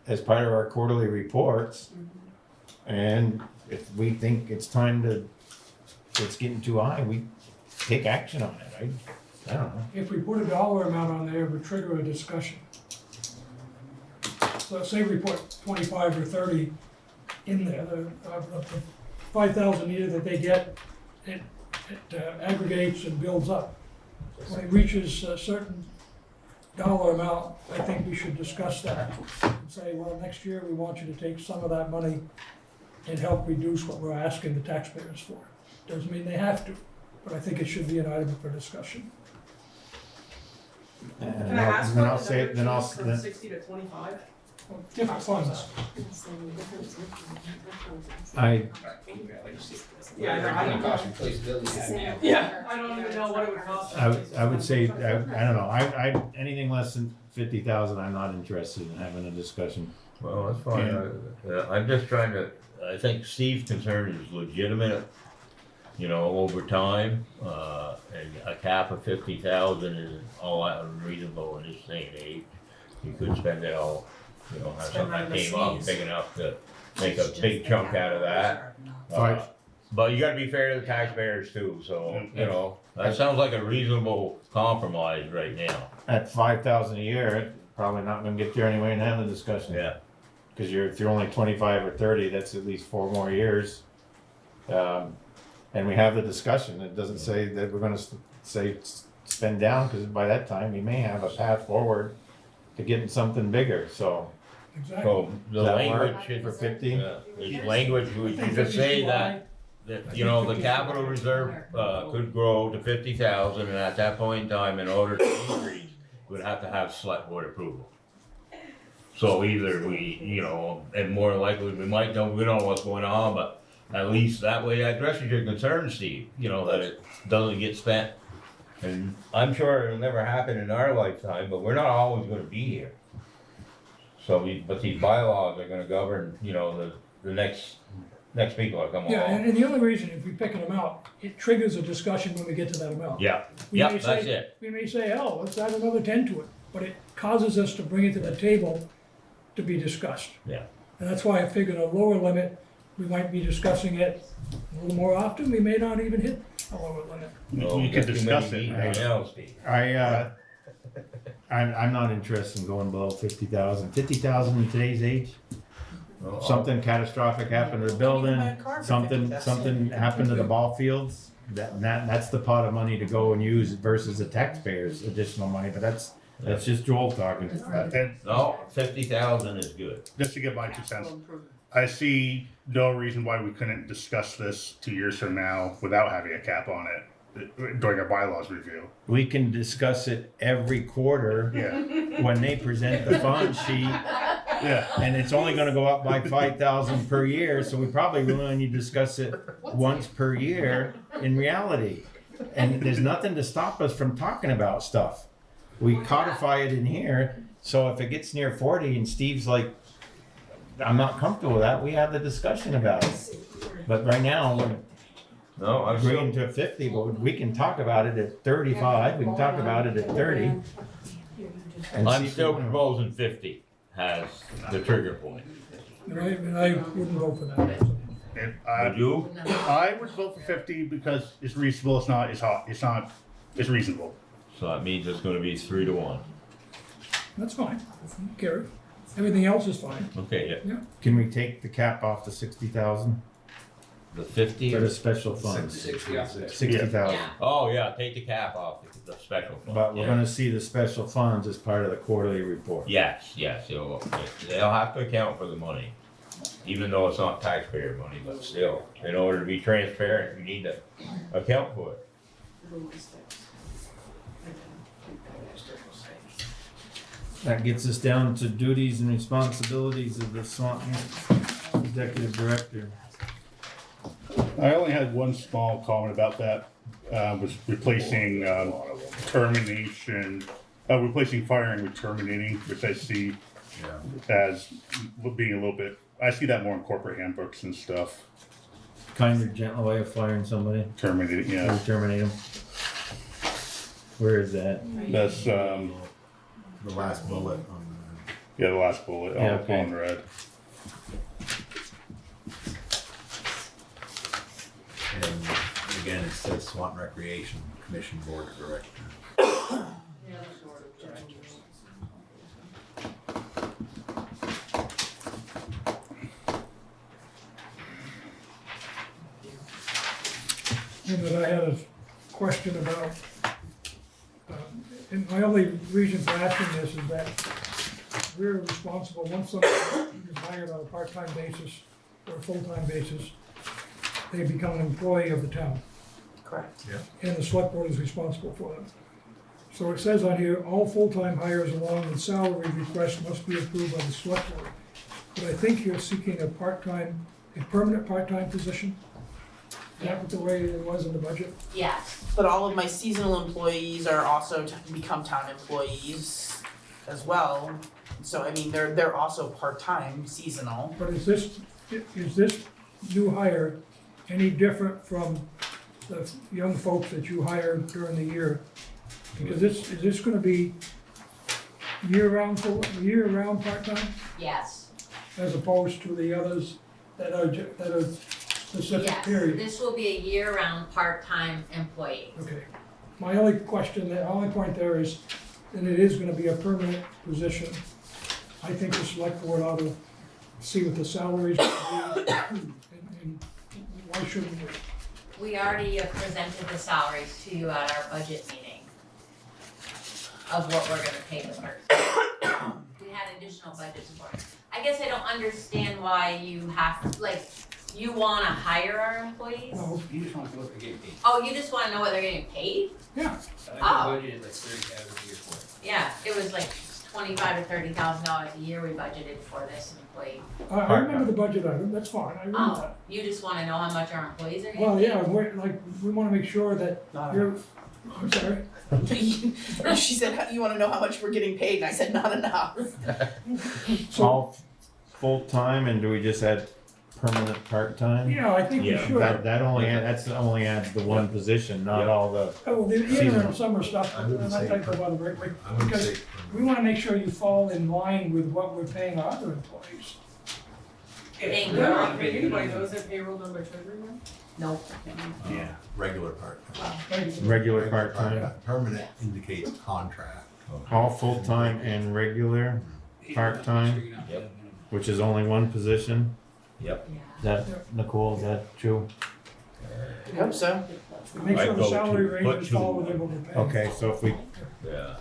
as part of our quarterly reports. And if we think it's time to, it's getting too high, we take action on it. I don't know. if we put a dollar amount on there, it would trigger a discussion. So let's say we put 25 or 30 in there, the 5,000 a year that they get, it aggregates and builds up. When it reaches a certain dollar amount, I think we should discuss that and say, well, next year we want you to take some of that money and help reduce what we're asking the taxpayers for. Doesn't mean they have to, but I think it should be an item for discussion. And Can I ask then what I'll the say, number then I'll, changed from then, 60 to 25? Different funds. I, Yeah, I know, I don't know. Cost replaceability. Yeah, I don't even know what it would cost. I would say, I don't know, anything less than 50,000, I'm not interested in having a discussion. Well, that's fine. I'm just trying to, I think Steve's concern is legitimate, you know, over time. And a cap of 50,000 is all that unreasonable in this day and age. You could spend it all, you know, have Spend something it on that the came up sneeze. big enough to make a big chunk out of that. Right. But you gotta be fair to the taxpayers too, so, you know, that sounds like a reasonable compromise right now. At 5,000 a year, probably not gonna get there anyway and have the discussion. Yeah. Cause if you're only 25 or 30, that's at least 4 more years. And we have the discussion, it doesn't say that we're gonna say spend down, cause by that time, we may have a path forward to getting something bigger, so. Exactly. So the Does that language work should, for 50? the language, we should just say that, you know, the capital reserve, could grow to 50,000, and at that point in time, in order to increase, we'd have to have select board approval. So either we, you know, and more likely, we might know, we don't know what's going on, but at least that way that addresses your concern, Steve, you know, that it doesn't get spent. And I'm sure it'll never happen in our lifetime, but we're not always gonna be here. So but these bylaws are gonna govern, you know, the next people that come Yeah, along. and the only reason, if we pick an amount, it triggers a discussion when we get to that amount. Yeah, We yep, may that's say- it. We may say, oh, let's add another 10 to it, but it causes us to bring it to the table to be discussed. Yeah. And that's why I figured a lower limit, we might be discussing it a little more often, we may not even hit a lower limit. We could discuss it. I'm not interested in going below 50,000. 50,000 in today's age? Something catastrophic happened to the building, something happened to the ball fields. That's the pot of money to go and use versus the taxpayers' additional money, but that's just Joel talking. And No, 50,000 is good. just to get my 2 cents, I see no reason why we couldn't discuss this 2 years from now without having a cap on it during our bylaws review. We can discuss it every quarter Yeah, when they present the fund sheet, yeah. and it's only gonna go up by 5,000 per year, so we probably only need to discuss it once per year in reality. And there's nothing to stop us from talking about stuff. We codify it in here, so if it gets near 40 and Steve's like, I'm not comfortable with that, we have the discussion about it. But right now, we're No, I'm agreeing still, to 50, but we can talk about it at 35, we can talk about it at 30. And I'm see- still proposing 50 has the trigger point. And I wouldn't vote for that. And Would you? I would vote for 50 because it's reasonable, it's not, it's reasonable. So that means it's gonna be 3 to 1. That's fine, Gary. Everything else is fine. Okay, yeah. Can we take the cap off to 60,000 The 50? for the special funds? 60,000. Yeah. Oh, yeah, take the cap off the special fund. But we're yeah. gonna see the special funds as part of the quarterly report. Yes, they'll have to account for the money, even though it's not taxpayer money, but still, in order to be transparent, you need to account for it. That gets us down to duties and responsibilities of the Swanton Executive Director. I only had one small comment about that, was replacing replacing firing with terminating, which I see as being a little bit, I see that more in corporate handbooks and stuff. Kinder, gentle way of firing somebody, Terminating, or yeah. terminate them. Where is that? That's, The last bullet on yeah, the last bullet, Yeah, all okay. in red. and again, it says Swanton Recreation Commission Board of Directors. And that I had a question about, and my only reason for asking this is that we're responsible, once someone is hired on a part-time basis or a full-time basis, they become an employee of the town, Correct. and the select board is responsible for them. So it says on here, all full-time hires along with salary requests must be approved by the select board. But I think you're seeking a part-time, a permanent part-time position? Is that what the way it was in the budget? Yes, But all of my seasonal employees are also to become town employees as well. So I mean, they're also part-time seasonal. But is this new hire any different from the young folks that you hired during the year? Because is this gonna be year-round part-time, yes, as opposed to the others that are specific yes. period? This will be a year-round part-time employee. Okay. My only point there is that it is gonna be a permanent position. I think the select board ought to see what the salaries are, and why shouldn't we? We already presented the salaries to you at our budget meeting of what we're gonna pay the person. We had additional budgets for it. I guess I don't understand why you have, like, you wanna hire our employees? No, You just want to know if they're getting paid. Oh, you just wanna know what they're getting paid? yeah, I think Oh. the budget is like 30,000 a year for it. Yeah, it was like $25,000 to $30,000 a year we budgeted for this employee. I remember the budget item, that's fine, I remember Oh, that. you just wanna know how much our employees are getting paid? Well, yeah, we wanna make sure that you're, I'm sorry, She said, you wanna know how much we're getting paid, and I said, not enough. so, All full-time, and do we just add permanent part-time? yeah, I think we Yeah, should. That only adds the one position, not all the, Oh, the interim summer stuff, I wouldn't and say I think about it, right, I wouldn't because say. we wanna make sure you fall in line with what we're paying our other employees. Being They're wrong. not paying anybody though, is it payroll done by treasury now? Nope. Yeah. Regular part-time. Regular part-time, Permanent indicates contract. all full-time and regular, part-time, Yep. which is only one position. Yep. Is that, Nicole, is that true? I hope so. Make I sure the go salary to- but ranges to- fall within what we're paying. Okay, so if we, Yeah.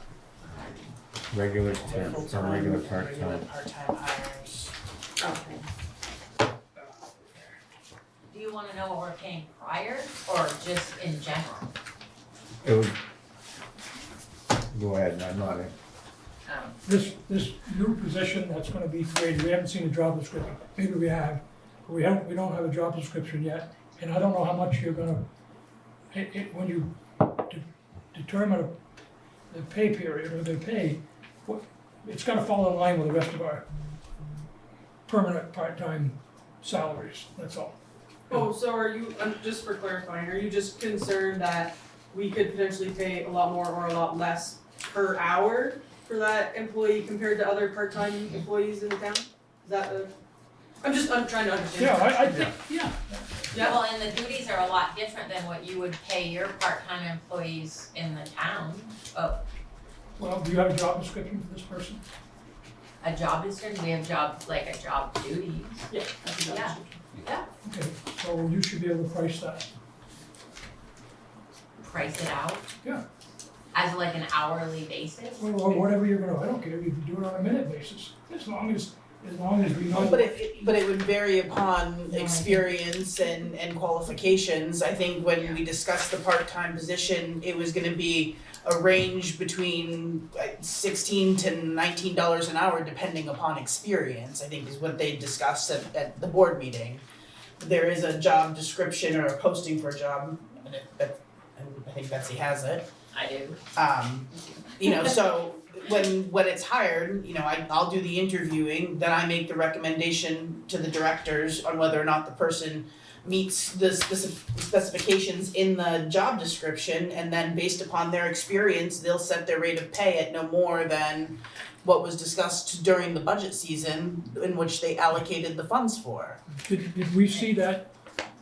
regular temp, or Full-time, regular regular part-time. part-time hires. Okay. Do you wanna know what we're paying prior or just in general? It would. Go ahead, I'm not, This new position that's gonna be created, we haven't seen a job description, maybe we have, but we don't have a job description yet, and I don't know how much you're gonna, when you determine the pay period or the pay, it's gotta fall in line with the rest of our permanent part-time salaries, that's all. Oh, so are you, just for clarifying, are you just concerned that we could potentially pay a lot more or a lot less per hour for that employee compared to other part-time employees in the town? Is that the, I'm trying to understand. Yeah, I think, yeah. Yeah. Well, and the duties are a lot different than what you would pay your part-time employees in the town. Oh, Well, do you have a job description for this person? a job description, we have job duties. Yeah. that's a job Yeah. description. Okay, so you should be able to price that. Price it out. Yeah. As like an hourly basis. Or whatever you're gonna, I don't care, you can do it on a minute basis, as long as we know. But it would vary upon experience and qualifications. I think when we discussed the part-time position, it was gonna be a range between $16 to $19 an hour depending upon experience, I think is what they discussed at the board meeting. There is a job description or a posting for a job, and I think Betsy has it. I do. So when it's hired, I'll do the interviewing, then I make the recommendation to the directors on whether or not the person meets the specifications in the job description, and then based upon their experience, they'll set their rate of pay at no more than what was discussed during the budget season in which they allocated the funds for. Did we see that,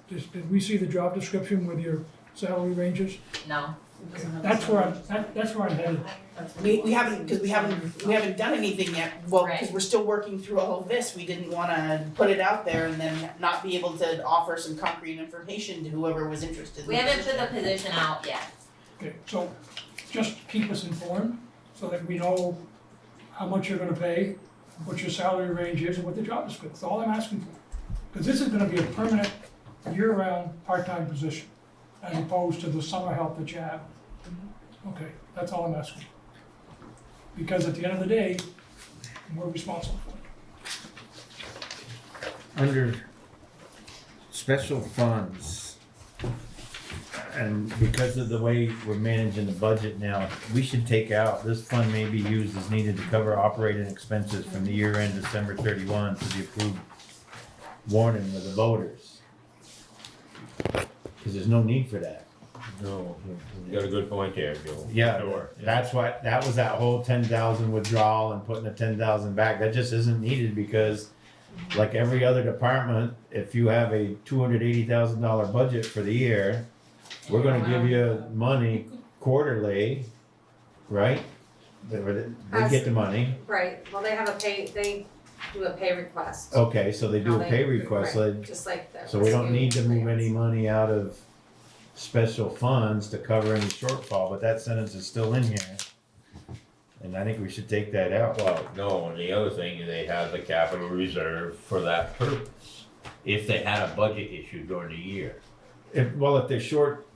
did we see the job description with your salary ranges? No. That's where I'm headed. We haven't done anything yet, well, because Right. we're still working through all of this, we didn't wanna put it out there and then not be able to offer some concrete information to whoever was interested in We the haven't put the position. position out yet. Okay, so just keep us informed so that we know how much you're gonna pay, what your salary range is, and what the job description, that's all I'm asking for. Because this is gonna be a permanent, year-round, part-time position, as opposed to the summer help that you have. Okay, that's all I'm asking. Because at the end of the day, we're responsible for it. Under special funds, and because of the way we're managing the budget now, we should take out, this fund may be used as needed to cover operating expenses from the year end December 31 to the approved warning with the voters. Cause there's no need for that. No, you got a good point there, Joe. Yeah, Sure. that's what, that was that whole 10,000 withdrawal and putting the 10,000 back, that just isn't needed because like every other department, if you have a $280,000 budget for the year, we're gonna give you money quarterly, right? They get the money, Right, well, they do a pay request, okay, so they do a No, pay they- request, right, just like the. so we don't need to move grants. any money out of special funds to cover any shortfall, but that sentence is still in here. And I think we should take that out. Well, no, and the other thing, they have the capital reserve for that purpose, if they had a budget issue during the year. If they're short,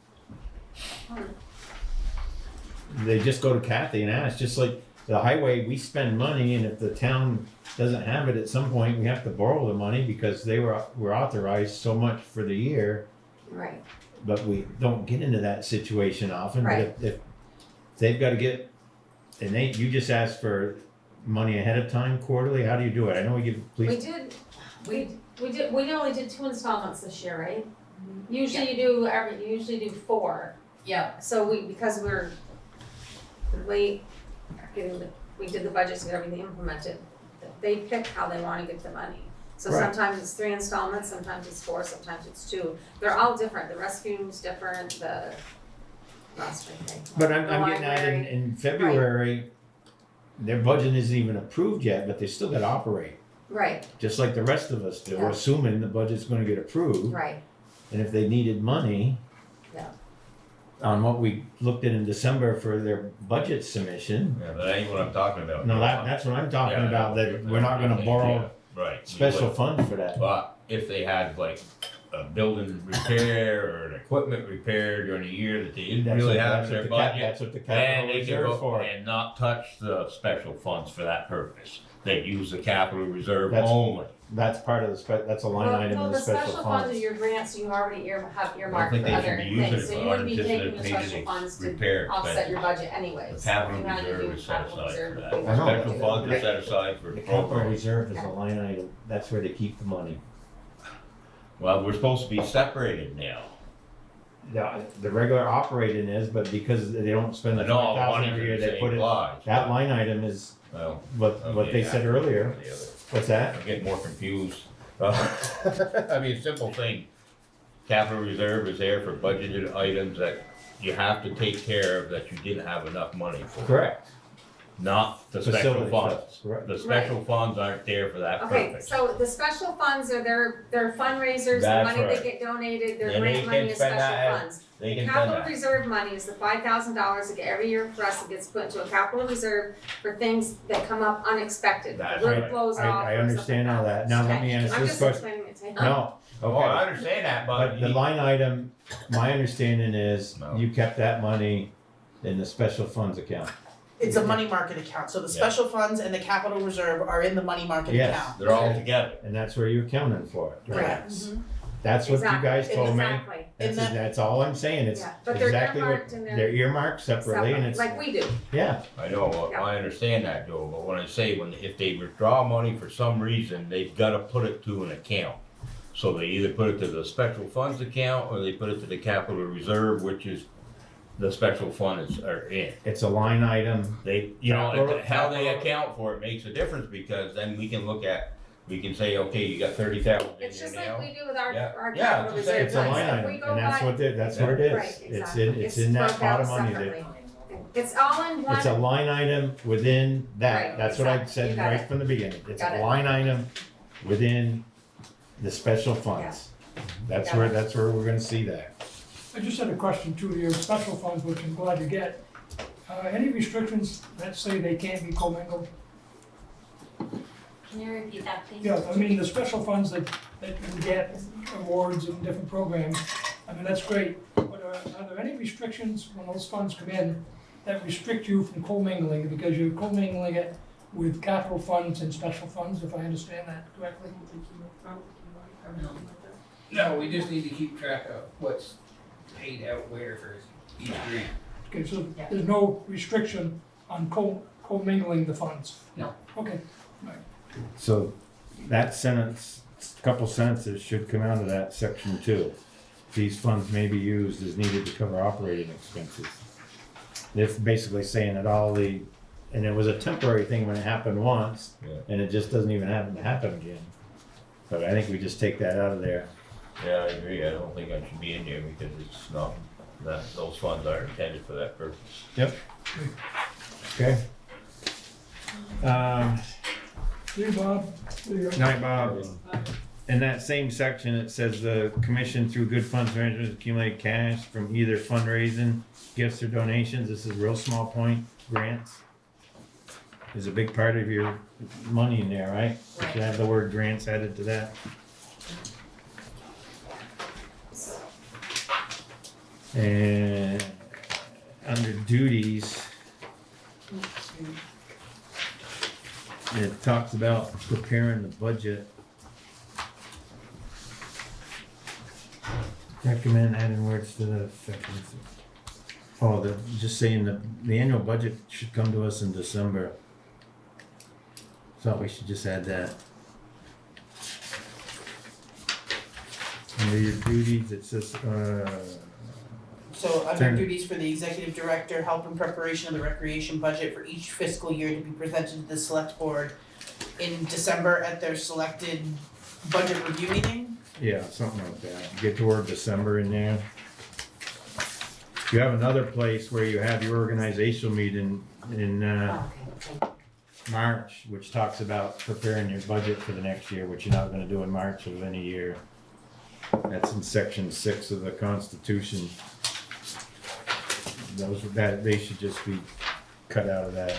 they just go to Kathy and ask, just like the highway, we spend money and if the town doesn't have it at some point, we have to borrow the money because we're authorized so much for the year. Right, But we don't get into that situation often, but Right. if they've gotta get, and you just ask for money ahead of time quarterly, how do you do it? I know we give we police, we only did 2 installments this year, right? Usually you usually do 4, Yep. so because we're late we did the budgets and everything implemented, they pick how they wanna get the money. So Right. sometimes it's 3 installments, sometimes it's 4, sometimes it's 2. They're all different. The rescue's different, the last thing. But I'm The getting at library. in February, their budget isn't even approved yet, but they still gotta operate, Right, just like the rest of us do, Yeah. assuming the budget's gonna get approved. right, And if they needed money. Yeah. On what we looked at in December for their budget submission, Yeah, that ain't what I'm talking about. no, that's what I'm talking Yeah, about, that we're not gonna yeah, borrow right. special funds for that. But if they had like a building repair or an equipment repair during the year that they didn't That's really what- have that's in what their the budget, That's what the then capital they could reserve go for. and not touch the special funds for that purpose. They'd use the capital reserve That's- only. That's part of that's a line item well, in the the special special funds are funds. your grants, you already have I earmarked don't for think other they should be using things, it so for you wouldn't be taking the unanticipated special funds to repair offset expenses. your budget anyways. The capital You had to reserve do is set capital aside reserve for that. before I know. you Special do funds it. are set aside for The capital programs. reserve is a line item, that's where they keep the money. Well, we're supposed to be separated now. The regular operating is, but because they don't spend I the know all 5,000 money's every year, in the they put same it, lodge. that line item is Well, what they said earlier. the other. What's that? I'm getting more confused. I mean, simple thing, capital reserve is there for budgeted items that you have to take care of that you didn't have enough money for. Correct. Not the special Facility funds. stuff, correct. The special funds aren't there for that Okay, purpose. so the special funds are their fundraisers, the That's money right. that get donated, their Then they grant money can is spend special that as- funds. They can spend Capital that. reserve money is the $5,000 that every year for us, it gets put into a capital reserve for things that come up unexpected. That's The roof right. blows off. I or understand something all like that. Now let me Okay. ask I'm this just question. explaining it to him. No, Oh, I okay. understand that, But the line item, my understanding is No. you kept that money in the special funds account. It's a money market account, so the special funds and the capital reserve are in the money market Yes. account. they're all together. And that's where you're accounting for it. Correct. That's what you guys Exactly, told me. exactly. In that- That's all I'm saying. It's Yeah, but they're exactly what, earmarked and they're earmarked separately and Separate, it's, like we do. yeah. I know, Yeah. I understand that, Joe, but when I say, if they withdraw money for some reason, they've gotta put it to an account. So they either put it to the special funds account, or they put it to the capital reserve, which is the special funds are in. It's a line item. They, Capital- how they account for it makes a difference, because then we can look at, we can say, okay, you got 30,000 in It's there just now. like we do with our Yeah. Yeah, capital it's the reserve. same. It's a line funds. If item we go and that's by- what that's what it Right, is. exactly. It's in that broke pot out of money. separately. It's all in one. It's a line item within that. Right, That's what I exactly. said You got right it. from the beginning. It's Got a it. line item within the special funds. That's Got where, it. that's where we're gonna see that. I just had a question to your special funds, which I'm glad you get. Any restrictions that say they can't be commingled? Can you repeat that, please? Yeah, I mean, the special funds that you get awards and different programs, I mean, that's great. But are there any restrictions when those funds come in that restrict you from commingling? Because you're commingling it with capital funds and special funds, if I understand that correctly? No, we just need to keep track of what's paid out where for each grant. Okay, so there's no restriction on commingling the funds? No. Okay. So that sentence, couple sentences should come out of that section 2. These funds may be used as needed to cover operating expenses. It's basically saying that and it was a temporary thing when it happened once, Yeah. and it just doesn't even happen to happen again. But I think we just take that out of there. Yeah, I agree, I don't think I should be in here, because it's not, those funds aren't intended for that purpose. Okay? See you, Bob. See you. Night, Bob. In that same section, it says the commission through good funds management accumulate cash from either fundraising, gifts or donations. This is a real small point, grants. Is a big part of your money in there, right? You should have the word grants added to that. And under duties, it talks about preparing the budget. Recommend adding words to the sections. Oh, just saying the annual budget should come to us in December. Thought we should just add that. Under your duties, it says, So under Turn. duties for the executive director, help in preparation of the recreation budget for each fiscal year to be presented to the select board in December at their selected budget review meeting? Yeah, something like that. Get toward December in there. You have another place where you have your organizational meeting in, March, which talks about preparing your budget for the next year, which you're not gonna do in March of any year. That's in section 6 of the Constitution. They should just be cut out of that.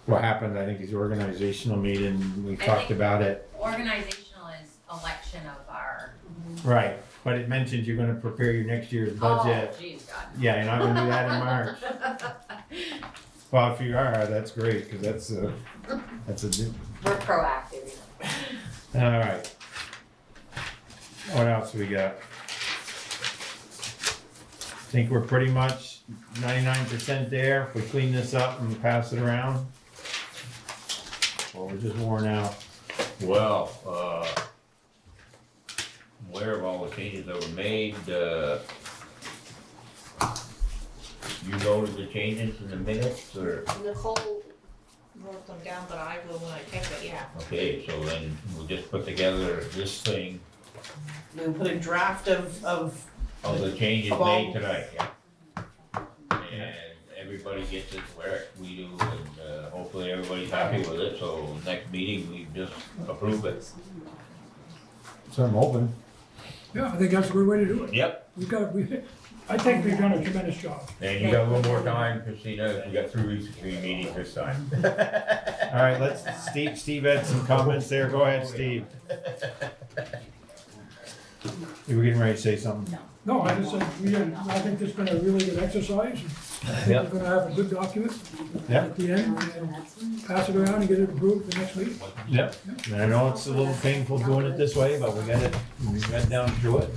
What happened, I think, is organizational meeting, we talked about it. Organizational is election of our. Right, but it mentions you're gonna prepare your next year's budget. Oh, geez, God. Yeah, you're not gonna do that in March. Well, if you are, that's great, cause that's a We're proactive. alright. What else we got? Think we're pretty much 99% there, if we clean this up and pass it around? Or we're just worn out? Well, aware of all the changes that were made, you noted the changes in the minutes, or? Nicole wrote them down, but I will when I take it, yeah. Okay, so then we'll just put together this thing We'll put a draft of of the changes made tonight, yeah. And everybody gets it where we do, and hopefully everybody's happy with it, so next meeting, we just approve it. So I'm open. Yeah, I think that's a good way to do it. Yep, I think we've done a tremendous job. and you got a little more time, Christina, we got 3 weeks between meetings this time. Alright, Steve had some comments there, go ahead, Steve. You were getting ready to say something? No, I just said, I think this has been a really good exercise. And I think Yep. we're gonna have a good document Yep. at the end, and pass it around and get it approved the next meeting. Yep. And I know it's a little painful doing it this way, but we got down through it.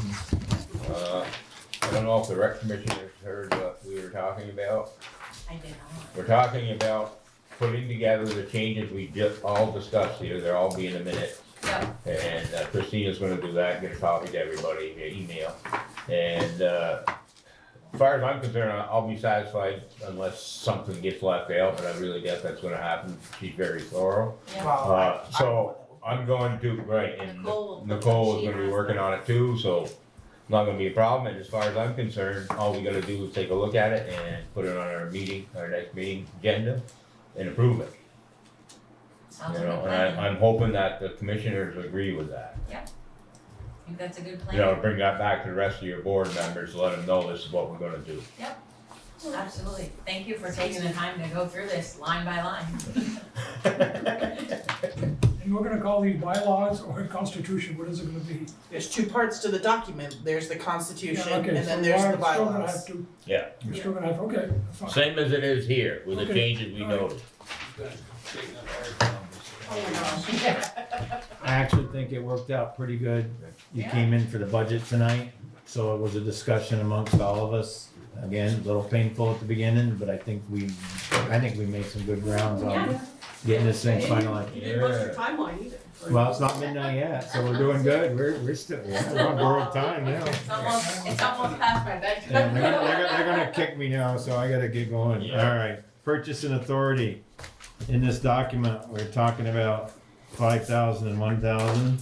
I don't know if the rec commissioners heard what we were talking about. I did not. We're talking about putting together the changes we just all discussed here, they're all be in a minute. Yep. And Christina's gonna do that, get a copy to everybody via email. And, as far as I'm concerned, I'll be satisfied unless something gets left out, but I really guess that's gonna happen. She's very thorough. So I'm going to, right, and Nicole is gonna be working on it too, so not gonna be a problem. And as far as I'm concerned, all we gotta do is take a look at it and put it on our next meeting agenda and approve it. Sounds You like a know, good and plan. I'm hoping that the commissioners agree with that. I think that's a good plan. You know, bring that back to the rest of your board members, let them know this is what we're gonna do. Absolutely. Thank you for taking the time to go through this line by line. And we're gonna call these bylaws or constitution, what is it gonna be? There's 2 parts to the document. There's the Constitution, Yeah, okay, and so then there's the we're still gonna bylaws. have to- Yeah, We're still gonna have, okay, fine. same as it is here, with the Okay. changes we All right. noted. Oh my gosh. I actually think it worked out pretty good. You came in for the budget tonight, so it was a discussion amongst all of us. Again, a little painful at the beginning, but I think we made some good grounds on getting this thing finalized. You didn't bust your timeline either. Well, it's not midnight yet, so we're doing good. We're still, we're on borrowed time now. It's almost past my bedtime. Yeah, they're gonna kick me now, so I gotta get going. Yeah. Alright, purchasing authority. In this document, we're talking about 5,000 and 1,000.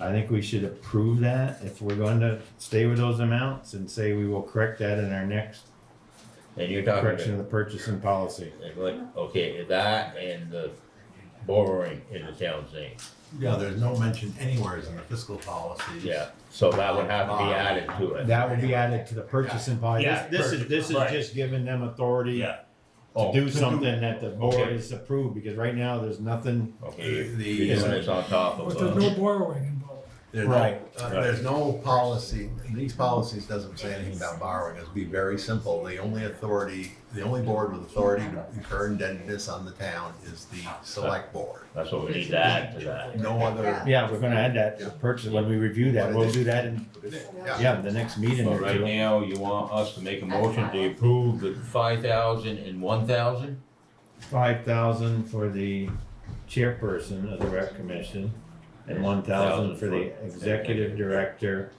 I think we should approve that if we're going to stay with those amounts and say we will correct that in our next And you're talking correction of about, the purchasing policy. okay, that and the borrowing in the town thing. Yeah, there's no mention anywhere in the fiscal policies. Yeah, so that would have to be added to it. That will be added to the purchasing policy. Yeah, This is right. just giving them authority Yeah. to Oh, do something that the board Okay. has approved, because right now, there's nothing. Okay, you're The- doing this on top But of, there's no borrowing involved. Right. There's no policy, these policies doesn't say anything about borrowing, it'll be very simple, the only board with authority to incur indebtedness on the town is the select board. that's what we need to add to that. No other, Yeah, we're gonna add that to purchase, when we review that, we'll do that in, yeah, the next meeting So or right two. now, you want us to make a motion to approve the 5,000 and 1,000? 5,000 for the chairperson of the rec commission, and 1,000 for the executive director.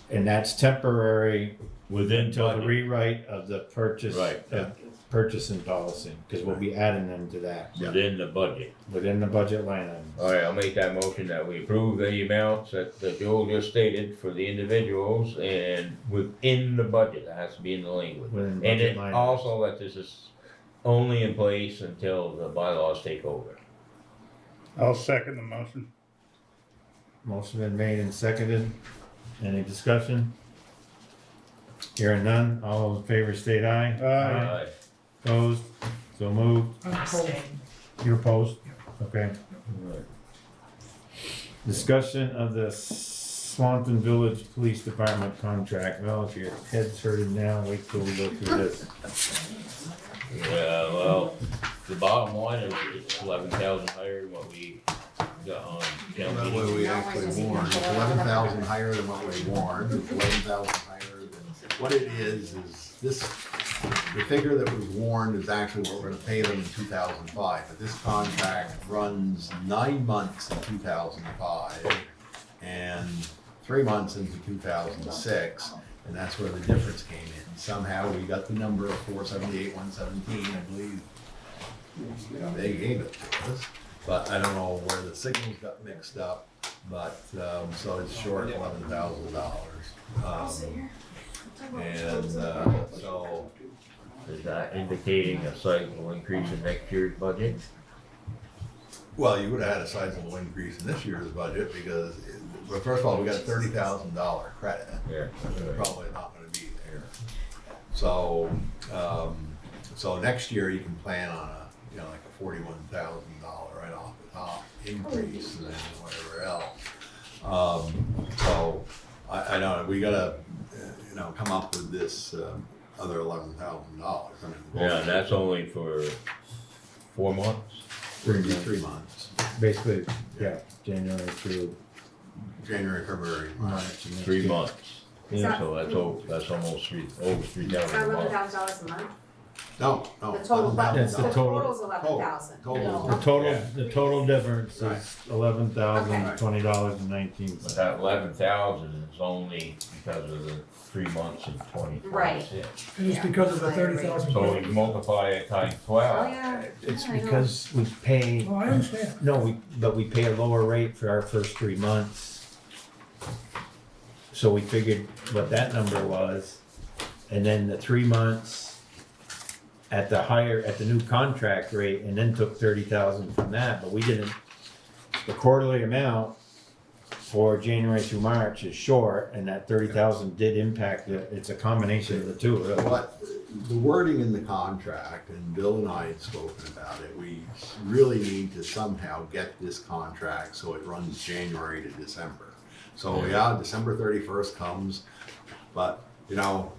And that's temporary Within until the budget. rewrite of the purchase. Right, yeah. purchasing policy, cause we'll be adding them to that, within the budget. within the budget line item. Alright, I'll make that motion that we approve the amounts that Joel just stated for the individuals and within the budget, that has to be in the language. Within And budget it line also that this is only in place until the bylaws take over. I'll second the motion. Motion been made and seconded. Any discussion? Hearing none, all in favor state aye. Aye. Opposed? So moved. I'm opposed. Abstain. You're opposed? Okay. Discussion of the Swanton Village Police Department contract. Well, if your head's hurting now, wait till we go through this. Yeah, well, the bottom line is it's 11,000 higher than what we got on town That's meeting. what we actually warned, it's 11,000 higher than what we warned, it's 11,000 higher than, what it is this, the figure that was warned is actually what we're gonna pay them in 2005, but this contract runs 9 months in 2005 and 3 months into 2006, and that's where the difference came in. Somehow we got the number of 478, 117, I believe. They gave it to us, but I don't know where the signals got mixed up, but, so it's short $11,000. And, so, Is that indicating a sizable increase in next year's budget? well, you would have had a sizable increase in this year's budget because, well, first of all, we got a $30,000 credit. Yeah. That's probably not gonna be there. So, so next year you can plan on a, you know, like a $41,000 right off the top increase and then whatever else. So I don't know, we gotta, you know, come up with this, other $11,000. I mean, Yeah, and that's only for 4 months. 3 months, Basically, yeah, January through January, February, March. March. and next 3 year. months. Is that- So that's almost over 3,000 Is that a month. $11,000 a month? No, The total, That's the the total. total's 11,000. Total. The total difference Right. is $11,020.19. But that 11,000 is only because of the 3 months in 2026. Right. And it's because of the 30,000. So you multiply it times Oh, 12. yeah. It's Yeah, I know. because we pay, Oh, I understand. no, but we pay a lower rate for our first 3 months. So we figured what that number was, and then the 3 months at the new contract rate, and then took 30,000 from that, but we didn't, the quarterly amount for January through March is short, and that 30,000 did impact it. It's a combination of the two, really. What, the wording in the contract, and Bill and I had spoken about it, we really need to somehow get this contract so it runs January to December. So, yeah, December 31st comes, but, you know,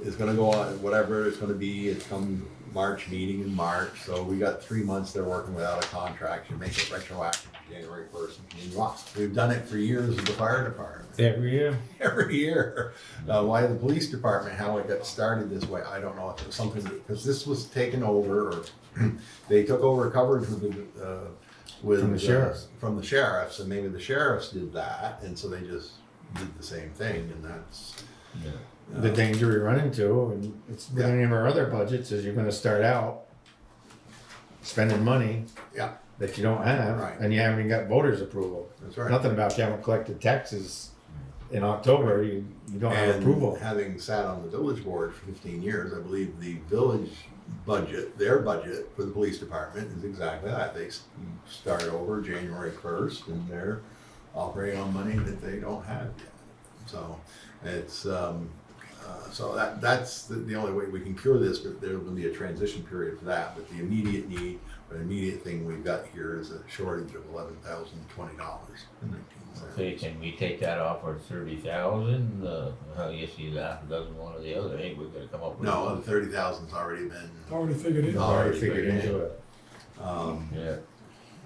it's gonna go on, whatever it's gonna be, it's come March meeting in March, so we got 3 months they're working without a contract, you make it retroactive to January 1st and continue on. We've done it for years with the fire department. Every year. Every year. Why the police department, how it got started this way, I don't know if it was something, because this was taken over, or they took over coverage with From the sheriffs. From the sheriffs, and maybe the sheriffs did that, and so they just did the same thing, and that's. The danger we run into, and it's been in any of our other budgets, is you're gonna start out spending money Yeah, that you don't have, Right. and you haven't even got voters' approval. that's right. Nothing about you haven't collected taxes in October, you don't have And approval. having sat on the village board for 15 years, I believe the village budget, their budget for the police department is exactly that. They start over January 1st and they're operating on money that they don't have yet. So it's, so that's the only way we can cure this, but there will be a transition period for that. But the immediate need, or the immediate thing we've got here is a shortage of $11,020.19. Okay, can we take that off our 30,000? How you see that, a dozen one or the other, hey, we're gonna come up with. No, the 30,000's already been. Already figured it. Already figured figured into in. it. Yeah,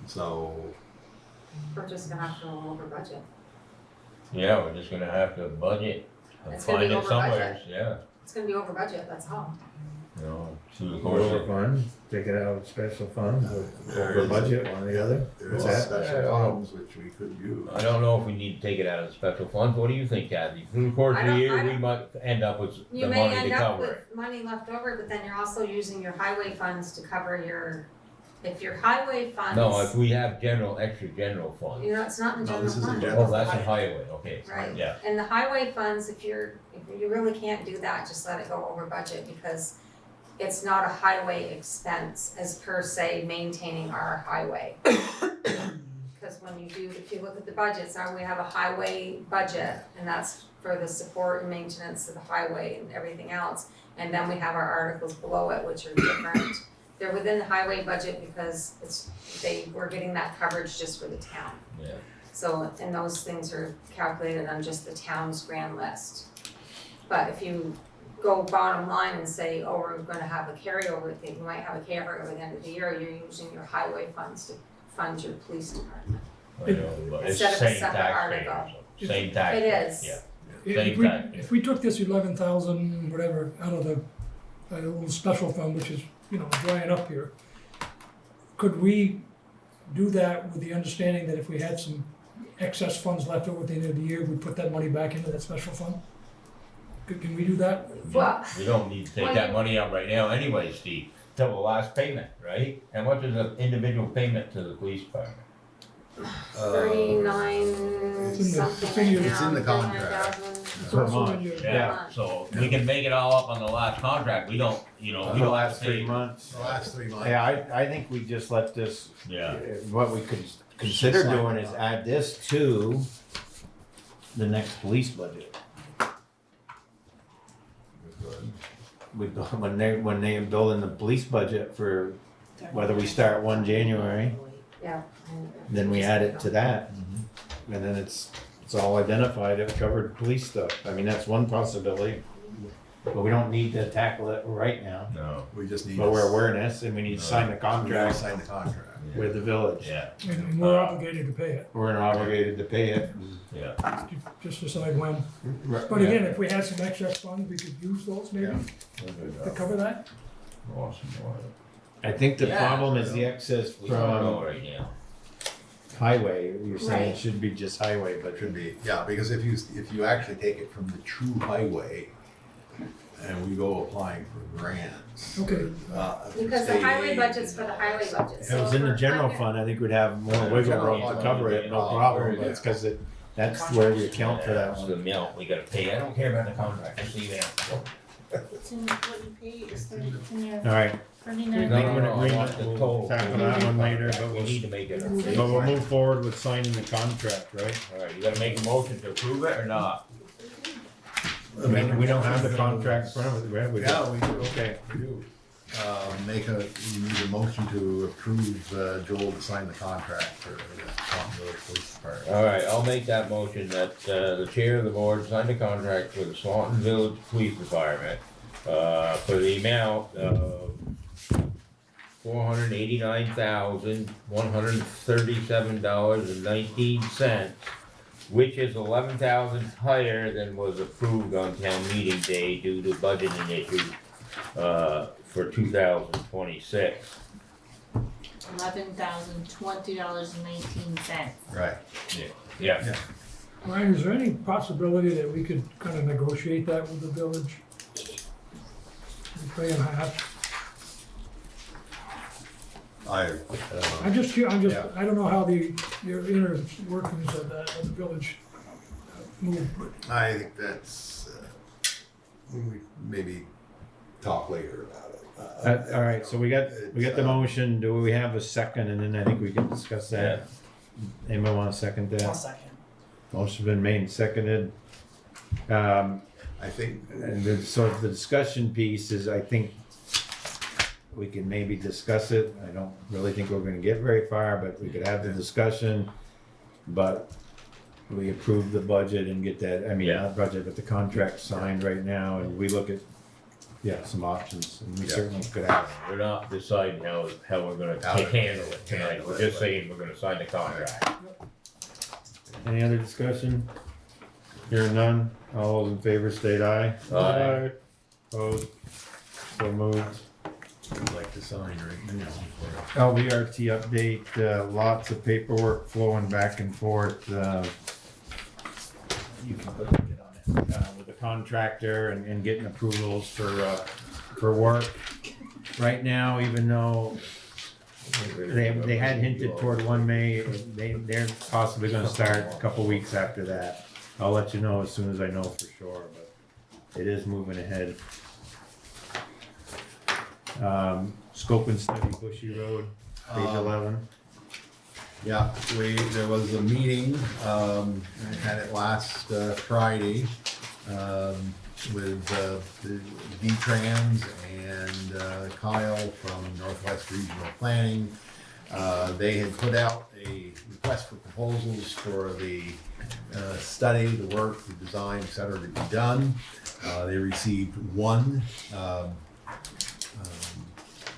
So, We're just gonna have to go over budget. yeah, we're just gonna have to budget and It's gonna be find it over somewhere, budget. yeah, It's gonna be over budget, that's all. you know. through the course Over of. fund, take it out of special funds, or over budget, one or the other. There What's is that? special funds which we could use. I don't know if we need to take it out of the special funds, what do you think, Kathy? Through the course of the I year, don't- we might end up with You the may money end to up cover with it. money left over, but then you're also using your highway funds to cover your, if your highway funds. No, if we have extra general fund. You know, it's not in No, general this is in fund. general. Oh, that's a highway, okay, Right. yeah. And the highway funds, if you really can't do that, just let it go over budget because it's not a highway expense as per se maintaining our highway. Cause when you do, if you look at the budgets, now we have a highway budget and that's for the support and maintenance of the highway and everything else. And then we have our articles below it, which are different. They're within the highway budget because we're getting that coverage just for the town. Yeah. So, and those things are calculated on just the town's grand list. But if you go bottom line and say, oh, we're gonna have a carryover thing, you might have a carryover at the end of the year, you're using your highway funds to fund your police department. I know, but it's Instead of a same separate taxpayers, article. same tax. It is. Yeah, If Same tax. if we took this 11,000, whatever, out of the little special fund, which is, drying up here, could we do that with the understanding that if we had some excess funds left over at the end of the year, we'd put that money back into that special fund? Can we do that? Well, we don't need to take Well, that you- money out right now anyway, Steve, till the last payment, right? And what is an individual payment to the police department? 39 It's in the- something it's in your- right it's in now, the contract. 39,000. It's Per also in month. your- Yeah, so we can make it all up on the last contract, we don't, we The don't have last to 3 pay. months. The last 3 months. Yeah, I think we just let this, Yeah, what we could consider doing is add this to the next police budget. When they build in the police budget for whether we start 1 January, Yeah. then we add it to that. And then it's all identified, it covered police stuff. I mean, that's one possibility. But we don't need to tackle it right now. no, We just need. But we're to- awareness and we need to sign the we gotta contract Sign the contract. with the village. yeah, And we're obligated to pay it, We're obligated to pay it. yeah. just decide when. But again, if we had some excess funds, we could use those maybe to cover that? Awesome, I think the Yeah. problem is the excess we don't know from right now. highway. You're saying Right. it should be just highway, but It should be, yeah, because if you actually take it from the true highway and we go applying for grants. Okay. through Because the state highway aid budget's and for the all highway that budget, stuff. if it was in the general fund, I think we'd have more wiggle general room to fund cover it, no problem, but it's cause that's where we account for that That's the one. amount we gotta pay, I don't care about the contract, just leave it out. It's in what you pay, it's in your Alright, 39. Make an No, I agreement, want the we'll total. tackle that one later, but We we'll, need to make it. but we'll move forward with signing the contract, right? Alright, you gotta make a motion to approve it or not? I mean, we don't have the contract in front of us, right? We Yeah, we do. Okay. We do. You need a motion to approve Joel to sign the contract for the Swanton Village Police Department. Alright, I'll make that motion that, the chair of the board sign the contract for the Swanton Village Police Department, for the amount of $489,137.19, which is 11,000 higher than was approved on town meeting day due to budgeting issues, for 2026. $11,020.19. Right. Yeah. Ryan, is there any possibility that we could kind of negotiate that with the village? Pay in half? I'm just, Yeah. I don't know how your inner workings of the village move, but I think that's, we maybe talk later about it. Alright, so we got the motion, do we have a second, and then I think we can discuss that. Anybody wanna second I'll that? second. Motion's been made and seconded. I think, And so the discussion piece is, I think we can maybe discuss it. I don't really think we're gonna get very far, but we could have the discussion. But we approve the budget and get that, I mean, Yeah. not budget, but the contract signed right now, and we look at, some options, and we Yeah. certainly could have. We're not deciding how we're gonna How to handle it tonight, handle we're it, just but- saying we're gonna sign the contract. Any other discussion? Hearing none, all those in favor state aye. Aye. Opposed, so moved. you'd like to sign right now? LVRT update, lots of paperwork flowing back and forth, you can put it on it, with the contractor and getting approvals for work. Right now, even though they had hinted toward 1 May, they're possibly gonna start a couple weeks after that. I'll let you know as soon as I know for sure, but it is moving ahead. Scope and study Bushy Road, page 11. Yeah, there was a meeting, I had it last Friday, with the V-Trans and Kyle from Northwest Regional Planning. They had put out a request for proposals for the study, the work, the design, et cetera, to be done. They received one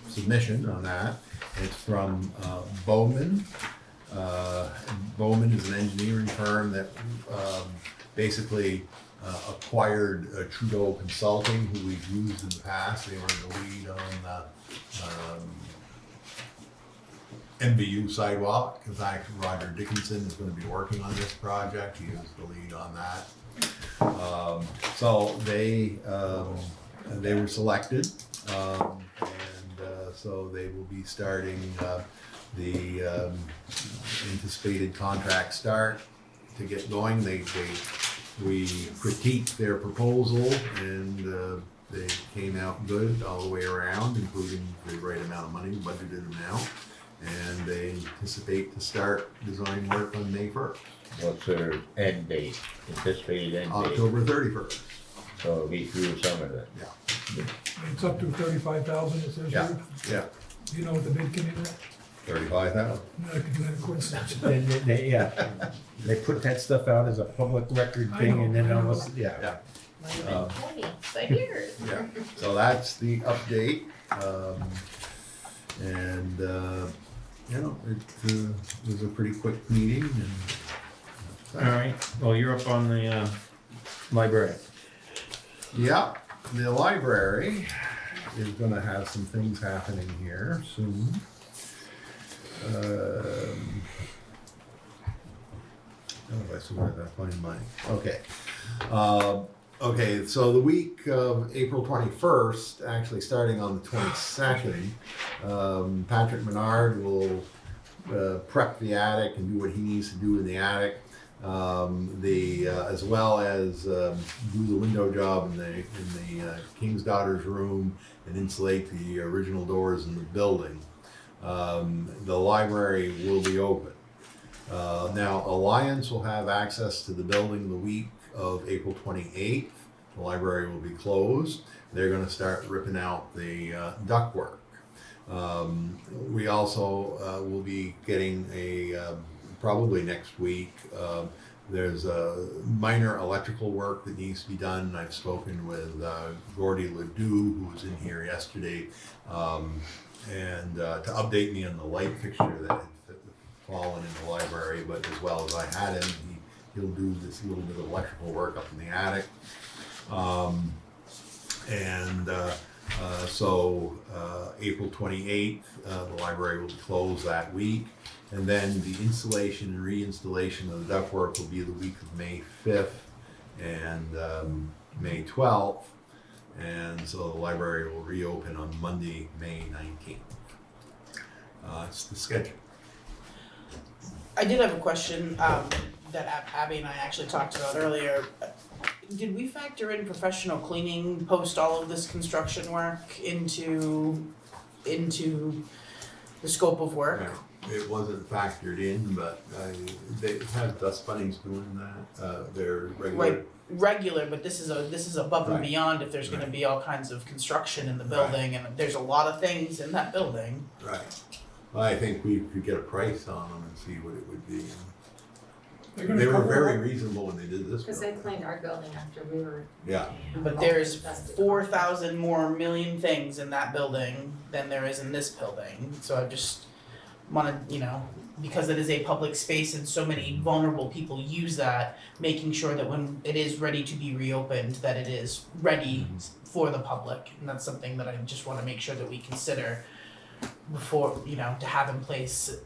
submission on that. It's from Bowman. Bowman is an engineering firm that basically acquired Trudeau Consulting, who we've used in the past. They were in the lead on MVU sidewalk. In fact, Roger Dickinson is going to be working on this project. He was the lead on that. So they were selected, and so they will be starting the anticipated contract start to get going. We critiqued their proposal, and they came out good all the way around, including the right amount of money, budgeted amount. And they anticipate to start design work on May 1st. What's their end date, anticipated end date? October 31st. So it'll be through the summer then? Yeah. It's up to 35,000, it says Yeah. here. Yeah, Do you know what the bid came in at? 35,000. No, I could do that quick. They put that stuff out as a public record I thing know, and then I know. almost, yeah. Yeah. Might have been 20, but here. Yeah, so that's the update. And, you know, it was a pretty quick meeting and. Alright, well, you're up on the, library. Yeah, the library is gonna have some things happening here soon. Oh, I see where did I find mine? Okay. Okay, so the week of April 21st, actually starting on the 22nd, Patrick Menard will prep the attic and do what he needs to do in the attic. As well as do the window job in the King's Daughter's room and insulate the original doors in the building. The library will be open. Now, Alliance will have access to the building the week of April 28th. The library will be closed. They're going to start ripping out the ductwork. We also will be getting probably next week. There's a minor electrical work that needs to be done. I've spoken with Gordy Ledoux, who was in here yesterday, and to update me on the light fixture that had fallen in the library, but as well as I had him, he'll do this little bit of electrical work up in the attic. So April 28th, the library will be closed that week. And then the installation and reinstallation of the ductwork will be the week of May 5th and May 12th. And so the library will reopen on Monday, May 19th. It's the schedule. I did have a question that Abby and I actually talked about earlier. Did we factor in professional cleaning post all of this construction work into the scope of work? Yeah. It wasn't factored in, but they have dust bunnies doing that. They're regular. Right, regular, but this is above and Right. beyond if there's gonna be all kinds of construction in the building, and there's a lot of things in that building. Right. I think we could get a price on them and see what it would be. They're gonna They were cover very up. reasonable when they did this. Cause they building. cleaned our building after we were. Yeah. But there's 4,000 more million things in that building than there is in this building, so wanna, you know, because it is a public space and so many vulnerable people use that, making sure that when it is ready to be reopened, that it is ready for the public. And that's something that I just wanna make sure that we consider before, you know, to have in place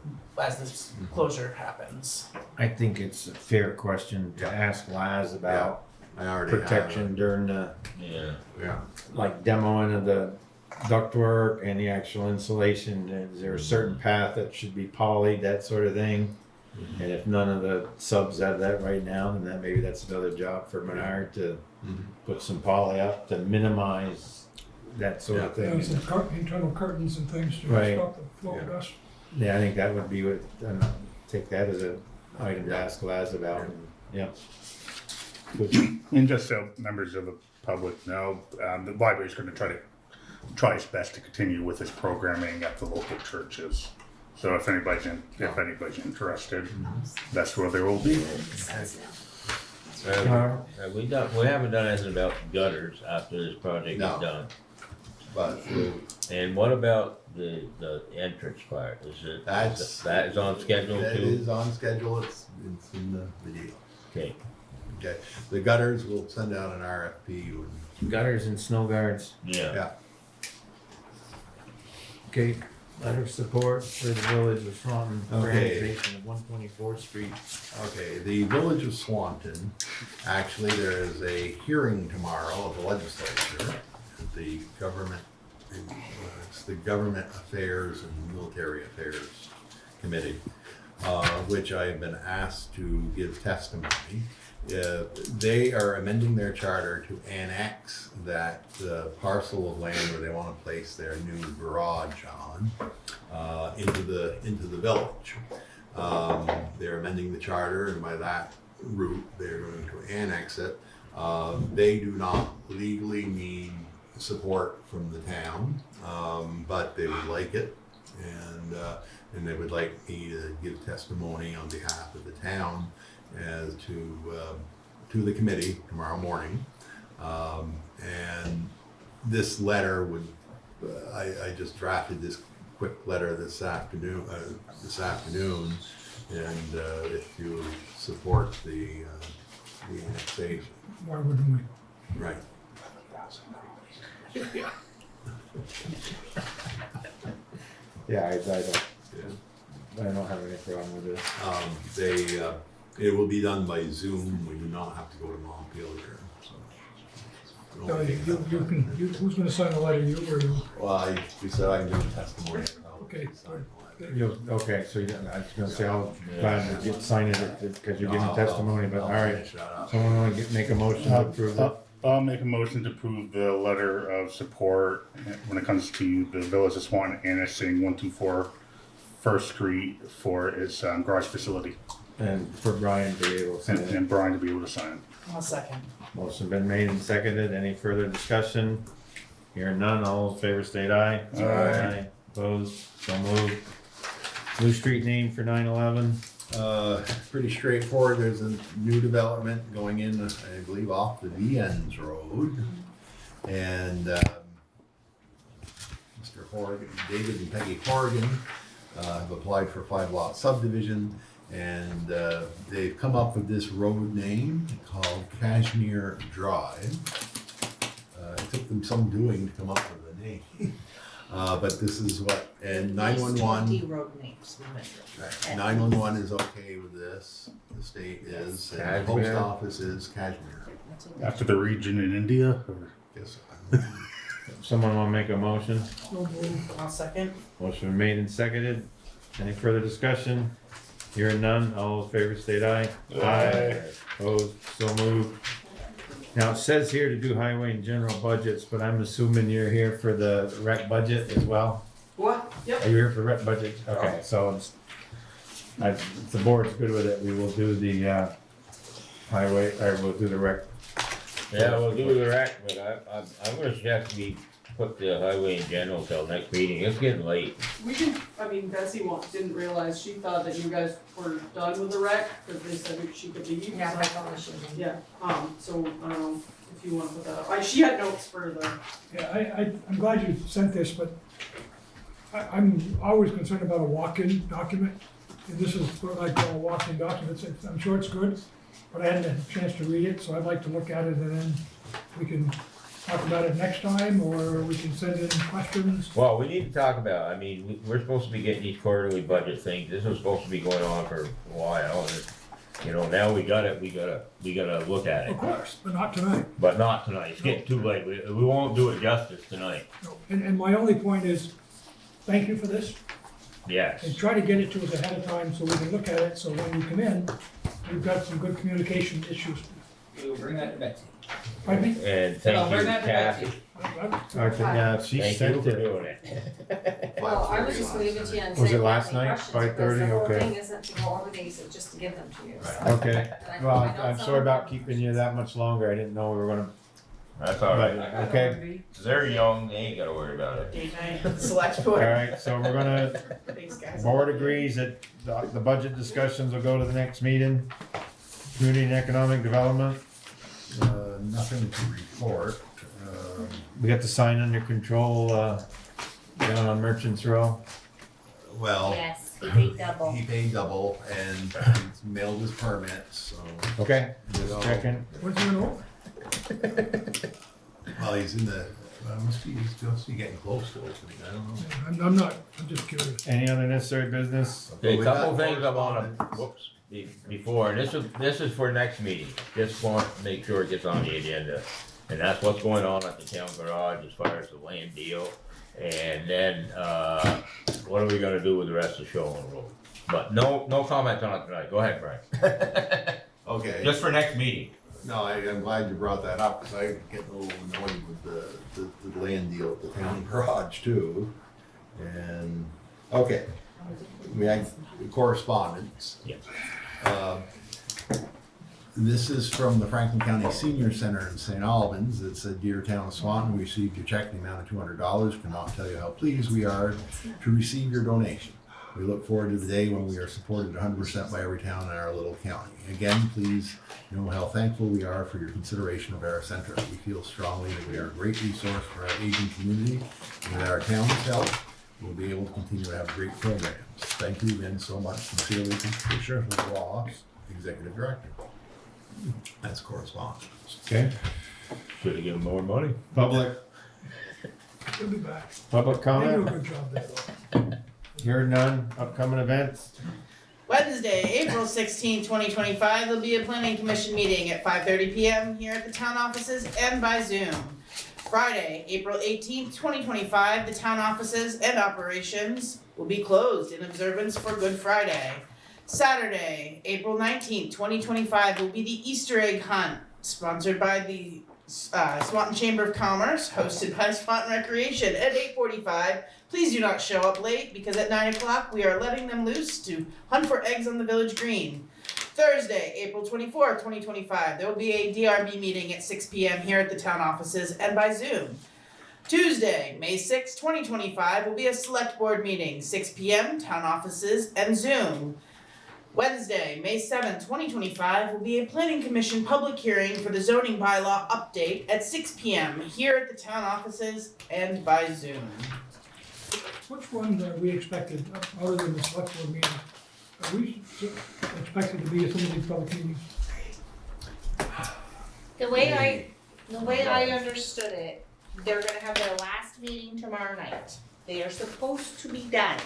as this closure happens. I think it's a fair question to ask Laz about I already have protection during the, Yeah. Yeah. like demoing of the ductwork and the actual insulation. Is there a certain path that should be polyed, that sort of thing? And if none of the subs have that right now, then maybe that's another job for Menard to put some poly up to minimize that sort of thing. And some internal curtains and things to Right. stop the flow of dust. Yeah, I think that would be what, take that as a item to ask Laz about. Yep. Good. And just so members of the public know, the library's gonna try its best to continue with its programming at the local churches. So if anybody's interested, that's where they will be. We haven't done anything about gutters after this project is No. done. But And what about the entrance part? Is it, that is on schedule that too? is on schedule, it's in the deal. Okay. Okay, the gutters, will send out an RFP when, Gutters and snow guards. Yeah. yeah. Okay, letter of support for the village of Swanton, Okay. renovation of 124th Street. Okay, the Village of Swanton, actually, there is a hearing tomorrow of the legislature, the government, it's the Government Affairs and Military Affairs Committee, which I have been asked to give testimony. They are amending their charter to annex that parcel of land where they want to place their new garage on into the village. They're amending the charter, and by that route, they're going to annex it. They do not legally need support from the town, but they would like it, and they would like me to give testimony on behalf of the town as to the committee tomorrow morning. And this letter would, I just drafted this quick letter this afternoon, and if you support the annexation. Why wouldn't we? Right. Yeah, I don't have any problem with this. It will be done by Zoom. We do not have to go to Montpelier. So. No, who's gonna sign the letter, you or you? Well, we said I can give testimony. Okay, Okay, so I was gonna say, I'll glad to sign it because you're giving testimony, but all right. Someone want to make a motion to approve it? I'll make a motion to approve the letter of support when it comes to the Village of Swanton annexing 124 First Street for its garage facility. And for Brian to be able to sign it. And Brian to be able to sign it. I'll second. Motion been made and seconded. Any further discussion? Hearing none, all in favor state aye. Aye. Opposed, so moved. New street name for 9/11. Pretty straightforward. There's a new development going in, I believe, off the Viens Road. And Mr. Horgan, David and Peggy Horgan have applied for a 5-lot subdivision. And they've come up with this road name called Cashmere Drive. It took them some doing to come up with a name. But this is what, and 911. road names. Right, 911 is okay with this, the state is, and the post Cashmere. office is Cashmere. After the region in India? Or? Yes. Someone want to make a motion? I'll second. Motion made and seconded. Any further discussion? Hearing none, all in favor state aye. Aye. Opposed, so moved. Now, it says here to do highway and general budgets, but I'm assuming you're here for the rec budget as well? What? Yep. Are you here for rec budget? Okay, so if the board's good with it, we will do the highway, or we'll do the rec. Yeah, we'll do the rec, but I'm gonna suggest we put the highway in general till next meeting. It's getting late. We can, I mean, Bessie didn't realize, she thought that you guys were done with the rec, cause they said she could leave. Yeah, so- that's all I should have. Yeah, so, I don't know if you wanna put that up, she had notes for the, Yeah, I'm glad you sent this, but I'm always concerned about a walk-in document. And this is sort of like a walk-in document, I'm sure it's good, but I hadn't had a chance to read it, so I'd like to look at it and then we can talk about it next time, or we can send in questions. Well, we need to talk about, I mean, we're supposed to be getting these quarterly budget things, this was supposed to be going on for a while, and, you know, now we got it, we gotta look at Of it. course, but not tonight. But not tonight, it's getting too late, we won't do it justice tonight, No. And my only point is, thank you for this, and yes. try to get it to us ahead of time so we can look at it, so when you come in, we've got some good communication issues. We'll bring that to Betsy. Pardon me? And thank No, you, bring that to Kathy, Betsy. I- Okay, yeah, she thank you sent for it. doing it. Well, I was just gonna give it to you and Was say it if you have last any night, questions, 5:30? because the whole Okay. thing isn't to go over these, it's just to give them to you, so. Okay, And well, I know I'm some sorry of about them- keeping you that much longer, I didn't know we were gonna, That's all but, right, okay. they're young, they ain't gotta worry about it. Date night, select board. Alright, so we're gonna, Thanks, guys. board agrees that the budget discussions will go to the next meeting. Community and Economic Development, Nothing to report. we got the sign under control, down on Merchants Row. Well, Yes, he paid double. he paid double and he's mailed his permit, so. Okay, just checking. What's going on? Well, he's in the, he's supposed to be getting close to opening, I don't know. I'm not, I'm just curious. Any other necessary business? Okay, a We couple got things I wanna, correspondence. whoops, before, and this is for next meeting, just want to make sure it gets on the agenda. And that's what's going on at the town garage as far as the land deal, and then, what are we gonna do with the rest of Shoreland Road? But no comment on it tonight, go ahead, Brian, Okay. just for next meeting. No, I'm glad you brought that up, because I get a little annoyed with the land deal at the town garage too. And, okay, we had correspondence. Yeah. This is from the Franklin County Senior Center in St. Albans. It said, "Dear Town of Swanton, we received your check in the amount of $200. Cannot tell you how pleased we are to receive your donation. We look forward to the day when we are supported 100% by every town in our little county. Again, please know how thankful we are for your consideration of our center. We feel strongly that we are a great resource for our aging community, and with our town's help, we'll be able to continue to have great programs. Thank you again so much. Sincerely, Commissioner Ross, Executive Director." That's correspondence. Okay, Should've given more money. public He'll be back. Public They do a comment, good job there, though. here none, upcoming events, Wednesday, April 16, 2025, there'll be a planning commission meeting at 5:30 PM here at the town offices and by Zoom. Friday, April 18th, 2025, the town offices and operations will be closed in observance for Good Friday. Saturday, April 19th, 2025, will be the Easter egg hunt, sponsored by the Swanton Chamber of Commerce, hosted by Swanton Recreation at 8:45. Please do not show up late, because at 9 o'clock we are letting them loose to hunt for eggs on the village green. Thursday, April 24th, 2025, there will be a DRB meeting at 6 PM here at the town offices and by Zoom. Tuesday, May 6th, 2025, will be a select board meeting, 6 PM, town offices and Zoom. Wednesday, May 7th, 2025, will be a planning commission public hearing for the zoning bylaw update at 6 PM here at the town offices and by Zoom. Which one are we expected, other than the select board meeting, are we expected to be at some of these public meetings? The way I understood it, they're gonna have their last meeting tomorrow night. They are supposed to be done.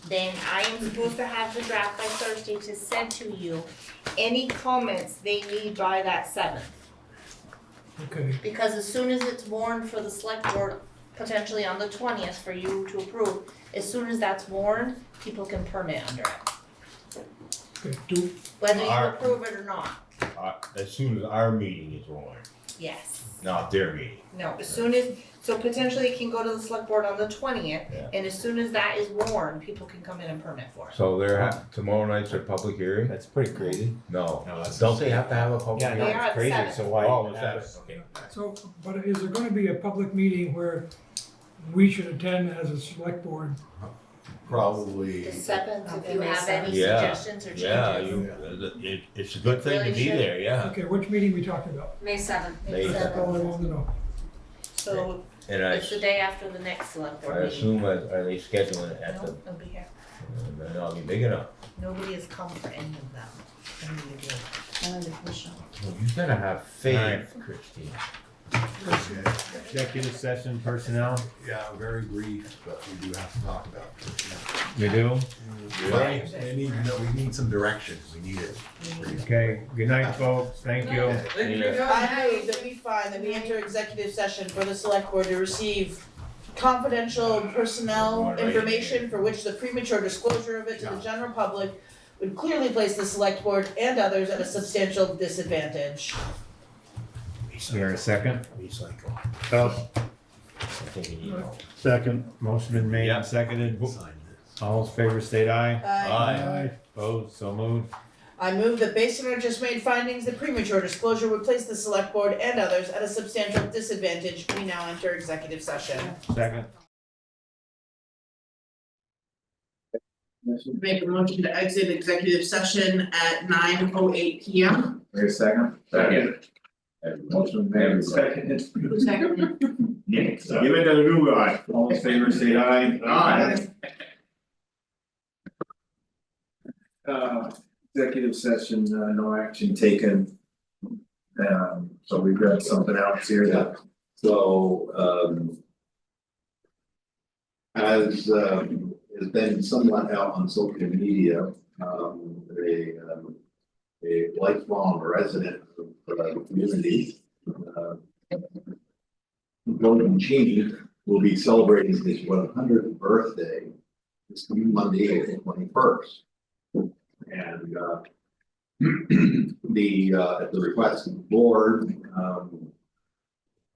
Then I am supposed to have the draft by Thursday to send to you any comments they need by that 7th. Okay, Because as soon as it's warned for the select board, potentially on the 20th for you to approve, as soon as that's warned, people can permit under it, okay, whether you Our- approve it or not. As soon as our meeting is warned, Yes. not their meeting. No, as soon as, so potentially it can go to the select board on the 20th, Yeah. and as soon as that is warned, people can come in and permit for it. So tomorrow night's their public hearing? that's pretty crazy. No, No, that's- don't they have to have a public Yeah, hearing? They are no, at it's crazy, 7. so why? Oh, even is have that it? okay? so, but is there gonna be a public meeting where we should attend as a select board? Probably, The 7th, if you May have any 7th. Yeah. suggestions or changes. Yeah, it's a good thing to Really be should. there, yeah. Okay, which meeting we talking about? May 7th. May That's all I want to know. So And It's the day after the next select I board meeting. assume, are they scheduling it at the, No, they'll be here. they're not be big enough. Nobody has come for any of them. Any of you. None of the commission. Well, you gotta have faith, Alright. Christine. Executive session personnel, Yeah, very brief, but we do have to talk about it. we do? Well, we need some direction, we need it. Okay, good night, folks, thank you. I move that we find that we enter executive session for the select board to receive confidential personnel information for which the premature disclosure of it to the general public would clearly place the select board and others at a substantial disadvantage. Here, a second. Recycle. I think you need more. Second. Motion been made and seconded. Sign this. All in favor, state aye. Aye. Opposed, so moved. I move that based on our just made findings, the premature disclosure would place the select board and others at a substantial disadvantage. We now enter executive session. Second. Make a motion to exit executive session at 9:08 p.m. Wait a second. Second. Motion made and seconded. Second. Nick, give it to the new guy. All in favor, say aye. Aye. Executive session, no action taken. So we've got something else here that, As has been somewhat out on social media, a lifelong resident of the community, Golden Cheney, will be celebrating his 100th birthday this coming Monday, April 21st. And at the request of the board,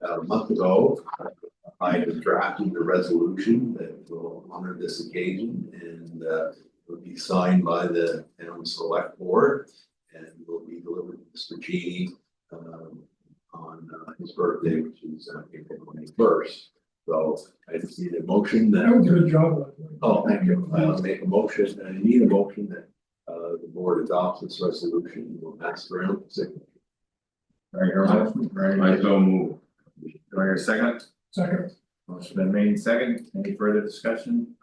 about a month ago, I was drafting a resolution that will honor this occasion and will be signed by the town select board and will be delivered to Mr. G on his birthday, which is April 21st. So I just need a motion that. That was a good job. Oh, thank you. I'll make a motion, and I need a motion that the board adopts this resolution. We'll pass around signature. right, your motion, right, I so move. Do I hear a second? Second. Motion been made and second. Any further discussion?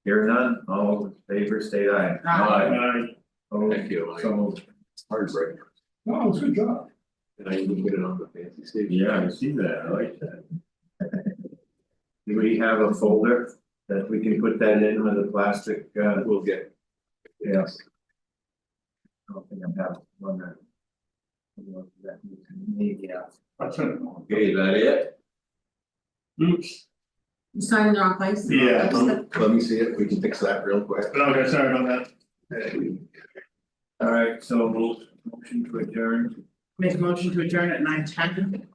Hear none, all in favor, state aye. Aye. Opposed? Thank you. So moved. Heartbreak. No, it was a good job. And I even get it on the fancy stage. Yeah, I see that, I like that. Do we have a folder that we can put that in with a plastic, We'll get. yes. I don't think I have one that. Yeah. Okay, is that it? Oops. You signed in the wrong place? Yeah. Let me see it. We can fix that real quick. Okay, sorry about that. All right, so motion to adjourn. Make a motion to adjourn at 9:10.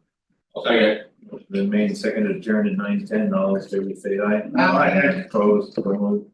Second. Motion been made, second to adjourn at 9:10, all in favor, say aye. Aye. Opposed, so moved.